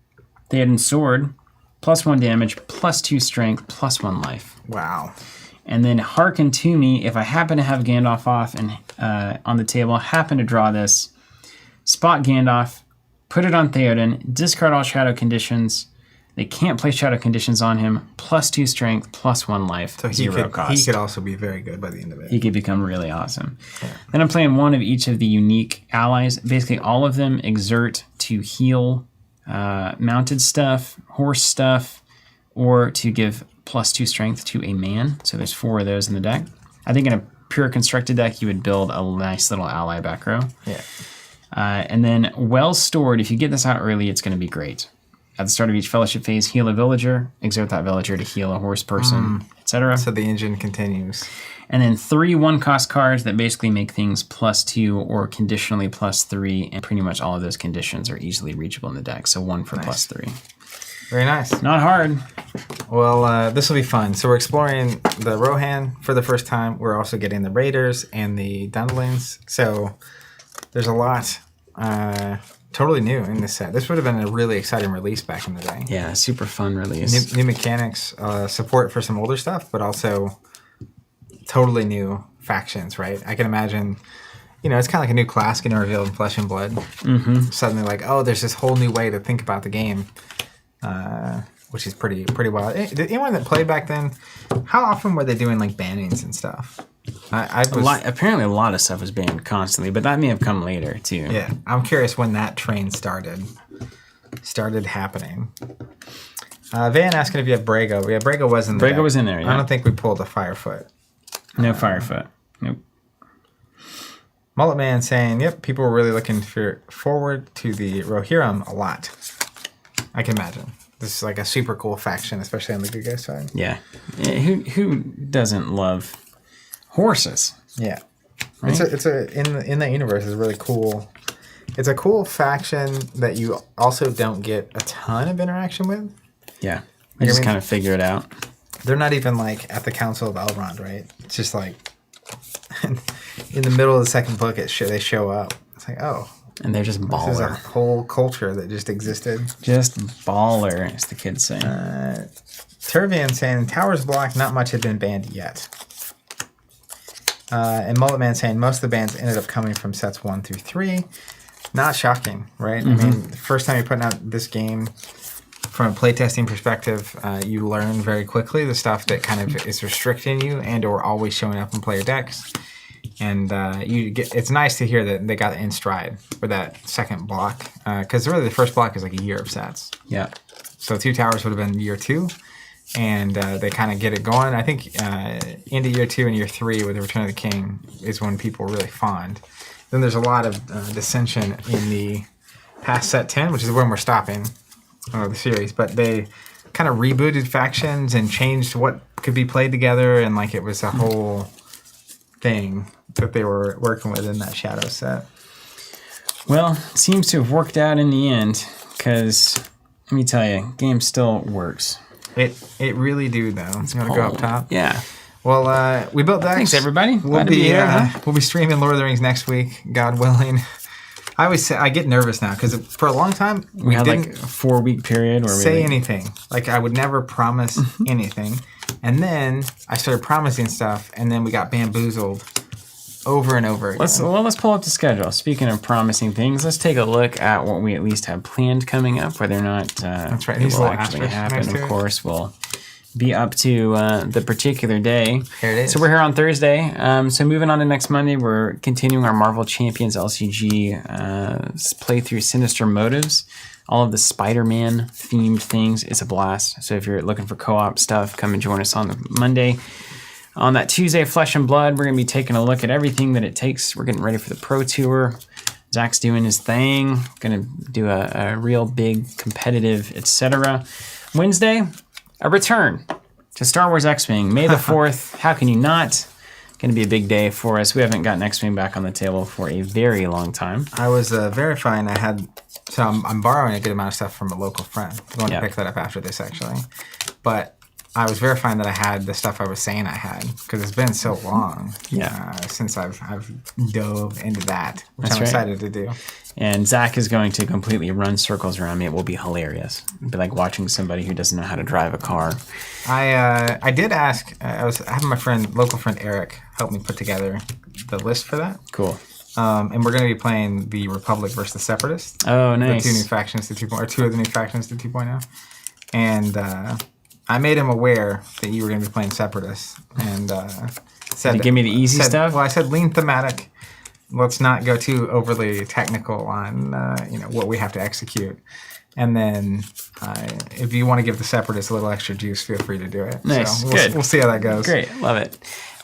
S2: Theoden's Sword, +1 damage, +2 strength, +1 life.
S1: Wow.
S2: And then hearken to me, if I happen to have Gandalf off and on the table, happen to draw this, spot Gandalf, put it on Theoden, discard all shadow conditions. They can't play shadow conditions on him, +2 strength, +1 life,
S1: So
S2: 0 cost.
S1: he could also be very good by the end of it.
S2: He could become really awesome. Yeah. Then I'm playing one of each of the unique allies. Basically, all of them exert to heal mounted stuff, horse stuff, or to give +2 strength to a man. So there's 4 of those in the deck. I think in a pure constructed deck, you would build a nice little ally back row.
S1: Yeah.
S2: And then well stored, if you get this out early, it's going to be great. At the start of each fellowship phase, heal a villager, exert that villager to heal a horse person, etc.
S1: So the engine continues.
S2: And then 3 1-cost cards that basically make things +2 or conditionally +3, and pretty much all of those conditions are easily reachable in the deck. So 1 for +3.
S1: Very nice.
S2: Not hard.
S1: Well, this will be fun. So we're exploring the Rohan for the first time. We're also getting the Raiders and the Dunderlings. So there's a lot totally new in this set. This would have been a really exciting release back in the day.
S2: Yeah, super fun release.
S1: New mechanics, support for some older stuff, but also totally new factions, right? I can imagine, it's kind of like a new class getting revealed in Flesh and Blood. Mm-hmm. Suddenly like, oh, there's this whole new way to think about the game, which is pretty wild. Did anyone that played back then, how often were they doing like bannings and stuff?
S2: Apparently a lot of stuff was banned constantly, but that may have come later too.
S1: Yeah, I'm curious when that train started happening. Van asking if you have Brago. Yeah, Brago was in there.
S2: Brago was in there, yeah.
S1: I don't think we pulled a Firefoot.
S2: No Firefoot. Nope.
S1: Mullet Man saying, yep, people were really looking forward to the Rohirrim a lot. I can imagine. This is like a super cool faction, especially on the good guy side.
S2: Yeah. Who doesn't love horses?
S1: Yeah.
S2: Right?
S1: It's in the universe is really cool. It's a cool faction that you also don't get a ton of interaction with.
S2: Yeah. You just kind of figure it out.
S1: They're not even like at the Council of Elrond, right? It's just like in the middle of the second book, they show up. It's like, oh.
S2: And they're just baller.
S1: This is a whole culture that just existed.
S2: Just baller, as the kids say.
S1: Turvian saying, Towers Block, not much had been banned yet. And Mullet Man saying, most of the bans ended up coming from sets 1 through 3. Not shocking, right? Mm-hmm. I mean, the first time you're putting out this game, from a playtesting perspective, you learn very quickly the stuff that kind of is restricting you and or always showing up in player decks. And it's nice to hear that they got it in stride for that second block. Because really the first block is like a year of sets.
S2: Yeah.
S1: So 2 Towers would have been year 2. And they kind of get it going. I think into year 2 and year 3 with the Return of the King is when people are really fond. Then there's a lot of dissension in the past set 10, which is when we're stopping the series. But they kind of rebooted factions and changed what could be played together. And like it was a whole thing that they were working with in that Shadow set.
S2: Well, it seems to have worked out in the end because, let me tell you, game still works.
S1: It really do, though. You want to go up top?
S2: Yeah.
S1: Well, we built decks.
S2: Thanks, everybody.
S1: We'll be streaming Lord of the Rings next week, God willing. I always say I get nervous now because for a long time
S2: we had didn't like a 4-week period where
S1: say anything. Like I would never promise anything, and then I started promising stuff, and then we got bamboozled over and over again.
S2: Let's pull up the schedule. Speaking of promising things, let's take a look at what we at least have planned coming up. Whether or not
S1: that's right.
S2: it will actually happen, of course, will be up to the particular day.
S1: Here it is.
S2: So we're here on Thursday. So moving on to next Monday, we're continuing our Marvel Champions LCG playthrough Sinister Motives. All of the Spider-Man themed things. It's a blast. So if you're looking for co-op stuff, come and join us on the Monday. On that Tuesday, Flesh and Blood, we're going to be taking a look at everything that it takes. We're getting ready for the Pro Tour. Zach's doing his thing. Going to do a real big competitive, etc. Wednesday, a return to Star Wars X-Wing. May the 4th. How can you not? Going to be a big day for us. We haven't gotten X-Wing back on the table for a very long time.
S1: I was verifying. I'm borrowing a good amount of stuff from a local friend. I'm going to pick that up after this, actually. But I was verifying that I had the stuff I was saying I had because it's been so long since I've dove into that, which I'm excited to do.
S2: And Zach is going to completely run circles around me. It will be hilarious. It'll be like watching somebody who doesn't know how to drive a car.
S1: I did ask. I was having my local friend Eric, help me put together the list for that.
S2: Cool.
S1: And we're going to be playing the Republic versus the Separatists.
S2: Oh, nice.
S1: The two new factions to 2.0, or two of the new factions to 2.0. And I made him aware that you were going to be playing Separatists, and said,
S2: Did you give me the easy stuff?
S1: Well, I said lean thematic. Let's not go too overly technical on what we have to execute. And then if you want to give the Separatists a little extra juice, feel free to do it.
S2: Nice.
S1: So
S2: Good.
S1: We'll see how that goes.
S2: Great. Love it.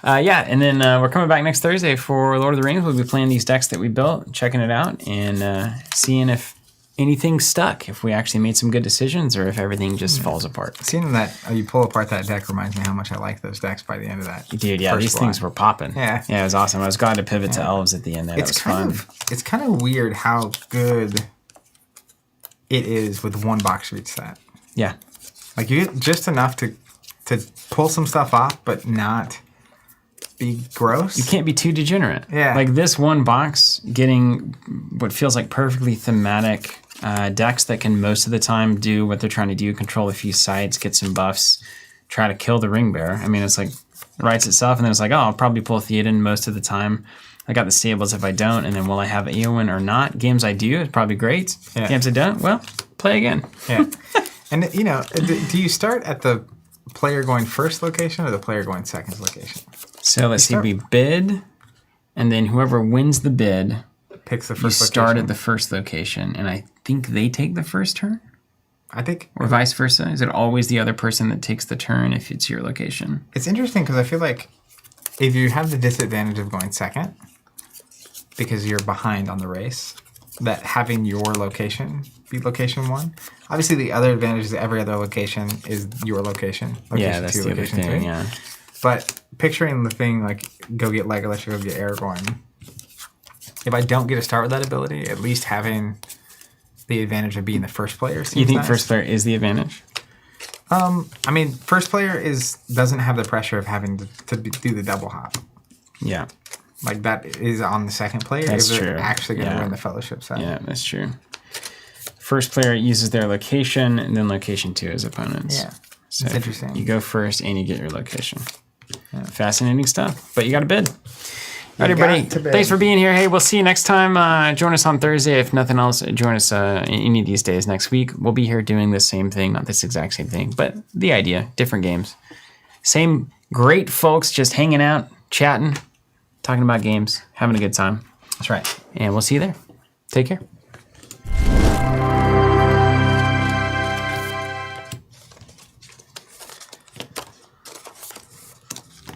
S2: And then we're coming back next Thursday for Lord of the Rings. We'll be playing these decks that we built, checking it out, and seeing if anything stuck, if we actually made some good decisions or if everything just falls apart.
S1: Seeing that you pull apart that deck reminds me how much I like those decks by the end of that.
S2: Dude, yeah, these things were popping.
S1: Yeah.
S2: Yeah, it was awesome. I was glad to pivot to elves at the end there. That was fun.
S1: It's kind of weird how good it is with one box for each set.
S2: Yeah.
S1: Like you get just enough to pull some stuff off, but not be gross.
S2: You can't be too degenerate.
S1: Yeah.
S2: Like this one box getting what feels like perfectly thematic decks that can most of the time do what they're trying to do, control a few sites, get some buffs, try to kill the ring bearer. I mean, it's like writes itself, and then it's like, oh, I'll probably pull Theoden most of the time. I got the stables if I don't, and then will I have Eowyn or not? Games I do, it's probably great.
S1: Yeah.
S2: Games I don't, well, play again.
S1: Yeah. And, do you start at the player going first location or the player going second location?
S2: So let's see, we bid, and then whoever wins the bid
S1: picks the first
S2: location. Start at the first location, and I think they take the first turn?
S1: I think.
S2: Or vice versa? Is it always the other person that takes the turn if it's your location?
S1: It's interesting because I feel like if you have the disadvantage of going second because you're behind on the race, that having your location be location 1. Obviously, the other advantage is that every other location is your location.
S2: Yeah, that's
S1: 2,
S2: the other
S1: location
S2: thing,
S1: 3.
S2: yeah.
S1: But picturing the thing like go get Legolas or go get Aragorn, if I don't get to start with that ability, at least having the advantage of being the first player seems
S2: You think
S1: nice.
S2: first player is the advantage?
S1: I mean, first player doesn't have the pressure of having to do the double hop.
S2: Yeah.
S1: Like that is on the second player
S2: That's
S1: if
S2: true.
S1: they're actually going to win the fellowship set.
S2: Yeah, that's true. First player uses their location, and then location 2 as opponents.
S1: Yeah.
S2: So
S1: it's interesting.
S2: You go first, and you get your location. Yeah. Fascinating stuff. But you got to bid. All right, everybody. Thanks for being here. Hey, we'll see you next time. Join us on Thursday. If nothing else, join us any of these days next week. We'll be here doing the same thing. Not this exact same thing, but the idea. Different games. Same great folks just hanging out, chatting, talking about games, having a good time.
S1: That's right.
S2: And we'll see you there. Take care.